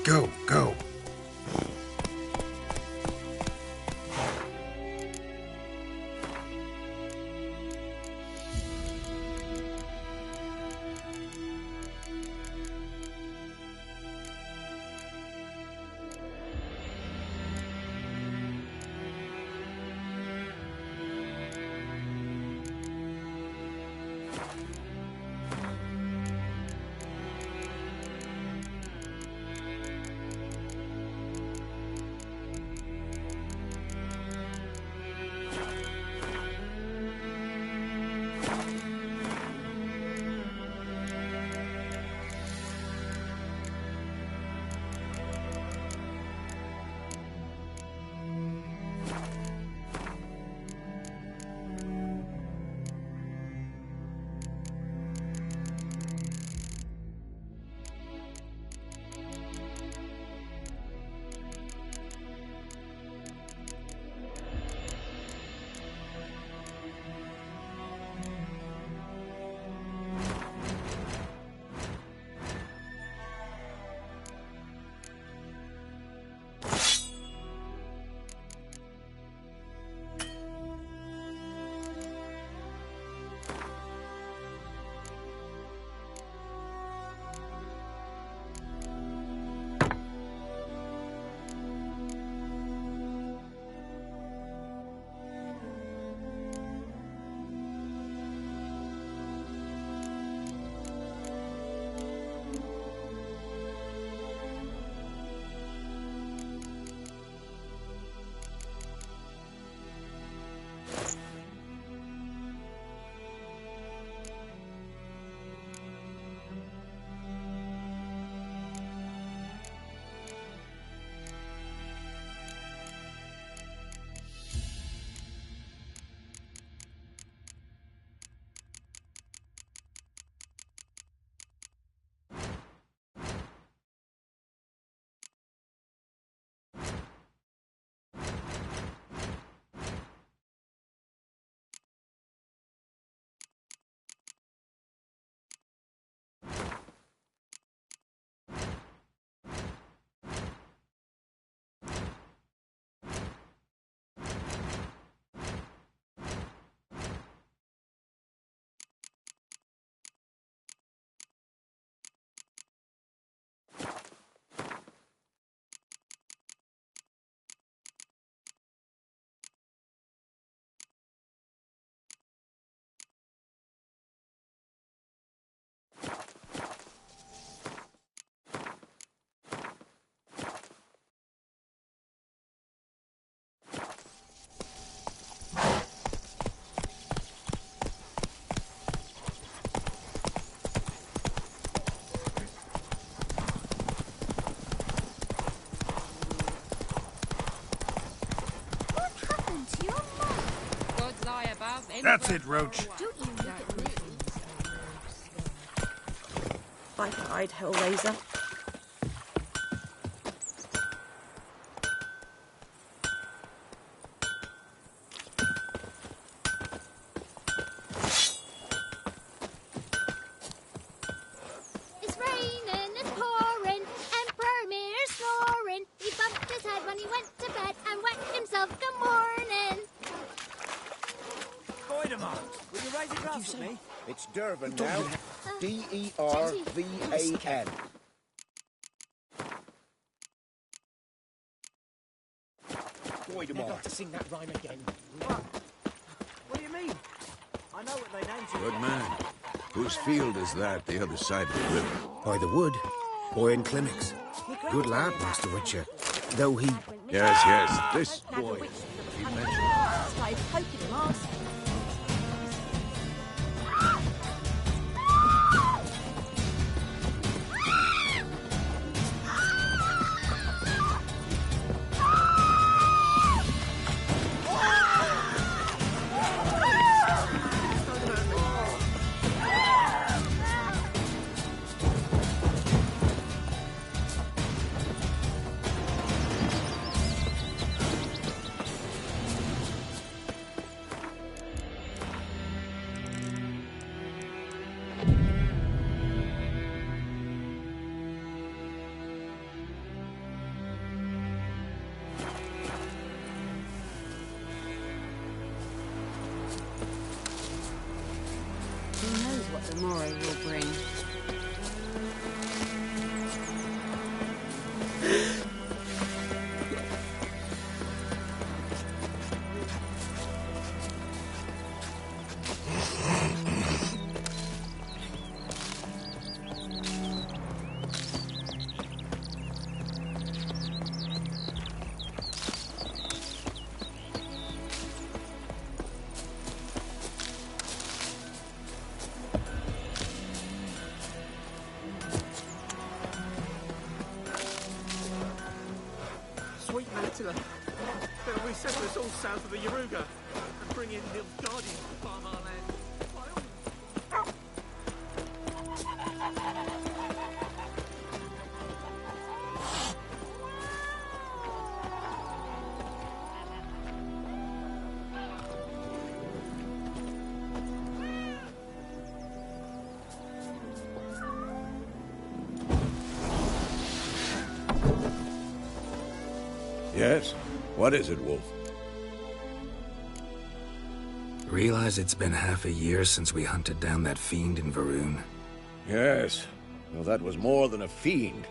Go, go. That's it, Roach. I died, Hellraiser. It's raining and pouring, Emperor Mirror snoring. He bumped his head when he went to bed and whacked himself good morning. Voidemort, will you raise a glass with me? It's Dervan now. D-E-R-V-A-N. Never got to sing that rhyme again. What do you mean? I know what they named you. Good man. Whose field is that, the other side of the river? By the wood. Boyan Clemix. Good lad, Master Witcher. Though he... Yes, this boy. You mentioned... Started poking him arse. Who knows what the morrow will bring? Sweet Mantua. They'll resettle us all south of the Yaruga and bring in Nilfgaardians to farm our land. Yes? What is it, Wolf? Realize it's been half a year since we hunted down that fiend in Varun? Yes. Well, that was more than a fiend.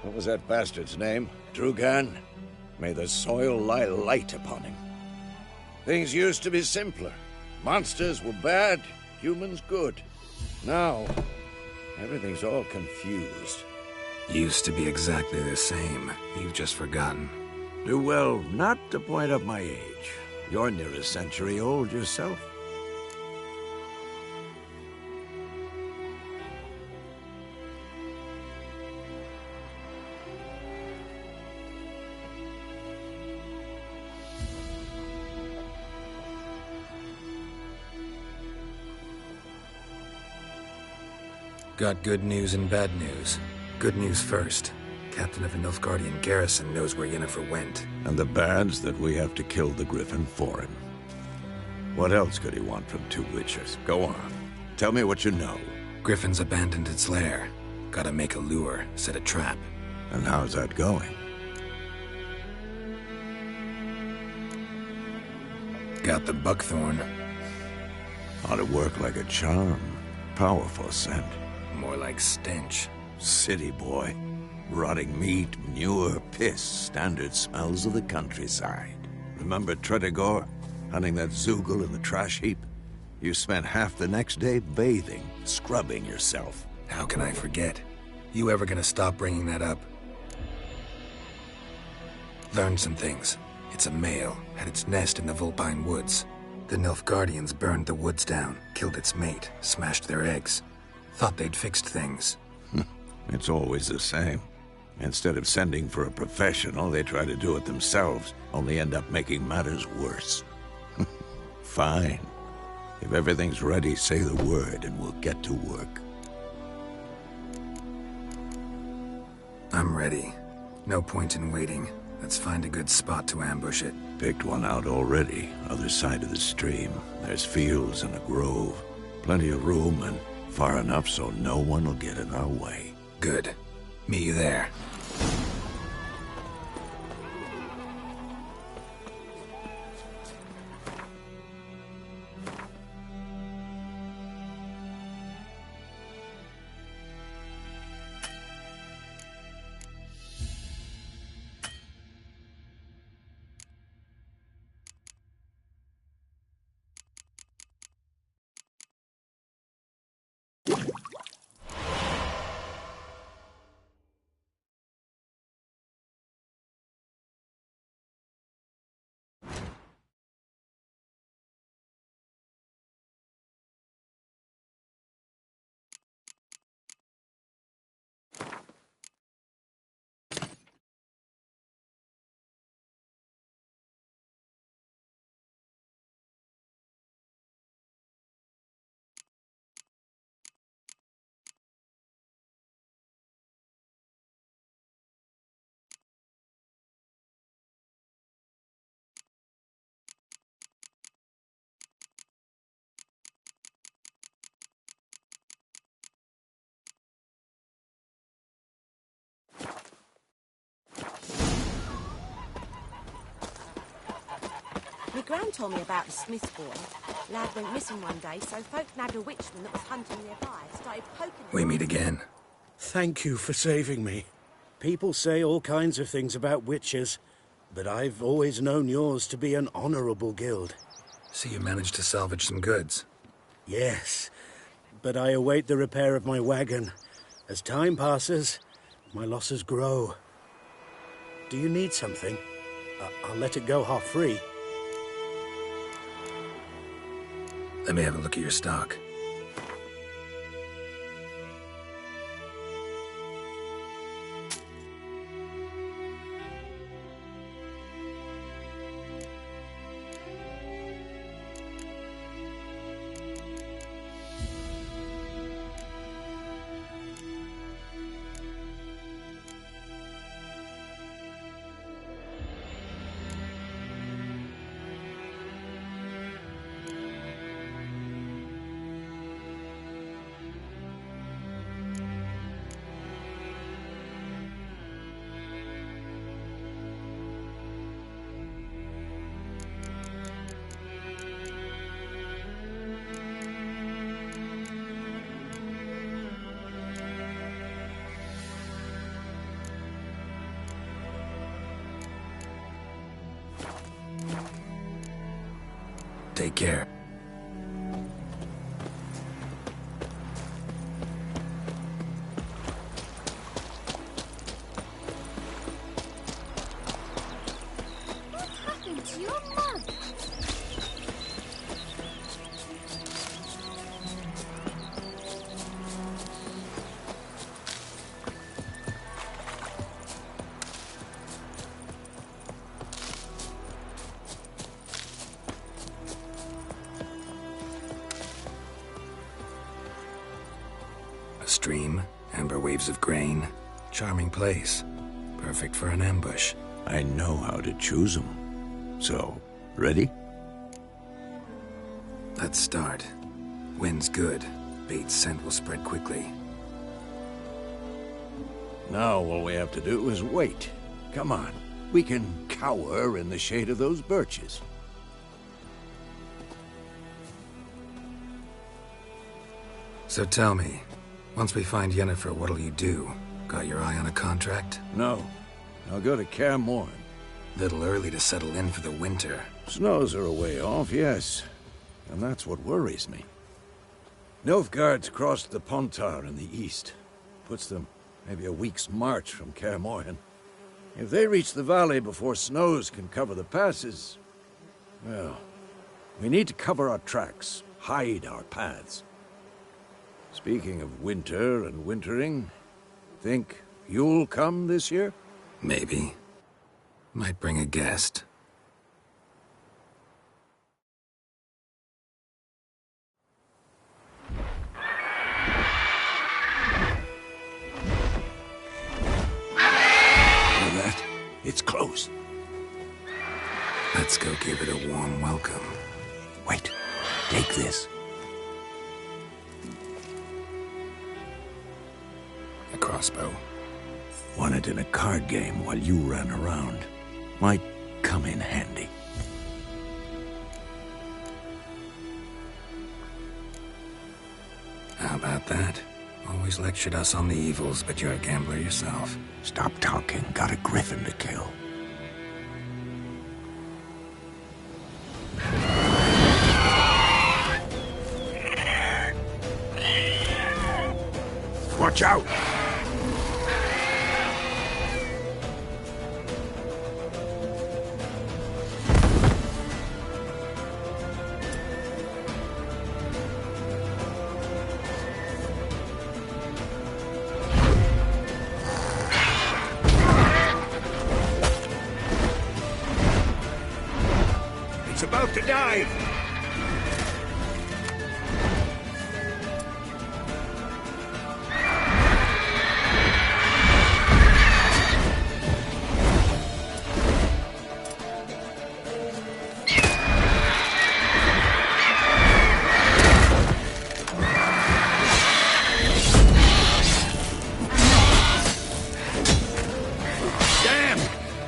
What was that bastard's name? Drugan? May the soil lie light upon him. Things used to be simpler. Monsters were bad, humans good. Now, everything's all confused. Used to be exactly the same. You've just forgotten. Do well not to point up my age. You're near a century old yourself. Got good news and bad news. Good news first. Captain of a Nilfgaardian garrison knows where Yennefer went. And the bad's that we have to kill the Griffin for him. What else could he want from two witchers? Go on. Tell me what you know. Griffin's abandoned its lair. Gotta make a lure, set a trap. And how's that going? Got the buckthorn. Ought to work like a charm. Powerful scent. More like stench. City boy. Rotting meat, manure, piss, standard smells of the countryside. Remember Tretogor? Hunting that Zoogle in the trash heap? You spent half the next day bathing, scrubbing yourself. How can I forget? You ever gonna stop bringing that up? Learned some things. It's a male, had its nest in the Vulpine Woods. The Nilfgaardians burned the woods down, killed its mate, smashed their eggs. Thought they'd fixed things. It's always the same. Instead of sending for a professional, they try to do it themselves, only end up making matters worse. Fine. If everything's ready, say the word and we'll get to work. I'm ready. No point in waiting. Let's find a good spot to ambush it. Picked one out already, other side of the stream. There's fields and a grove. Plenty of room and far enough so no one will get in our way. Good. Meet you there. My gran told me about the Smith's boy. Lad went missing one day, so folk nabbed a witchman that was hunting nearby. Started poking him. We meet again. Thank you for saving me. People say all kinds of things about witches, but I've always known yours to be an honorable guild. So you managed to salvage some goods? Yes, but I await the repair of my wagon. As time passes, my losses grow. Do you need something? I'll let it go half-free. Let me have a look at your stock. Take care. What happened to your mug? A stream, amber waves of grain. Charming place. Perfect for an ambush. I know how to choose them. So, ready? Let's start. Wind's good. Bait's scent will spread quickly. Now all we have to do is wait. Come on. We can cower in the shade of those birches. So tell me, once we find Yennefer, what'll you do? Got your eye on a contract? No. I'll go to Kaer Morhen. Little early to settle in for the winter. Snows are a way off, yes. And that's what worries me. Nilfgaard's crossed the Pontar in the east. Puts them maybe a week's march from Kaer Morhen. If they reach the valley before snows can cover the passes, well, we need to cover our tracks, hide our paths. Speaking of winter and wintering, think you'll come this year? Maybe. Might bring a guest. It's close. Let's go give it a warm welcome. Wait. Take this. A crossbow. Won it in a card game while you ran around. Might come in handy. How about that? Always lectured us on the evils, but you're a gambler yourself. Stop talking. Got a griffin to kill. Watch out! It's about to dive!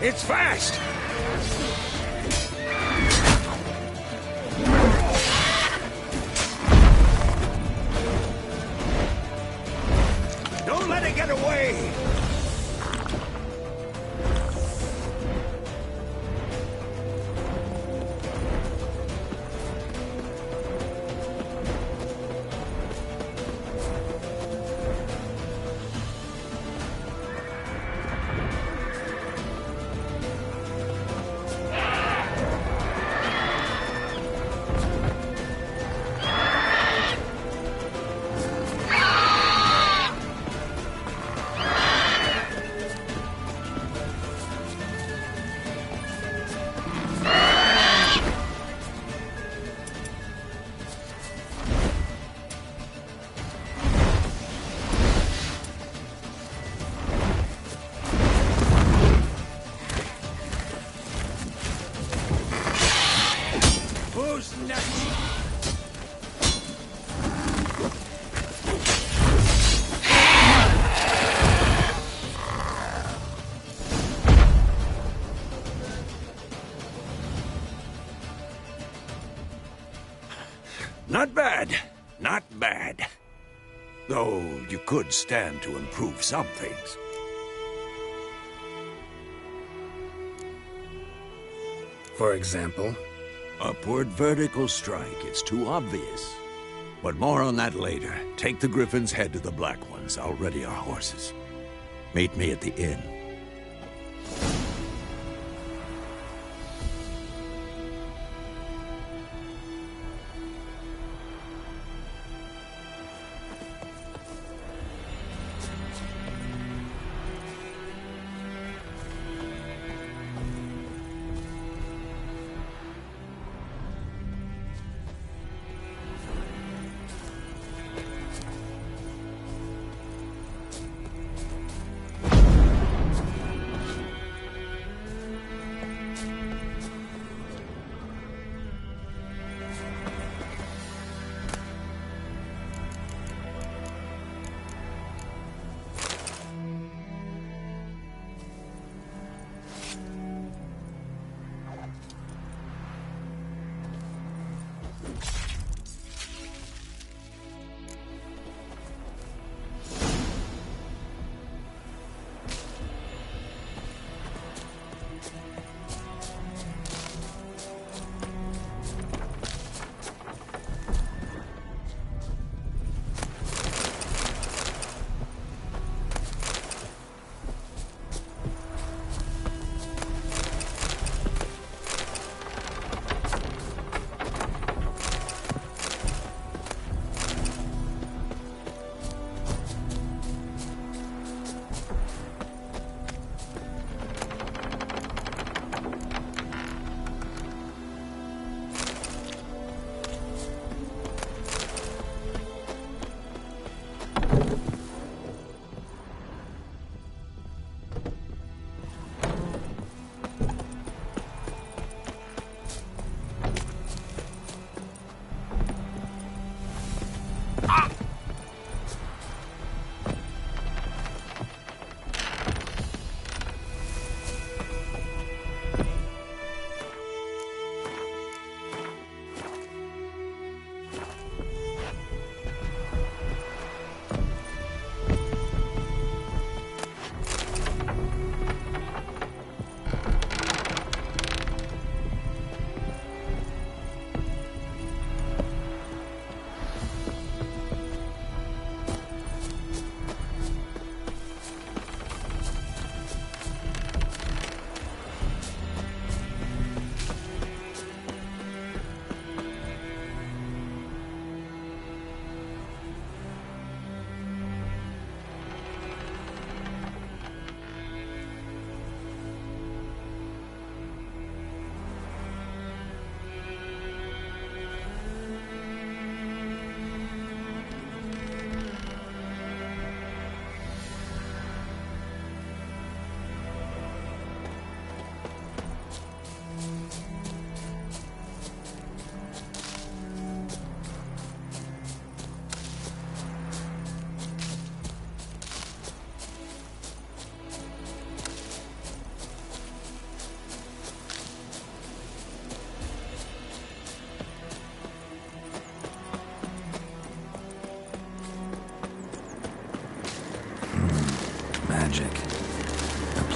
It's fast! Don't let it get away! Who's next? Not bad. Not bad. Though you could stand to improve some things. For example? Upward vertical strike. It's too obvious. But more on that later. Take the Griffin's head to the Black Ones. I'll ready our horses. Meet me at the inn.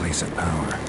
place of power.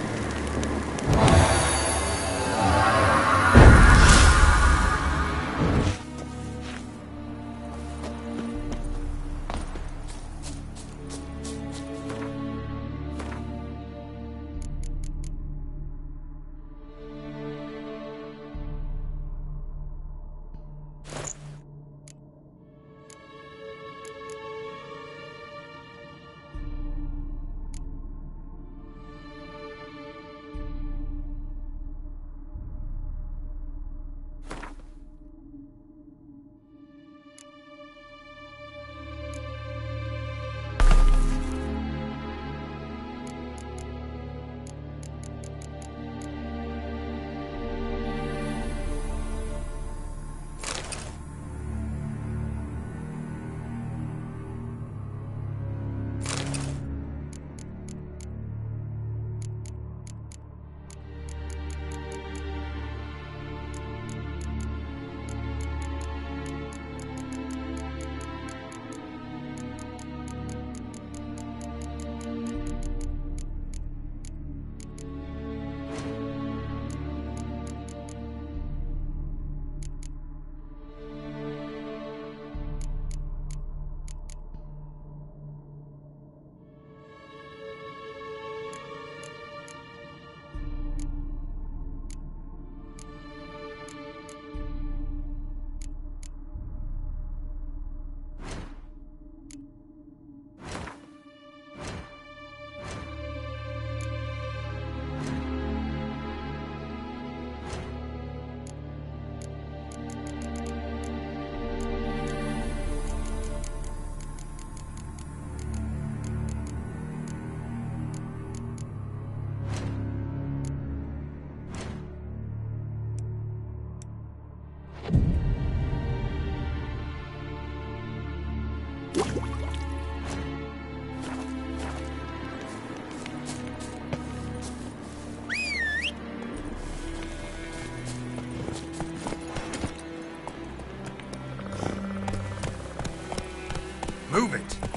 Move it!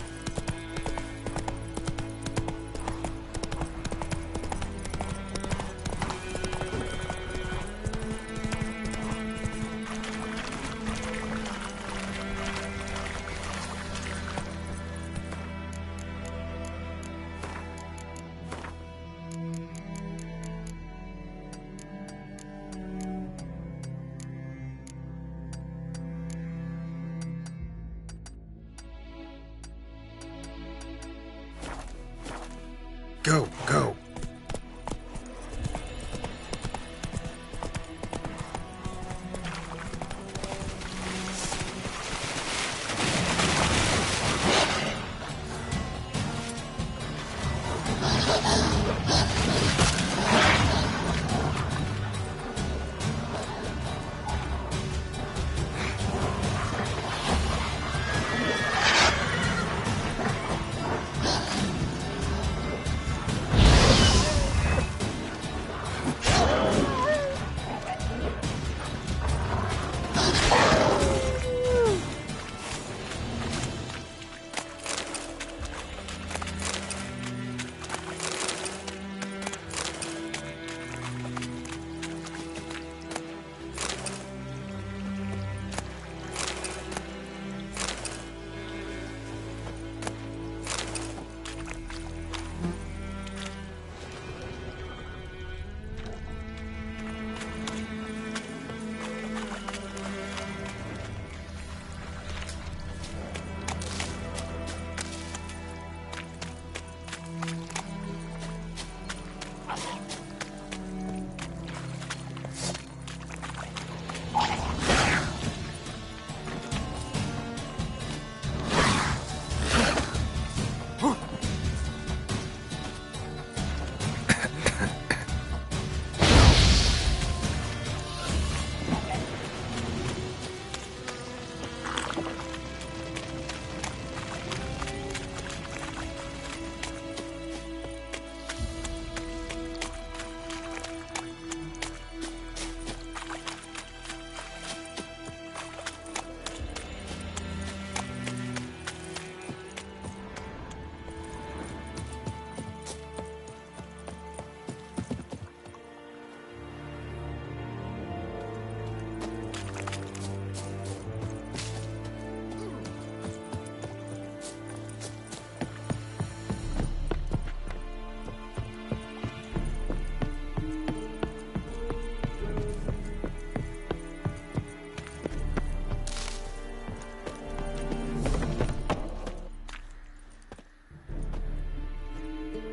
Go, go.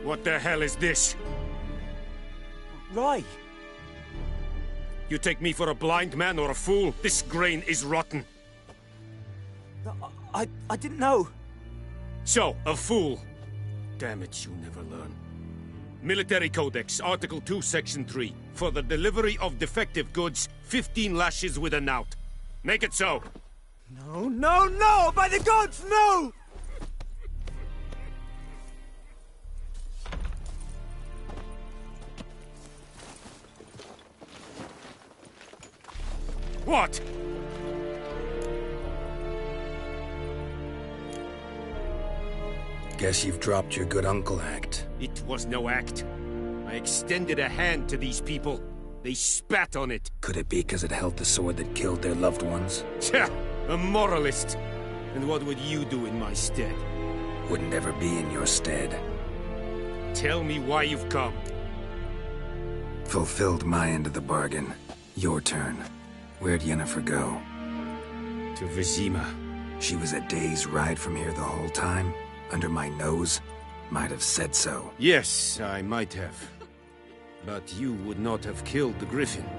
What the hell is this? Roy! You take me for a blind man or a fool? This grain is rotten. I didn't know. So, a fool. Damn it, you never learn. Military Codex, Article 2, Section 3. For the delivery of defective goods, 15 lashes with a knout. Make it so. No, no, no! By the gods, no! What? Guess you've dropped your good uncle act. It was no act. I extended a hand to these people. They spat on it. Could it be because it held the sword that killed their loved ones? Tja, a moralist. And what would you do in my stead? Wouldn't ever be in your stead. Tell me why you've come. Fulfilled my end of the bargain. Your turn. Where'd Yennefer go? To Vizima. She was a day's ride from here the whole time? Under my nose? Might have said so. Yes, I might have. But you would not have killed the Griffin.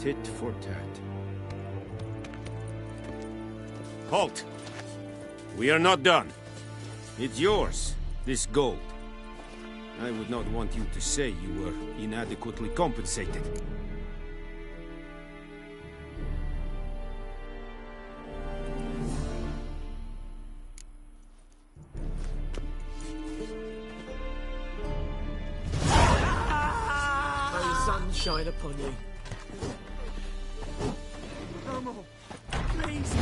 Tit for tat. Halt! We are not done. It's yours, this gold. I would not want you to say you were inadequately compensated. Shine upon you. No more. Please.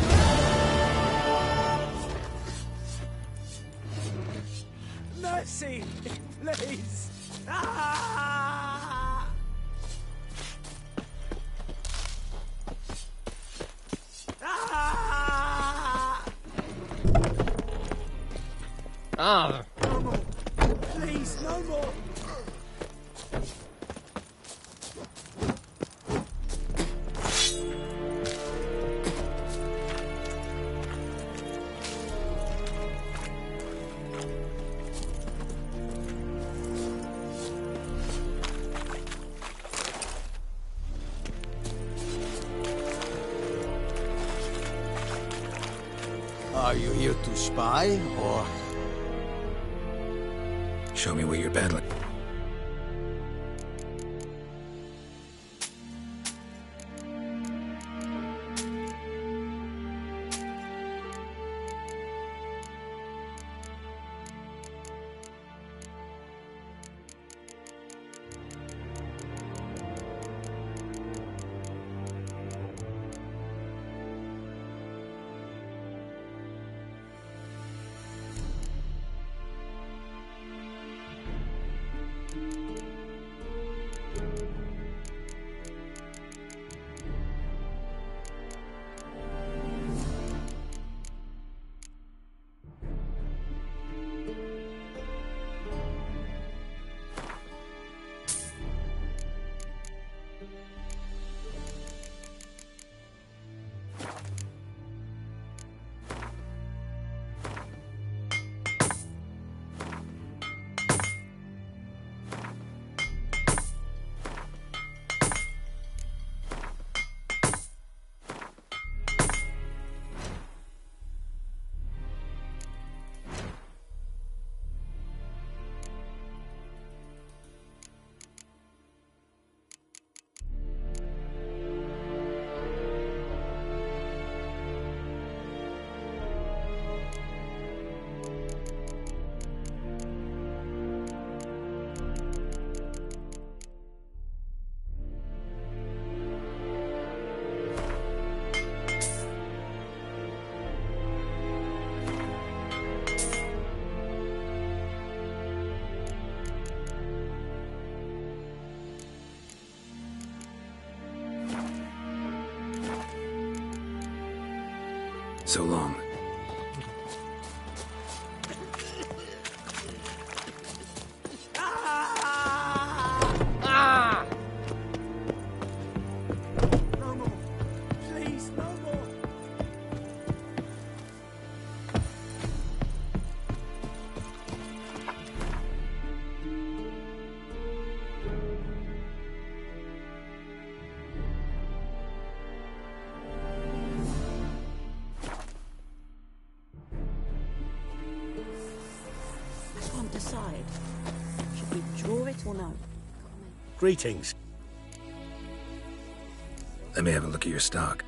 Mercy, please. Ah! Ah! Ah! No more. Please, no more. Are you here to spy, or...? Show me where you're battling. So long. Ah! No more. Please, no more. Or no? Greetings. Let me have a look at your stock.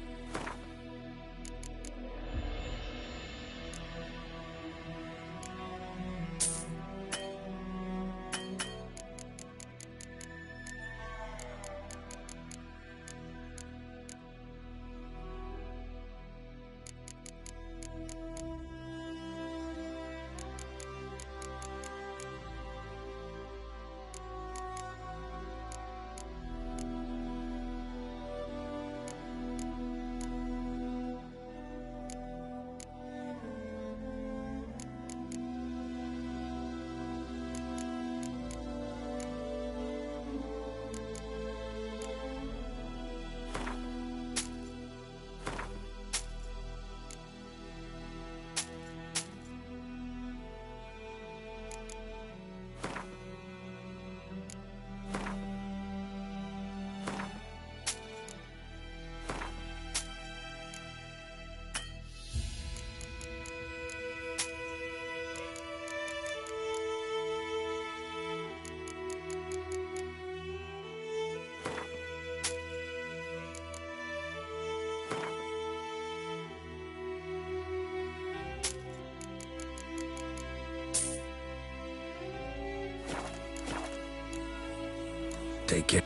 Take care.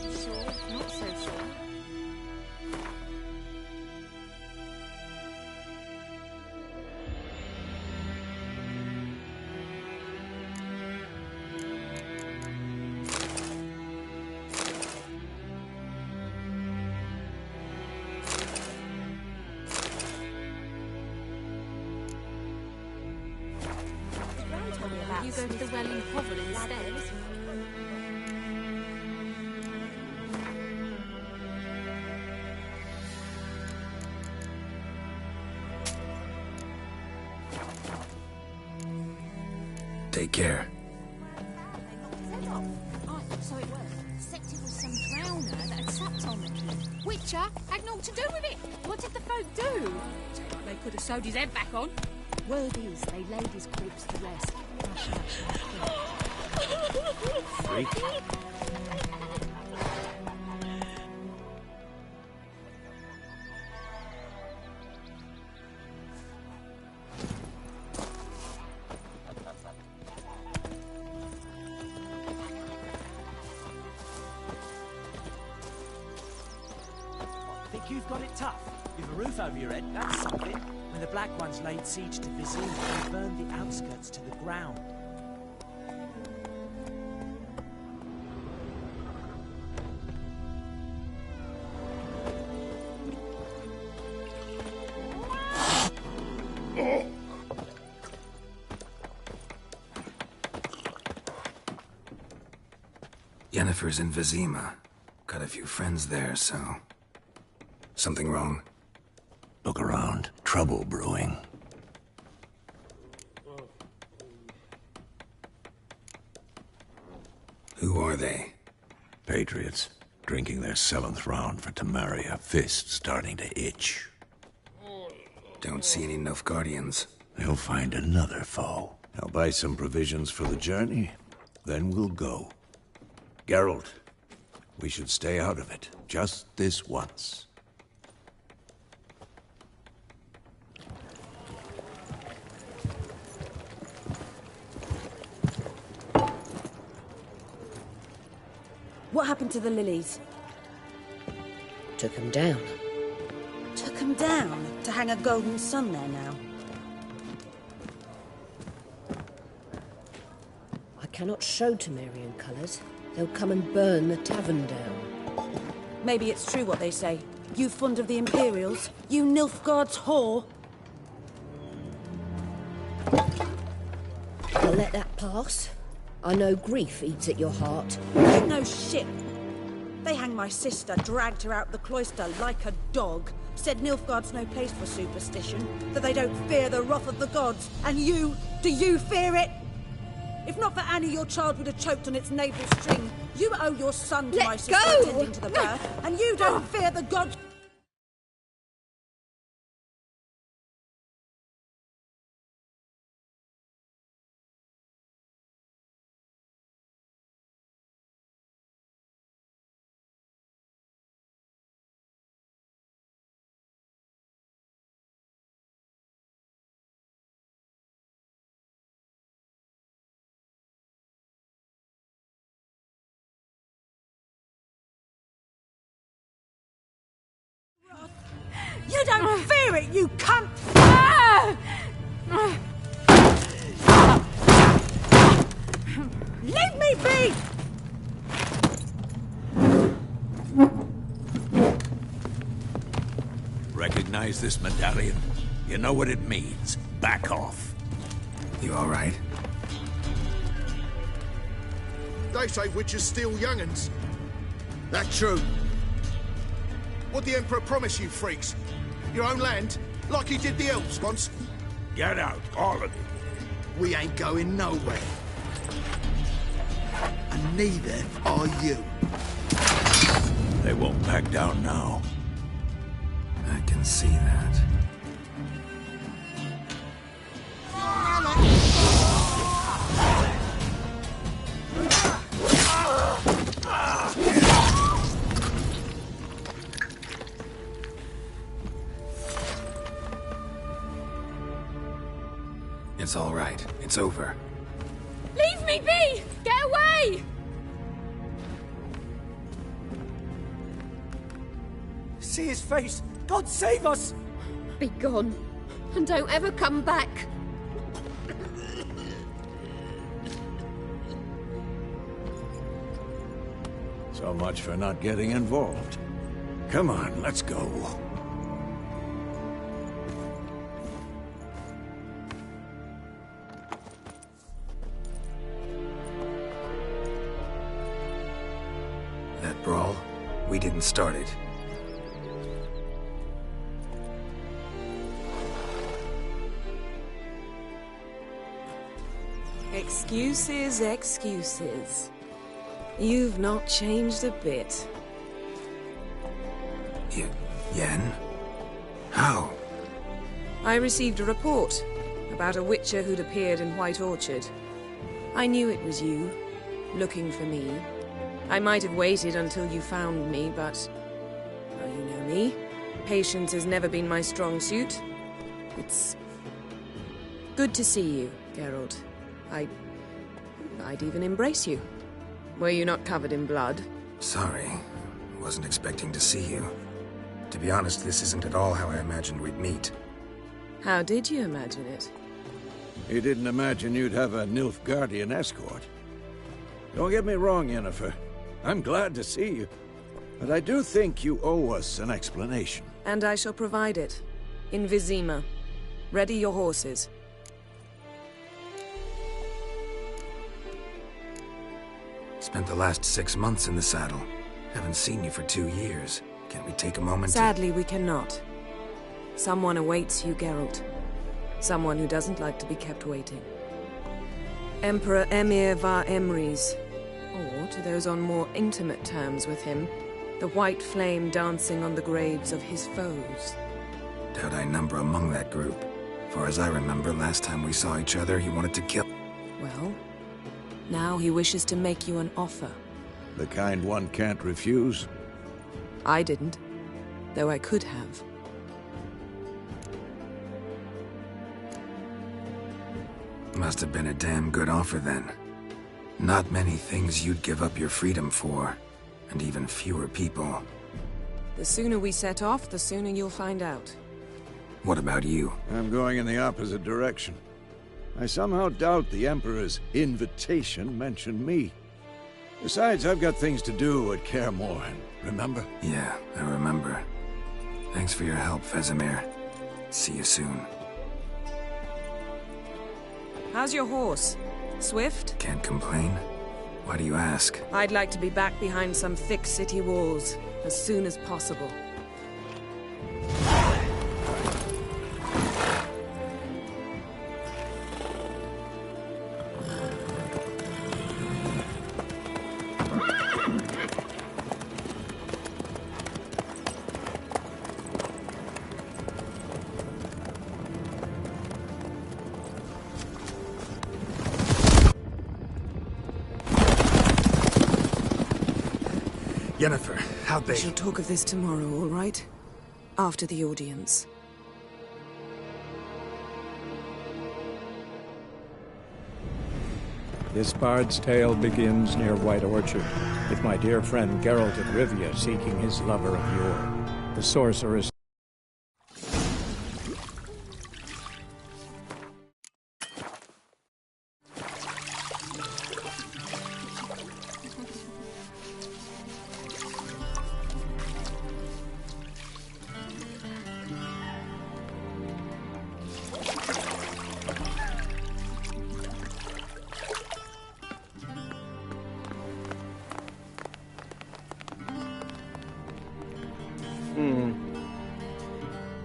Sure, not so sure. You go to the well in Hovel instead. Take care. Oh, so it was. Except it was some drowner that had sapped on the kid. Witcher had naught to do with it. What did the folk do? They could have sewed his head back on. Word is, they laid his corpse to rest. Freak. Think you've got it tough? You've a roof over your head, that's something. When the Black Ones laid siege to Vizima, they burned the outskirts to the ground. Yennefer's in Vizima. Got a few friends there, so... Something wrong? Look around. Trouble brewing. Who are they? Patriots. Drinking their 7th round for Temeria. Fist starting to itch. Don't see any Nilfgaardians. They'll find another foe. I'll buy some provisions for the journey. Then we'll go. Geralt, we should stay out of it. Just this once. What happened to the lilies? Took him down. Took him down to hang a golden sun there now. I cannot show Temerian colours. They'll come and burn the tavern down. Maybe it's true what they say. You fond of the Imperials? You Nilfgaard's whore? I'll let that pass. I know grief eats at your heart. You know shit. They hanged my sister, dragged her out the cloister like a dog. Said Nilfgaard's no place for superstition, that they don't fear the wrath of the gods. And you, do you fear it? If not for Annie, your child would have choked on its navel string. You owe your son to my sister attending to the birth, and you don't fear the gods. You don't fear it, you cunt! Leave me be! Recognize this medallion? You know what it means. Back off. You all right? They say witches steal young'uns. That true. What the Emperor promise you, freaks? Your own land? Like he did the elves once? Get out, all of you. We ain't going nowhere. And neither are you. They won't back down now. I can see that. It's all right. It's over. Leave me be! Get away! See his face! God save us! Be gone, and don't ever come back. So much for not getting involved. Come on, let's go. That brawl, we didn't start it. Excuses, excuses. You've not changed a bit. Yen? How? I received a report about a witcher who'd appeared in White Orchard. I knew it was you, looking for me. I might have waited until you found me, but... well, you know me. Patience has never been my strong suit. It's... good to see you, Geralt. I'd even embrace you. Were you not covered in blood? Sorry. Wasn't expecting to see you. To be honest, this isn't at all how I imagined we'd meet. How did you imagine it? You didn't imagine you'd have a Nilfgaardian escort. Don't get me wrong, Yennefer. I'm glad to see you. But I do think you owe us an explanation. And I shall provide it. In Vizima. Ready your horses. Spent the last 6 months in the saddle. Haven't seen you for 2 years. Can't we take a moment Sadly, we cannot. Someone awaits you, Geralt. Someone who doesn't like to be kept waiting. Emperor Emhyr var Emreis. Or, to those on more intimate terms with him, the white flame dancing on the graves of his foes. Doubt I number among that group. For as I remember, last time we saw each other, he wanted to kill... Well, now he wishes to make you an offer. The kind one can't refuse? I didn't, though I could have. Must have been a damn good offer then. Not many things you'd give up your freedom for, and even fewer people. The sooner we set off, the sooner you'll find out. What about you? I'm going in the opposite direction. I somehow doubt the Emperor's invitation mentioned me. Besides, I've got things to do at Kaer Morhen, remember? Yeah, I remember. Thanks for your help, Vesemir. See you soon. How's your horse? Swift? Can't complain. Why do you ask? I'd like to be back behind some thick city walls as soon as possible. Yennefer, how'd they... We shall talk of this tomorrow, all right? After the audience. This bard's tale begins near White Orchard, with my dear friend Geralt of Rivia seeking his lover of yore, the sorceress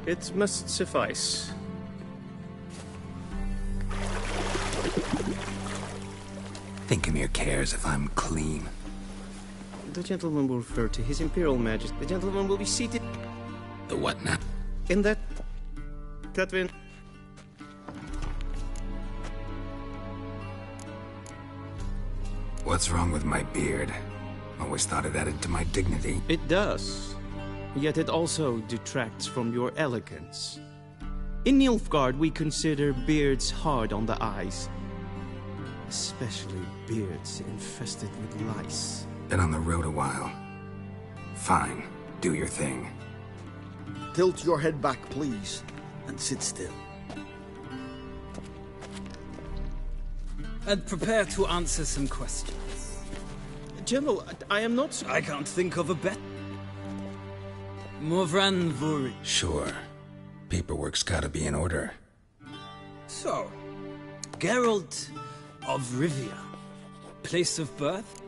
It must suffice. Thinkamere cares if I'm clean. The gentleman will refer to His Imperial Majesty. The gentleman will be seated... The what now? In that... Catwin. What's wrong with my beard? Always thought it added to my dignity. It does. Yet it also detracts from your elegance. In Nilfgaard, we consider beards hard on the eyes. Especially beards infested with lice. Been on the road a while. Fine. Do your thing. Tilt your head back, please, and sit still. And prepare to answer some questions. General, I am not... I can't think of a bet. Morvran Vuri. Sure. Paperwork's gotta be in order. So, Geralt of Rivia. Place of birth?